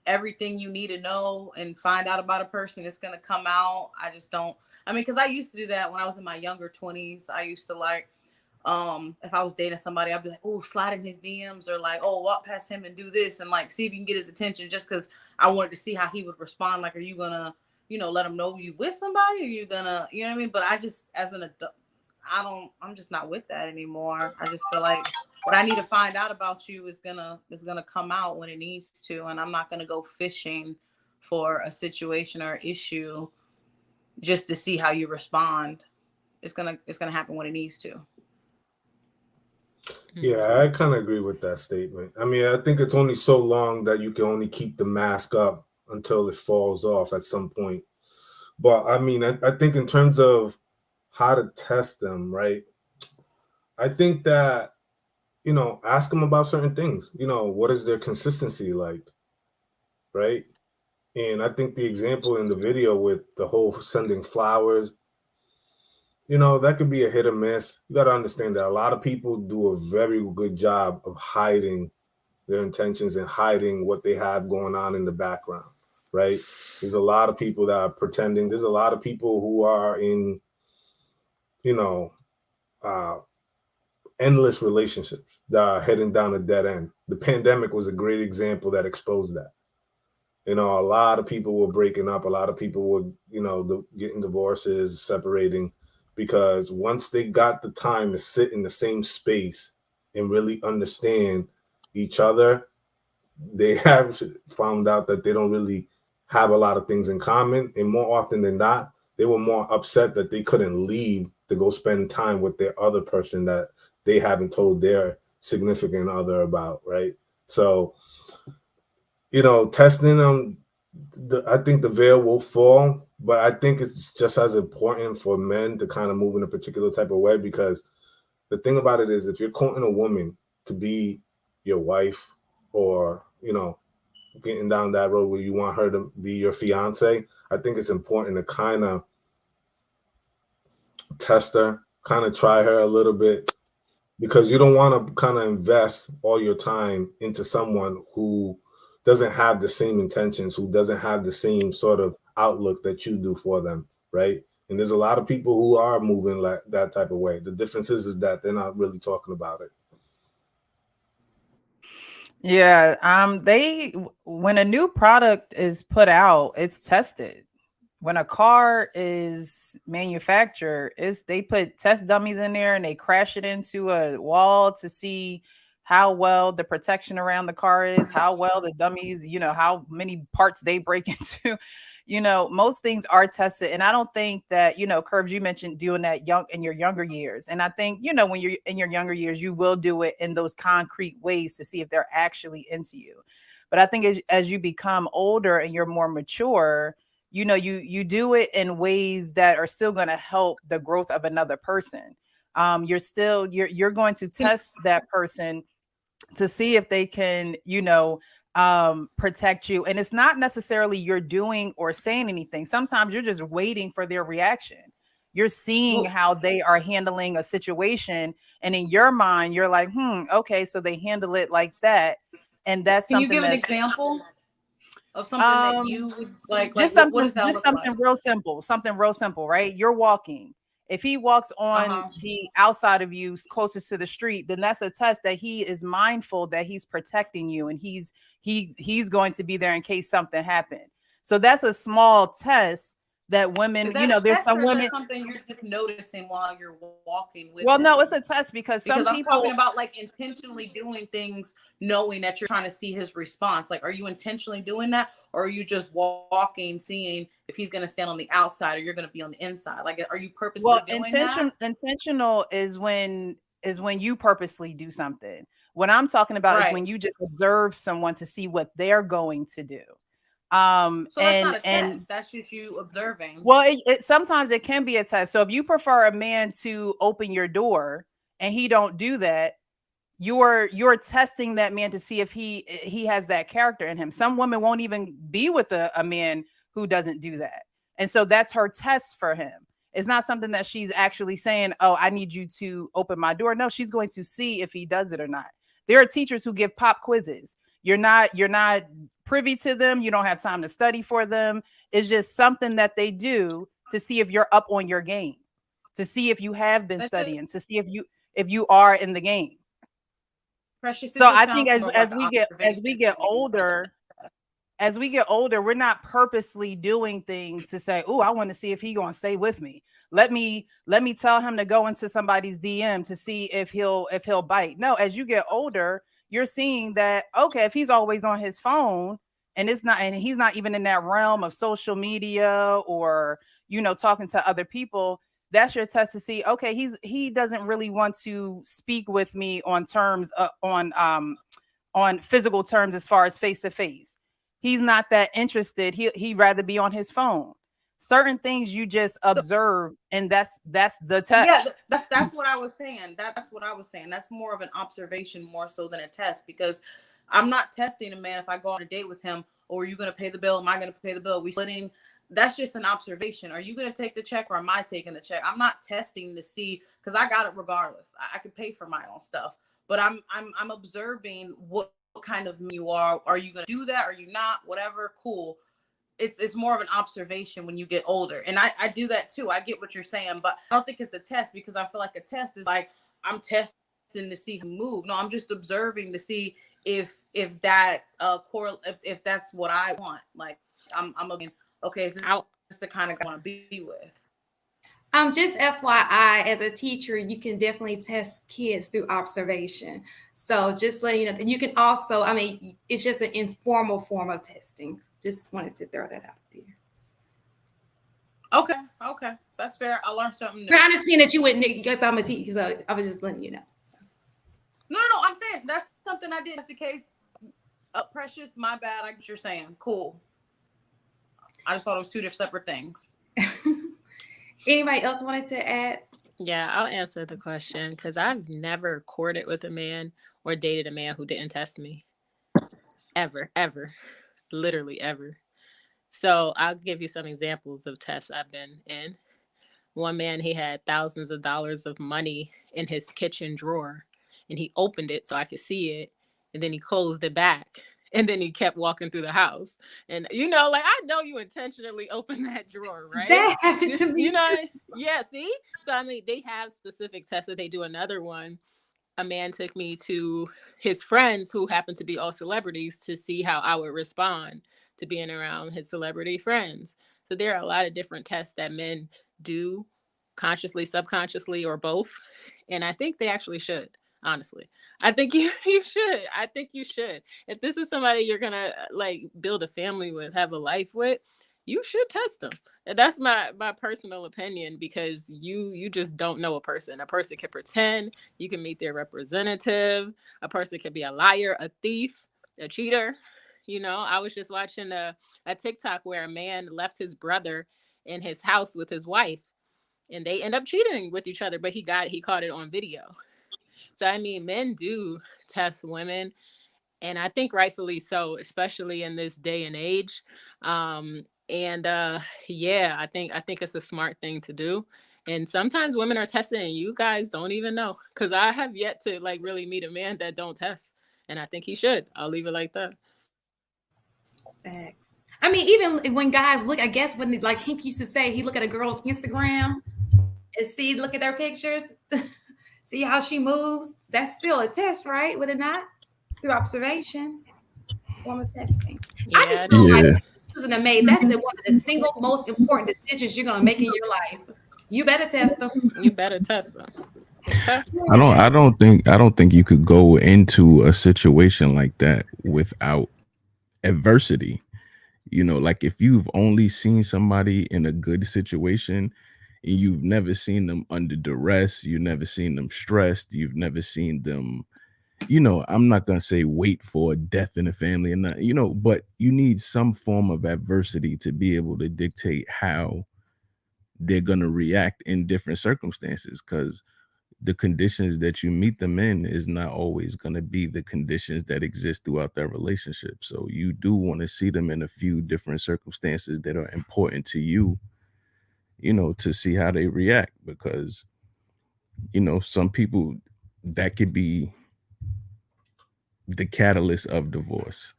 everything you need to know and find out about a person is gonna come out. I just don't. I mean, because I used to do that when I was in my younger 20s. I used to if I was dating somebody, I'd be like, oh, slide in his DMs, or like, oh, walk past him and do this, and like see if you can get his attention, just because I wanted to see how he would respond. Like, are you gonna, let him know you with somebody? Are you gonna, you know what I mean? But I just, as an adult, I'm just not with that anymore. I just feel like what I need to find out about you is gonna come out when it needs to, and I'm not gonna go fishing for a situation or issue just to see how you respond. It's gonna happen when it needs to. Yeah, I kind of agree with that statement. I mean, I think it's only so long that you can only keep the mask up until it falls off at some point. But I mean, I think in terms of how to test them, right? I think that, ask them about certain things. What is their consistency like, right? And I think the example in the video with the whole sending flowers, that could be a hit or miss. You got to understand that a lot of people do a very good job of hiding their intentions and hiding what they have going on in the background, right? There's a lot of people that are pretending. There's a lot of people who are in, endless relationships that are heading down a dead end. The pandemic was a great example that exposed that. A lot of people were breaking up. A lot of people were, getting divorces, separating, because once they got the time to sit in the same space and really understand each other, they have found out that they don't really have a lot of things in common. And more often than not, they were more upset that they couldn't leave to go spend time with their other person that they haven't told their significant other about, right? So, you know, testing them, I think the veil will fall, but I think it's just as important for men to kind of move in a particular type of way, because the thing about it is, if you're courting a woman to be your wife, or, you know, getting down that road where you want her to be your fiance, I think it's important to kind of test her, kind of try her a little bit, because you don't want to kind of invest all your time into someone who doesn't have the same intentions, who doesn't have the same sort of outlook that you do for them, right? And there's a lot of people who are moving like that type of way. The difference is that they're not really talking about it. Yeah, when a new product is put out, it's tested. When a car is manufactured, they put test dummies in there and they crash it into a wall to see how well the protection around the car is, how well the dummies, how many parts they break into. Most things are tested. And I don't think that, Curbs, you mentioned doing that in your younger years. And I think, when you're in your younger years, you will do it in those concrete ways to see if they're actually into you. But I think as you become older and you're more mature, you do it in ways that are still going to help the growth of another person. You're going to test that person to see if they can, protect you. And it's not necessarily you're doing or saying anything. Sometimes you're just waiting for their reaction. You're seeing how they are handling a situation. And in your mind, you're like, okay, so they handle it like that. And that's Can something you give an example of something that you would like? What does that look like? Something real simple, right? You're walking. If he walks on the outside of you, closest to the street, then that's a test that he is mindful that he's protecting you, and he's going to be there in case something happened. So that's a small test that women, there's some women. That's something you're just noticing while you're walking with. Well, no, it's a test because some I'm people talking about like intentionally doing things, knowing that you're trying to see his response. Like, are you intentionally doing that, or are you just walking, seeing if he's going to stand on the outside or you're going to be on the inside? Like, are you purposely doing that? Intentional is when you purposely do something. What I'm talking about is when you just observe someone to see what they're going to do. So that's not a test. That's just you observing. Well, sometimes it can be a test. So if you prefer a man to open your door and he don't do that, you're testing that man to see if he has that character in him. Some women won't even be with a man who doesn't do that. And so that's her test for him. It's not something that she's actually saying, oh, I need you to open my door. No, she's going to see if he does it or not. There are teachers who give pop quizzes. You're not privy to them. You don't have time to study for them. It's just something that they do to see if you're up on your game, to see if you have been studying, to see if you are in the game. Precious, so I think as we get older, we're not purposely doing things to say, oh, I want to see if he's going to stay with me. Let me tell him to go into somebody's DM to see if he'll bite. No, as you get older, you're seeing that, okay, if he's always on his phone and he's not even in that realm of social media or, talking to other people, that's your test to see, okay, he doesn't really want to speak with me on terms on physical terms as far as face to face. He's not that interested. He'd rather be on his phone. Certain things you just observe, and that's the test. Yeah, that's what I was saying. That's what I was saying. That's more of an observation more so than a test, because I'm not testing a man if I go on a date with him. Or are you going to pay the bill? Am I going to pay the bill? We splitting? That's just an observation. Are you going to take the check or am I taking the check? I'm not testing to see, because I got it regardless. I could pay for my own stuff, but I'm observing what kind of man you are. Are you going to do that? Are you not? Whatever. Cool. It's more of an observation when you get older. And I do that too. I get what you're saying, but I don't think it's a test, because I feel like a test is like, I'm testing to see who move. No, I'm just observing to see if that if that's what I want. Like I'm okay, is this the kind of guy I want to be with? Just FYI, as a teacher, you can definitely test kids through observation. So just letting you know that you can also, I mean, it's just an informal form of testing. Just wanted to throw that out there. Okay, that's fair. I learned something new. I understand that you wouldn't, because I'm a teacher, so I was just letting you know. No, I'm saying that's something I did. That's the case. Precious, my bad. I get what you're saying. Cool. I just thought it was two different separate things. Anybody else wanted to add? Yeah, I'll answer the question because I've never courted with a man or dated a man who didn't test me. Ever. Literally ever. So I'll give you some examples of tests I've been in. One man, he had thousands of dollars of money in his kitchen drawer, and he opened it so I could see it, and then he closed it back, and then he kept walking through the house. And like, I know you intentionally opened that drawer, right? That happened to me too. Yeah, see? So I mean, they have specific tests that they do. Another one, a man took me to his friends who happened to be all celebrities to see how I would respond to being around his celebrity friends. So there are a lot of different tests that men do, consciously, subconsciously, or both. And I think they actually should, honestly. I think you should. I think you should. If this is somebody you're going to like build a family with, have a life with, you should test them. And that's my personal opinion, because you just don't know a person. A person can pretend. You can meet their representative. A person could be a liar, a thief, a cheater. I was just watching a TikTok where a man left his brother in his house with his wife, and they end up cheating with each other, but he caught it on video. So I mean, men do test women, and I think rightfully so, especially in this day and age. Yeah, I think it's a smart thing to do. And sometimes women are tested and you guys don't even know, because I have yet to like really meet a man that don't test, and I think he should. I'll leave it like that. Facts. I mean, even when guys look, I guess when like Hank used to say, he look at a girl's Instagram and look at their pictures, see how she moves. That's still a test, right? Would it not? Through observation, form of testing. Yeah, I just feel like choosing a mate, that's one of the single most important decisions you're gonna make in your life. You better test them. You better test them. Okay. I don't think you could go into a situation like that without adversity. Like if you've only seen somebody in a good situation and you've never seen them under duress, you've never seen them stressed, you've never seen them, I'm not going to say wait for death in the family and not, but you need some form of adversity to be able to dictate how they're going to react in different circumstances, because the conditions that you meet them in is not always going to be the conditions that exist throughout their relationship. So you do want to see them in a few different circumstances that are important to you, to see how they react, because, some people, that could be the catalyst of divorce.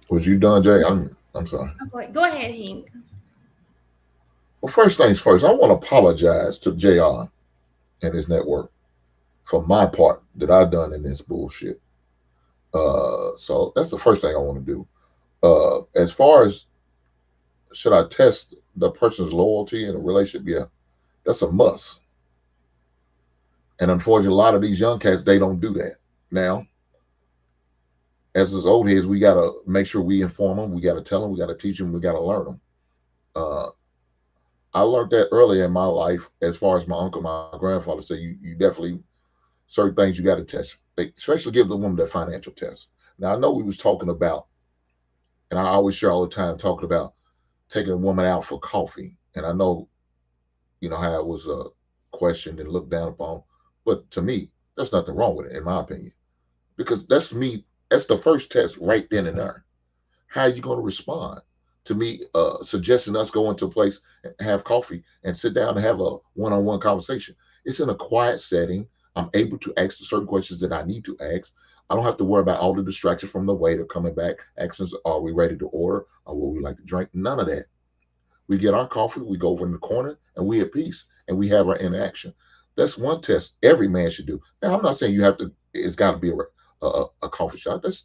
Was you done, Jay? I'm sorry. Go ahead, Hank. Well, first things first, I want to apologize to JR and his network for my part that I've done in this bullshit. So that's the first thing I want to do. As far as should I test the person's loyalty in a relationship? Yeah, that's a must. And unfortunately, a lot of these young cats, they don't do that. Now, as those old heads, we got to make sure we inform them. We got to tell them. We got to teach them. We got to learn them. I learned that early in my life, as far as my uncle, my grandfather said, you definitely, certain things you got to test, especially give the woman the financial test. Now, I know we was talking about, and I always share all the time talking about taking a woman out for coffee. And I know, how it was questioned and looked down upon. But to me, there's nothing wrong with it, in my opinion. Because that's the first test right then and there. How are you going to respond to me suggesting us go into a place and have coffee and sit down and have a one-on-one conversation? It's in a quiet setting. I'm able to ask the certain questions that I need to ask. I don't have to worry about all the distractions from the waiter coming back, asking us, are we ready to order? Or what we like to drink? None of that. We get our coffee, we go over in the corner, and we at peace, and we have our interaction. That's one test every man should do. Now, I'm not saying it's got to be a coffee shop. That's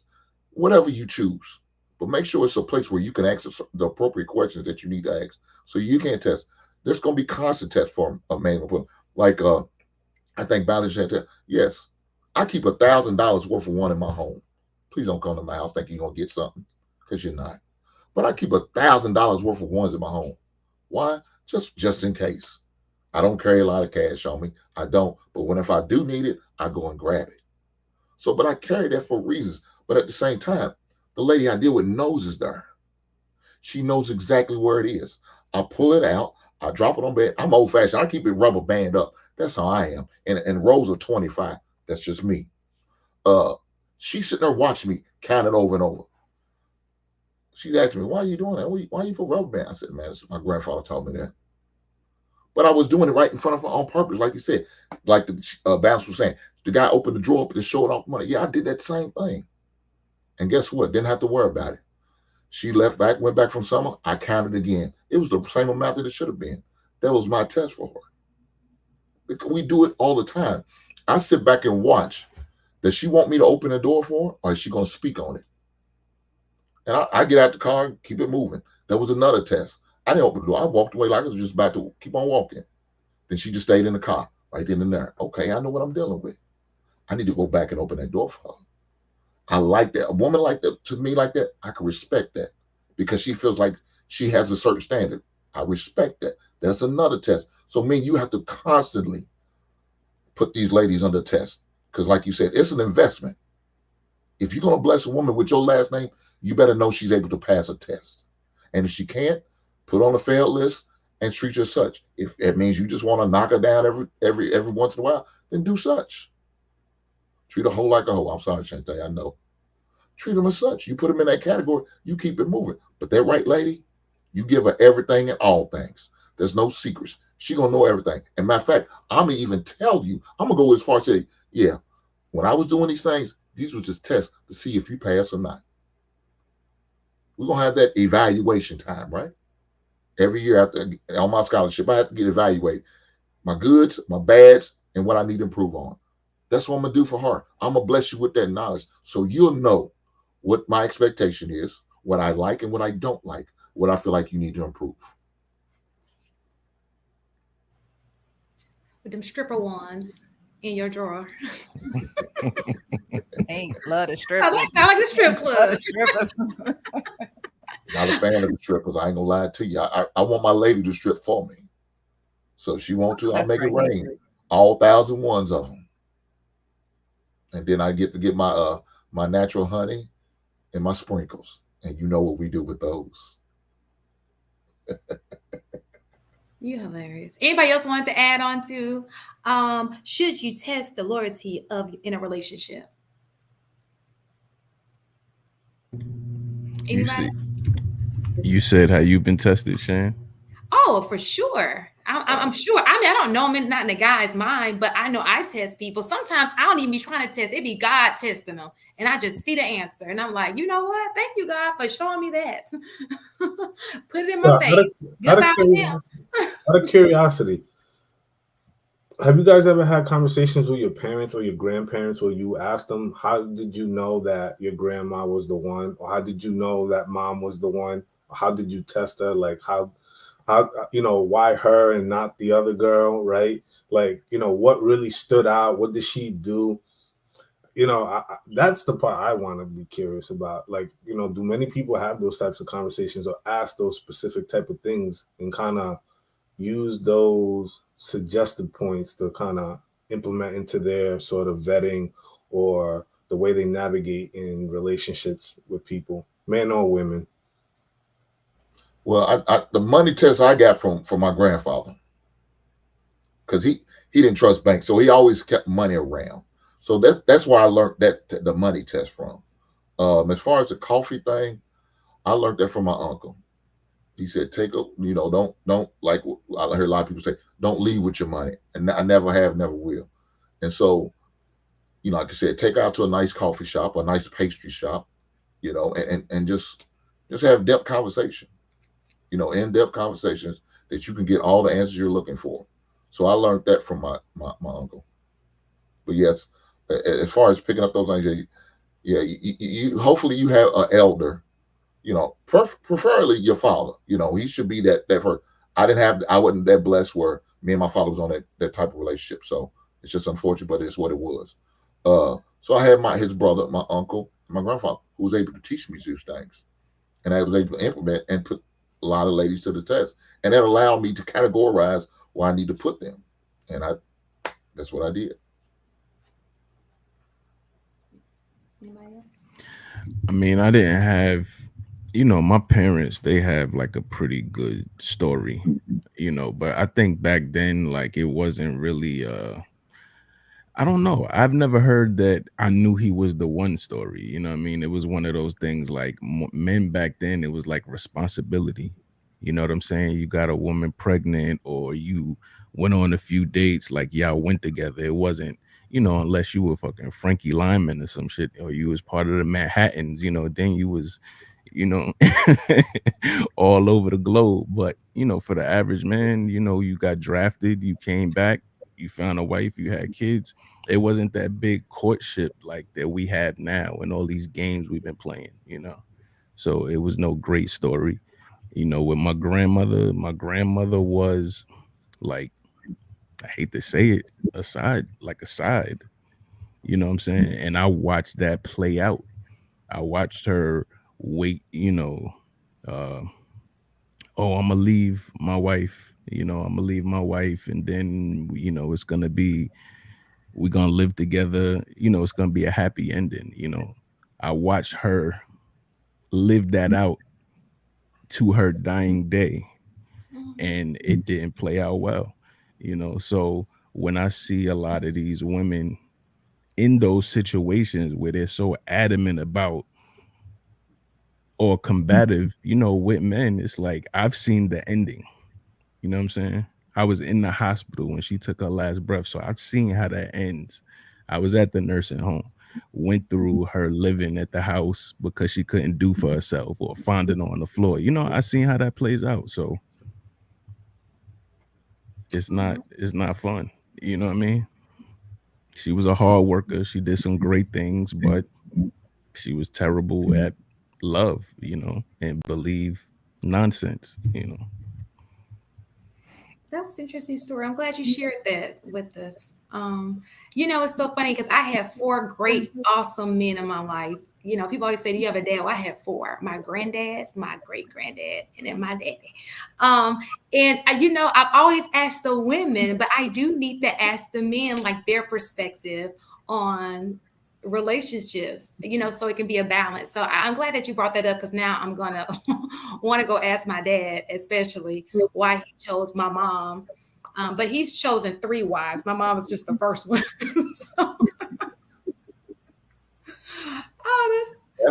whatever you choose. but make sure it's a place where you can ask the appropriate questions that you need to ask. So you can test. There's going to be constant tests for a man. Like I think Balance said, yes, I keep $1,000 worth of one in my home. Please don't come to my house thinking you're going to get something, because you're not. But I keep $1,000 worth of ones in my home. Why? Just in case. I don't carry a lot of cash on me. I don't. But if I do need it, I go and grab it. So, but I carry that for reasons. But at the same time, the lady I deal with knows it's there. She knows exactly where it is. I pull it out. I drop it on bed. I'm old fashioned. I keep it rubber band up. That's how I am. And rolls of 25. That's just me. She's sitting there watching me count it over and over. She's asking me, why are you doing that? Why you put rubber band? I said, man, my grandfather taught me that. But I was doing it right in front of her on purpose, like you said. Like the bouncer was saying, the guy opened the drawer up and showed off money. Yeah, I did that same thing. And guess what? Didn't have to worry about it. She went back from summer. I counted again. It was the same amount that it should have been. That was my test for her. Because we do it all the time. I sit back and watch. Does she want me to open the door for her, or is she going to speak on it? And I get out the car and keep it moving. That was another test. I didn't open the door. I walked away like I was just about to keep on walking. Then she just stayed in the car right then and there. Okay, I know what I'm dealing with. I need to go back and open that door for her. I like that. A woman like that, to me like that, I can respect that because she feels like she has a certain standard. I respect that. That's another test. So you have to constantly put these ladies under test because like you said, it's an investment. If you're going to bless a woman with your last name, you better know she's able to pass a test. And if she can't, put on a failed list and treat her as such. If it means you just want to knock her down every once in a while, then do such. Treat a hoe like a hoe. I'm sorry, Shantae, I know. Treat them as such. You put them in that category, you keep it moving. But that right lady, you give her everything and all things. There's no secrets. She gonna know everything. And matter of fact, I'm gonna even tell you, I'm gonna go as far as say, yeah, when I was doing these things, these were just tests to see if you pass or not. We're gonna have that evaluation time, right? Every year after on my scholarship, I have to get evaluated. My goods, my bads, and what I need to improve on. That's what I'm gonna do for her. I'm gonna bless you with that knowledge so you'll know what my expectation is, what I like and what I don't like, what I feel like you need to improve. With them stripper ones in your drawer. Ain't love the strippers. Oh, that sound like a strip club. Not a fan of the strippers. I ain't gonna lie to you. I want my lady to strip for me. So if she wants to, I'll make it rain. All 1,001s of them. And then I get to get my my natural honey and my sprinkles. And you know what we do with those. You're hilarious. Anybody else want to add on to should you test the loyalty in a relationship? Anybody? You said how you've been tested, Shan? Oh, for sure. I'm sure. I mean, I don't know. I'm not in the guy's mind, but I know I test people. Sometimes I don't even be trying to test. It be God testing them. And I just see the answer. And I'm like, you know what? Thank you, God, for showing me that. Put it in my face. Out of curiosity, have you guys ever had conversations with your parents or your grandparents where you asked them, how did you know that your grandma was the one? Or how did you know that mom was the one? Or how did you test her? Like how why her and not the other girl, right? Like, what really stood out? What did she do? That's the part I want to be curious about. Like, do many people have those types of conversations or ask those specific type of things and kind of use those suggested points to kind of implement into their sort of vetting or the way they navigate in relationships with people, men or women? Well, the money test I got from my grandfather, because he didn't trust banks, so he always kept money around. So that's where I learned that the money test from. As far as the coffee thing, I learned that from my uncle. He said, don't like I heard a lot of people say, don't leave with your money, and I never have, never will. And so, like I said, take her out to a nice coffee shop, a nice pastry shop, and just have depth conversation. In-depth conversations that you can get all the answers you're looking for. So I learned that from my uncle. But yes, as far as picking up those things, you hopefully you have an elder You know, preferably your father. You know, he should be that first. I wasn't that blessed where me and my father was on that type of relationship. So it's just unfortunate, but it's what it was. So I had his brother, my uncle, and my grandfather, who was able to teach me these things, and I was able to implement and put a lot of ladies to the test, and that allowed me to categorize where I need to put them, and that's what I did. Anybody else? I mean, I didn't have, my parents, they have like a pretty good story, but I think back then, like, it wasn't really, I don't know. I've never heard that I knew he was the one story. You know what I mean? It was one of those things like men back then, it was like responsibility. You know what I'm saying? You got a woman pregnant or you went on a few dates, like y'all went together. It wasn't, unless you were fucking Frankie Lyman or some shit, or you was part of the Manhattans, then you was, you know, all over the globe. But, for the average man, you got drafted, you came back, you found a wife, you had kids. It wasn't that big courtship like that we have now and all these games we've been playing. So it was no great story. With my grandmother was like, I hate to say it, a side. You know what I'm saying? And I watched that play out. I watched her wait, uh, oh, I'm gonna leave my wife, and then it's gonna be, we're gonna live together, it's gonna be a happy ending. I watched her live that out to her dying day, and it didn't play out well. So when I see a lot of these women in those situations where they're so adamant about or combative, with men, it's like I've seen the ending. You know what I'm saying? I was in the hospital when she took her last breath, so I've seen how that ends. I was at the nursing home, went through her living at the house because she couldn't do for herself or finding on the floor. I seen how that plays out. So it's not fun. You know what I mean? She was a hard worker. She did some great things, but she was terrible at love, and believe nonsense. That was an interesting story. I'm glad you shared that with us. It's so funny because I have 4 great, awesome men in my life. People always say, "Do you have a dad?" Well, I have 4: my granddad, my great granddad, and then my daddy. I've always asked the women, but I do need to ask the men, like, their perspective on relationships, so it can be a balance. So I'm glad that you brought that up, because now I'm gonna want to go ask my dad, especially why he chose my mom. But he's chosen 3 wives. My mom was just the first one. So,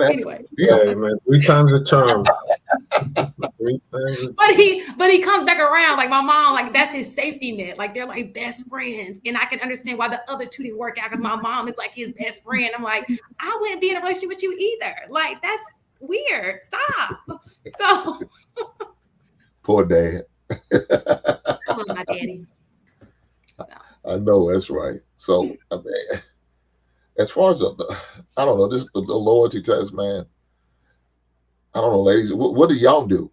anyway. Yeah, man, 3 times a charm. 3 times. But he comes back around. Like, my mom, like, that's his safety net. Like, they're like best friends, and I can understand why the other 2 didn't work out, because my mom is like his best friend. I'm like, I wouldn't be in a relationship with you either. Like, that's weird. Stop. So Poor dad. I love my daddy. So. I know that's right. So I mean, as far as I don't know, the loyalty test, man. I don't know, ladies. What do y'all do?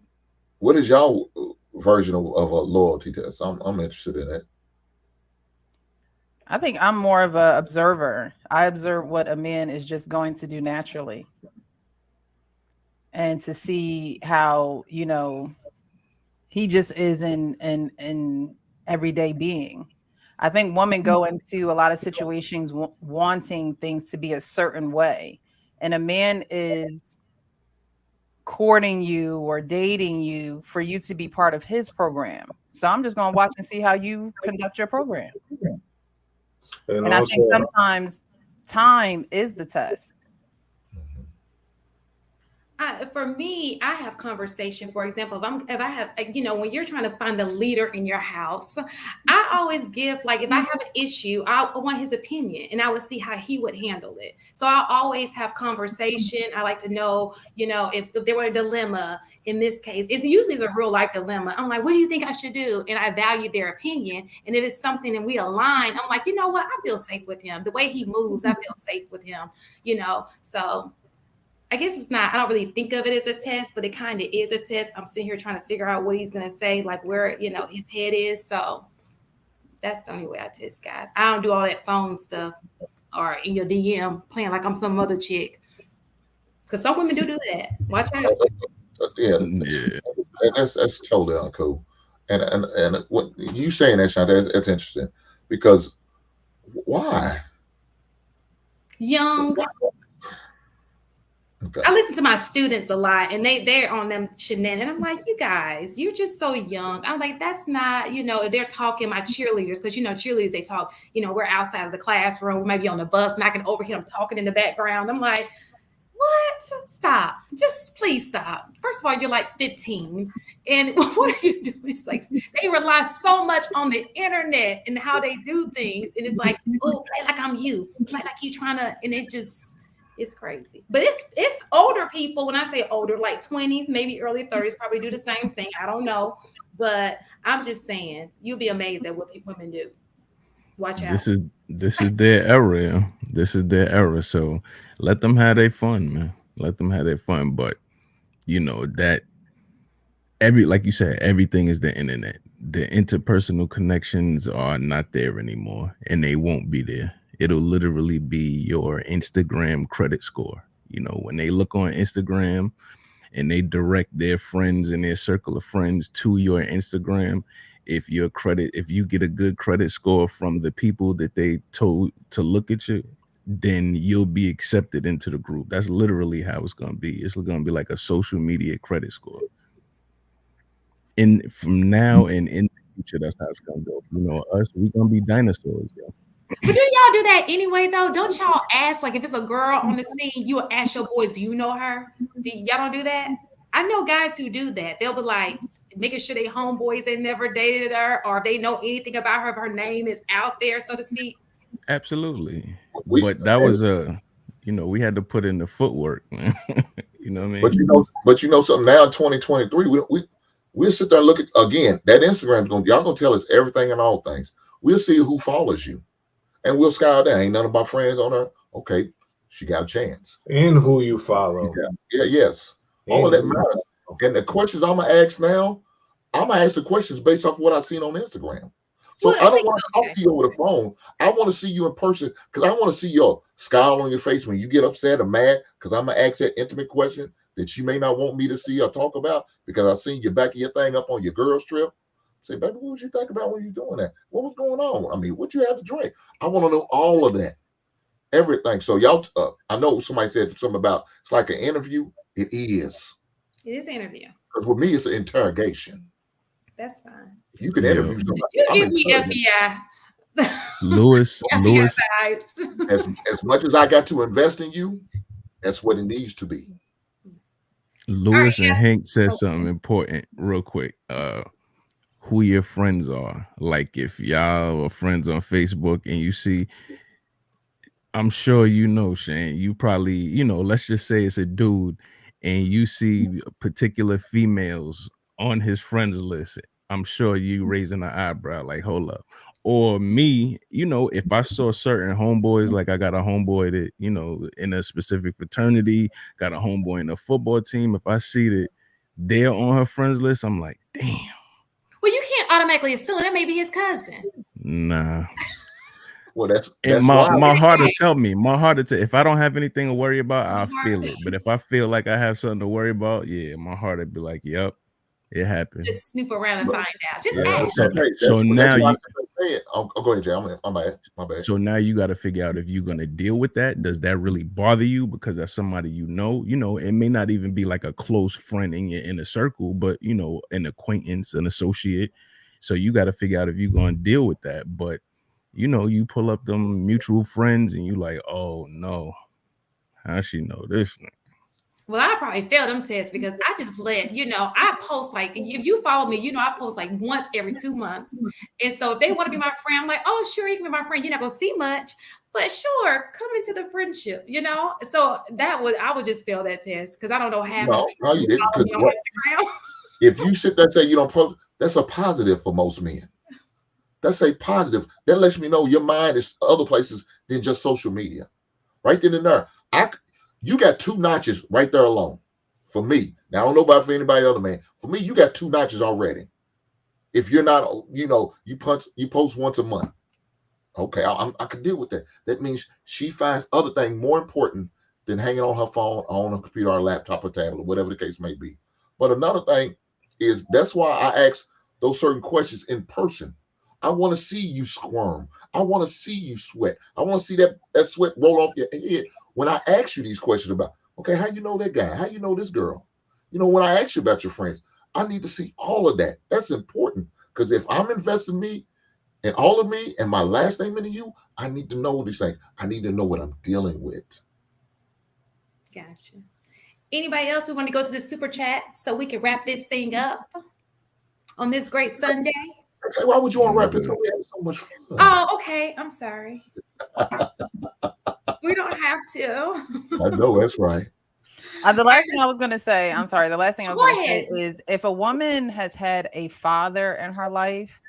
What is y'all version of a loyalty test? I'm interested in that. I think I'm more of an observer. I observe what a man is just going to do naturally, and to see how he just is in everyday being. I think women go into a lot of situations wanting things to be a certain way, and a man is courting you or dating you for you to be part of his program. So I'm just going to watch and see how you conduct your program. And I think sometimes time is the test. For me, I have conversation. For example, if I have, when you're trying to find the leader in your house, I always give, like, if I have an issue, I want his opinion, and I would see how he would handle it. So I always have conversation. I like to know, if there were a dilemma in this case, it's usually a real life dilemma. I'm like, what do you think I should do? And I value their opinion. And if it's something and we align, I'm like, you know what? I feel safe with him. The way he moves, I feel safe with him, so. I guess it's not, I don't really think of it as a test, but it kind of is a test. I'm sitting here trying to figure out what he's going to say, like where, you know, his head is. So that's the only way I test guys. I don't do all that phone stuff or in your DM playing like I'm some other chick. Because some women do that. Watch out. Yeah, that's totally uncool. And what you saying that, Shante, that's interesting, because why? Young. Okay. I listen to my students a lot, and they're on them shenanigans. I'm like, you guys, you're just so young. I'm like, that's not, you know, they're talking my cheerleaders, because you know, cheerleaders, they talk, you know, we're outside of the classroom, maybe on the bus, and I can overhear them talking in the background. I'm like, what? Stop. Just please stop. First of all, you're like 15. And what are you doing? It's like they rely so much on the internet and how they do things. And it's like, oh, play like I'm you. Play like you trying to, and it's crazy. But it's older people. When I say older, like 20s, maybe early 30s, probably do the same thing. I don't know. But I'm just saying, you'll be amazed at what women do. Watch out. This is their era. This is their era. So let them have their fun, man. Let them have their fun. But you know that like you said, everything is the internet. The interpersonal connections are not there anymore, and they won't be there. It'll literally be your Instagram credit score. You know, when they look on Instagram and they direct their friends and their circle of friends to your Instagram, if you get a good credit score from the people that they told to look at you, then you'll be accepted into the group. That's literally how it's going to be. It's going to be like a social media credit score. And from now and in the future, that's how it's going to go. You know, we're going to be dinosaurs, yo. But do y'all do that anyway, though? Don't y'all ask, like, if it's a girl on the scene, you'll ask your boys, do you know her? Y'all don't do that? I know guys who do that. They'll be like, making sure they homeboys they never dated her, or if they know anything about her, if her name is out there, so to speak. Absolutely. But that was you know, we had to put in the footwork, man. You know what I mean? But you know something, now in 2023, we'll sit there and look at, again, that Instagram's y'all gonna tell us everything and all things. We'll see who follows you. And we'll scour down. Ain't none of my friends on her. Okay, she got a chance. And who you follow. Yes. All of that matters. And the questions I'm gonna ask now, I'm gonna ask the questions based off what I've seen on Instagram. So I don't want to talk to you over the phone. I want to see you in person, because I want to see your scowl on your face when you get upset or mad, because I'm gonna ask that intimate question that you may not want me to see or talk about, because I seen you backing your thing up on your girls trip. Say, baby, what would you think about when you're doing that? What was going on? I mean, what you had to drink? I want to know all of that, everything. So y'all, I know somebody said something about it's like an interview. It is. It is an interview. Because with me, it's an interrogation. That's fine. If you can interview somebody, you give me FBI. Lewis. As much as I got to invest in you, that's what it needs to be. Lewis and Hank said something important real quick. Who your friends are. Like if y'all are friends on Facebook and you see, I'm sure you know, Shane, you probably, you know, let's just say it's a dude and you see particular females on his friends list. I'm sure you raising an eyebrow like, hold up. Or me, you know, if I saw certain homeboys, like I got a homeboy that, you know, in a specific fraternity, got a homeboy in a football team. If I see that they're on her friends list, I'm like, damn. Well, you can't automatically assume that may be his cousin. Nah. Well, that's my heart to tell me. My heart to tell. If I don't have anything to worry about, I'll feel it. But if I feel like I have something to worry about, yeah, my heart would be like, "Yep, it happened." Just snoop around and find out. Just ask. So now you. Go ahead, Jay. My bad. So now you got to figure out if you're gonna deal with that. Does that really bother you? Because that's somebody you know. You know, it may not even be like a close friend in your inner circle, but you know, an acquaintance, an associate. So you got to figure out if you're gonna deal with that. But you know, you pull up them mutual friends and you like, oh no, how she know this? Well, I probably failed them tests because I just let, you know, I post like, if you follow me, you know, I post like once every 2 months. And so if they want to be my friend, I'm like, oh, sure, you can be my friend. You're not going to see much, but sure, come into the friendship, you know? So I would just fail that test because I don't know how. No, you didn't. If you sit there and say you don't post, that's a positive for most men. That's a positive. That lets me know your mind is other places than just social media. Right then and there. You got 2 notches right there alone. For me, now I don't know about for anybody other man. For me, you got 2 notches already. If you're not, you post once a month. Okay, I can deal with that. That means she finds other things more important than hanging on her phone, on a computer, or laptop, or tablet, or whatever the case may be. But another thing is that's why I ask those certain questions in person. I want to see you squirm. I want to see you sweat. I want to see that sweat roll off your head when I ask you these questions about, okay, how you know that guy? How you know this girl? When I ask you about your friends, I need to see all of that. That's important because if I'm investing me and all of me and my last name into you, I need to know these things. I need to know what I'm dealing with. Gotcha. Anybody else who want to go to the super chat so we can wrap this thing up on this great Sunday? Okay, why would you want to wrap it up? We had so much fun. Oh, okay. I'm sorry. We don't have to. I know, that's right. The last thing I was going to say, I'm sorry. The last thing I was going to say is if a woman has had a father in her life,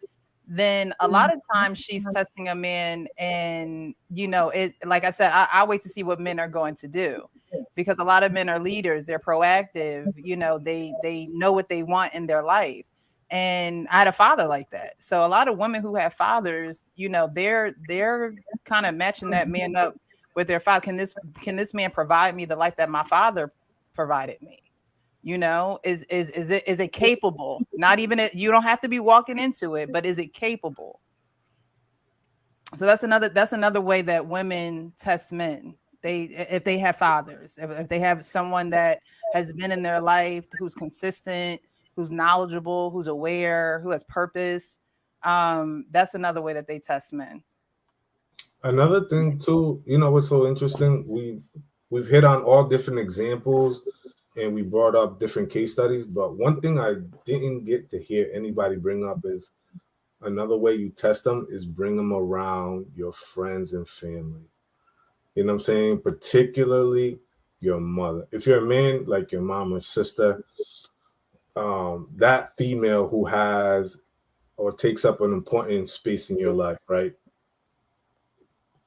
then a lot of times she's testing a man, and it, like I said, I wait to see what men are going to do, because a lot of men are leaders, they're proactive, they know what they want in their life. And I had a father like that. So a lot of women who have fathers, they're kind of matching that man up with their father. Can this man provide me the life that my father provided me? Is it capable? Not even you don't have to be walking into it, but is it capable? So that's another way that women test men. If they have fathers, if they have someone that has been in their life, who's consistent, who's knowledgeable, who's aware, who has purpose, that's another way that they test men. Another thing too, what's so interesting? We've hit on all different examples, and we brought up different case studies. But one thing I didn't get to hear anybody bring up is another way you test them is bring them around your friends and family. You know what I'm saying? Particularly your mother. If you're a man, like your mom or sister, that female who has or takes up an important space in your life, right?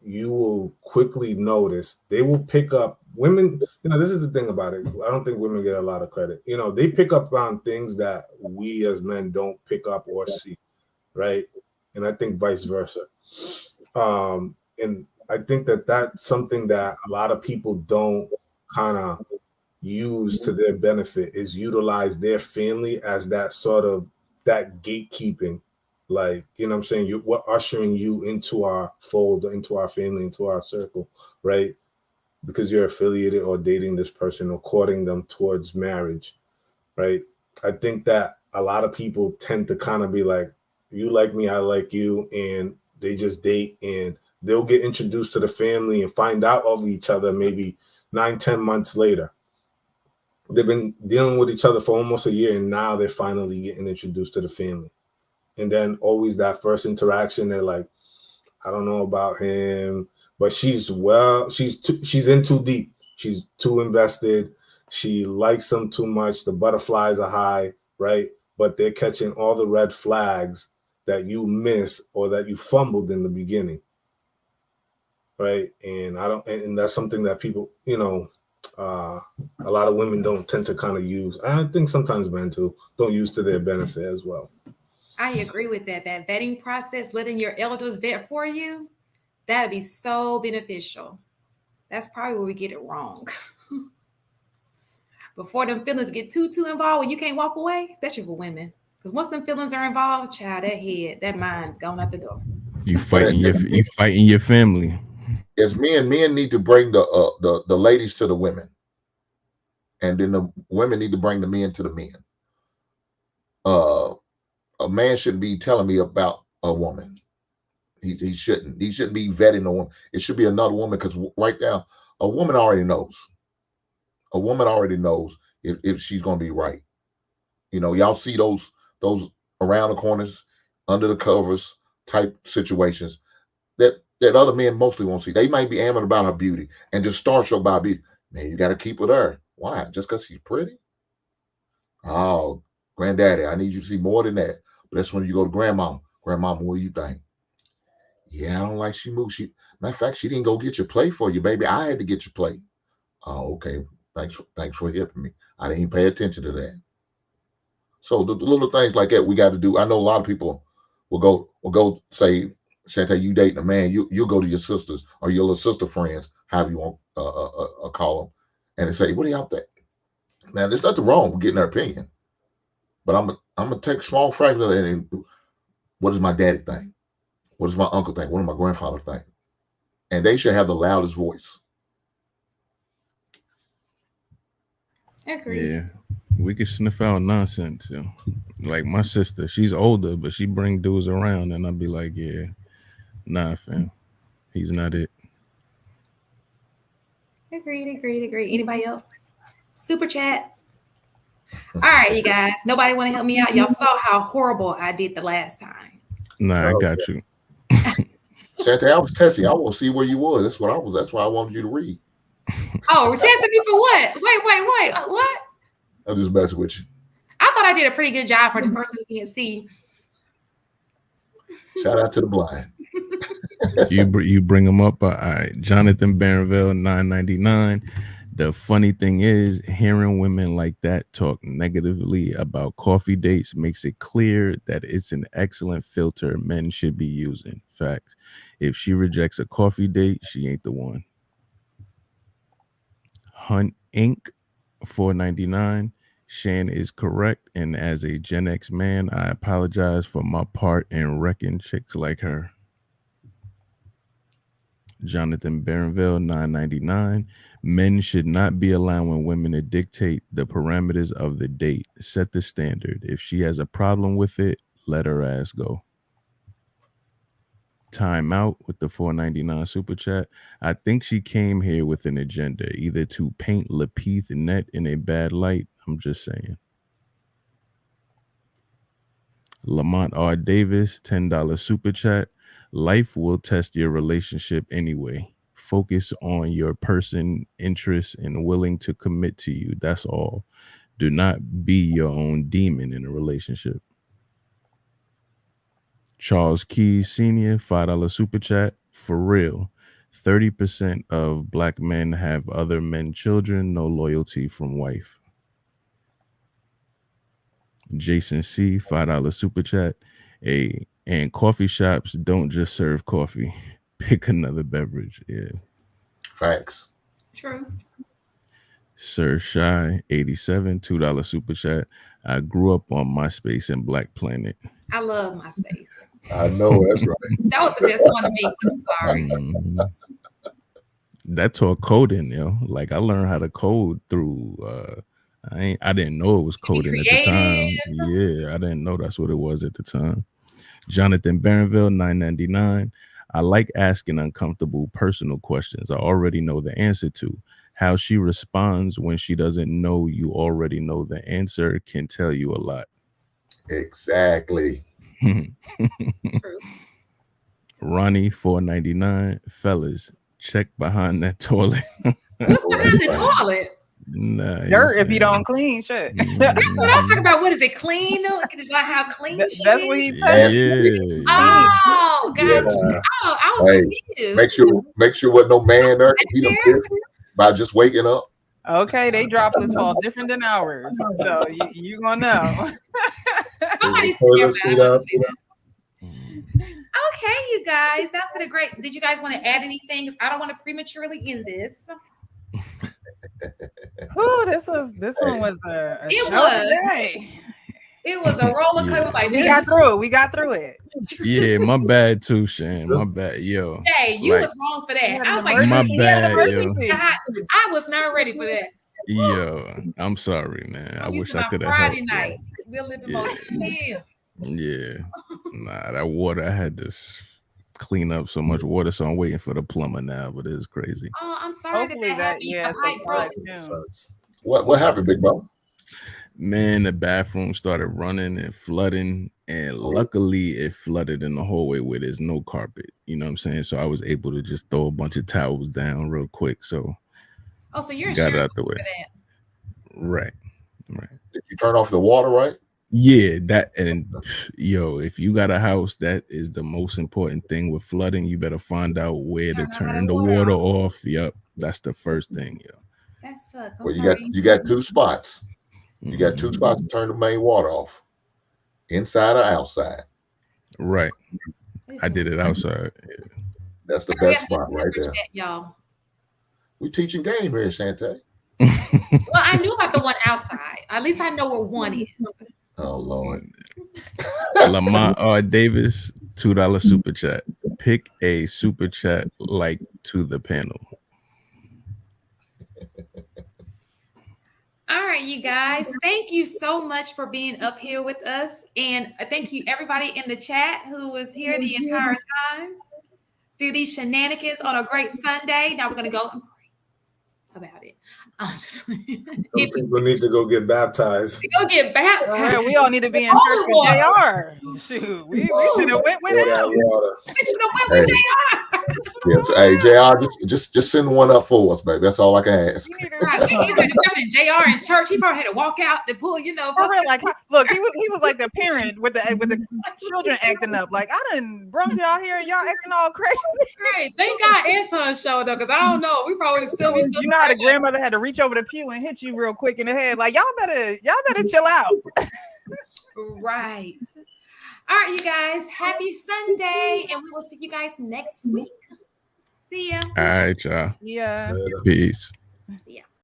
You will quickly notice they will pick up women. This is the thing about it. I don't think women get a lot of credit. They pick up on things that we as men don't pick up or see, right? And I think vice versa. And I think that that's something that a lot of people don't kind of use to their benefit, is utilize their family as that sort of that gatekeeping. Like, what I'm saying? We're ushering you into our fold, into our family, into our circle, right? Because you're affiliated or dating this person or courting them towards marriage, right? I think that a lot of people tend to kind of be like, you like me, I like you, and they just date, and they'll get introduced to the family and find out of each other maybe 9-10 months later. They've been dealing with each other for almost a year, and now they're finally getting introduced to the family. And then always that first interaction, they're like, I don't know about him, but she's in too deep. She's too invested. She likes him too much. The butterflies are high, right? But they're catching all the red flags that you miss or that you fumbled in the beginning, right? And that's something that people, a lot of women don't tend to kind of use. I think sometimes men too don't use to their benefit as well. I agree with that. That vetting process, letting your elders vet for you, that'd be so beneficial. That's probably where we get it wrong. Before them feelings get too involved, when you can't walk away, especially for women. Because once them feelings are involved, child, that mind's going out the door. You fighting your family. As men need to bring the ladies to the women, and then the women need to bring the men to the men. A man shouldn't be telling me about a woman. He shouldn't be vetting a woman. It should be another woman, because right now a woman already knows. A woman already knows if she's going to be right. Y'all see those around the corners, under the covers type situations that other men mostly won't see. They might be enamored about her beauty and just starstruck by her beauty. Man, you got to keep with her. Why? Just because she's pretty? Oh, granddaddy, I need you to see more than that. But that's when you go to grandmama. Grandmama, what do you think? Yeah, I don't like she moved. Matter of fact, she didn't go get your plate for you, baby. I had to get your plate. Oh, okay. Thanks for helping me. I didn't even pay attention to that. So the little things like that we got to do. I know a lot of people will go say, Shantae, you dating a man, you go to your sisters or your little sister friends, however you want call them, and they say, what do y'all think? Now, there's nothing wrong with getting their opinion, but I'm gonna take small fragments of it and what does my daddy think? What does my uncle think? What does my grandfather think? And they should have the loudest voice. Agree. Yeah, we can sniff out nonsense. You know? Like my sister, she's older, but she bring dudes around, and I'll be like, yeah, nah, fam, he's not it. Agreed. Anybody else? Super chats. All right, you guys. Nobody want to help me out. Y'all saw how horrible I did the last time. Nah, I got you. Shantae, I was testing. I want to see where you was. That's what I was. That's why I wanted you to read. Oh, testing me for what? Wait. What? I'm just messing with you. I thought I did a pretty good job for the person who can't see. Shout out to the blind. You bring them up. All right, Jonathan Barronville, $9.99. The funny thing is, hearing women like that talk negatively about coffee dates makes it clear that it's an excellent filter men should be using. Fact. If she rejects a coffee date, she ain't the one. Hunt Inc. $4.99. Shan is correct, and as a Gen X man, I apologize for my part in wrecking chicks like her. Jonathan Barronville, $9.99. Men should not be allowing women to dictate the parameters of the date. Set the standard. If she has a problem with it, let her ass go. Time out with the $4.99 super chat. I think she came here with an agenda, either to paint Lapeef Net in a bad light. I'm just saying. Lamont R. Davis, $10 super chat. Life will test your relationship anyway. Focus on your person, interests, and willing to commit to you. That's all. Do not be your own demon in a relationship. Charles Keys Sr., $5 super chat. For real, 30% of black men have other men children, no loyalty from wife. Jason C., $5 super chat. And coffee shops don't just serve coffee. Pick another beverage. Yeah. Facts. True. Sir Shy, 87, $2 super chat. I grew up on MySpace and Black Planet. I love MySpace. I know, that's right. That was the best one to me. I'm sorry. That taught coding, yo. Like I learned how to code through I didn't know it was coding at the time. Yeah, I didn't know that's what it was at the time. Jonathan Barronville, $9.99. I like asking uncomfortable personal questions I already know the answer to. How she responds when she doesn't know you already know the answer can tell you a lot. Exactly. Ronnie, $4.99. Fellas, check behind that toilet. What's behind the toilet? Nah, dirt if you don't clean shit. That's what I'm talking about. What is it? Clean? Look at how clean she is. That's what he said. Yeah. Oh, gotcha. Yeah. Oh, I was confused. Make sure what no man there. He don't care by just waking up. Okay, they droplets fall different than ours, so you gonna know. Somebody see that. Okay, you guys, that's been a great. Did you guys want to add anything? I don't want to prematurely end this. Ooh, this one was a show today. It was a roller coaster. Yeah. Like we got through it. Yeah, my bad too, Shan. My bad, yo. Hey, you was wrong for that. I was like, my bad, yo. I was not ready for that. Yo, I'm sorry, man. I wish I could have helped. Friday night, we're living more chill. Yeah, nah, that water, I had to clean up so much water, so I'm waiting for the plumber now, but it's crazy. Oh, I'm sorry. What happened, big bro? Man, the bathroom started running and flooding, and luckily it flooded in the hallway where there's no carpet. You know what I'm saying? So I was able to just throw a bunch of towels down real quick. So so you're got it out the way. For that. Right. Did you turn off the water, right? Yeah, that, and yo, if you got a house, that is the most important thing with flooding. You better find out where to turn the water off. Yep, that's the first thing, yo. That sucks. I'm Well, sorry. you got two spots. You got two spots to turn the main water off, inside or outside. Right. I did it outside. Yeah. That's the We best have spot a right super there. chat, y'all. We teaching game here, Shantae. Well, I knew about the one outside. At least I know where one is. Oh Lord. Lamont R. Davis, $2 super chat. Pick a super chat like to the panel. All right, you guys. Thank you so much for being up here with us. And thank you, everybody in the chat who was here the entire time through these shenanigans on a great Sunday. Now we're going to go and pray about it. Some people need to go get baptized. Go get baptized. We all need to be in church with JR. Shoot, we should have went with him. We should have went with JR. Yes, hey JR, just send one up for us, baby. That's all I can ask. Right. JR in church, he probably had to walk out the pool, you know. For real, like, look, he was like the parent with the children acting up. Like, I done brought y'all here, and y'all acting all crazy. Right. Thank God Anton showed up, because I don't know, we probably still be. You know how the grandmother had to reach over the pew and hit you real quick in the head. Like, y'all better chill out. Right. All right, you guys. Happy Sunday, and we will see you guys next week. See ya. All right, y'all. Yeah. Peace. See ya.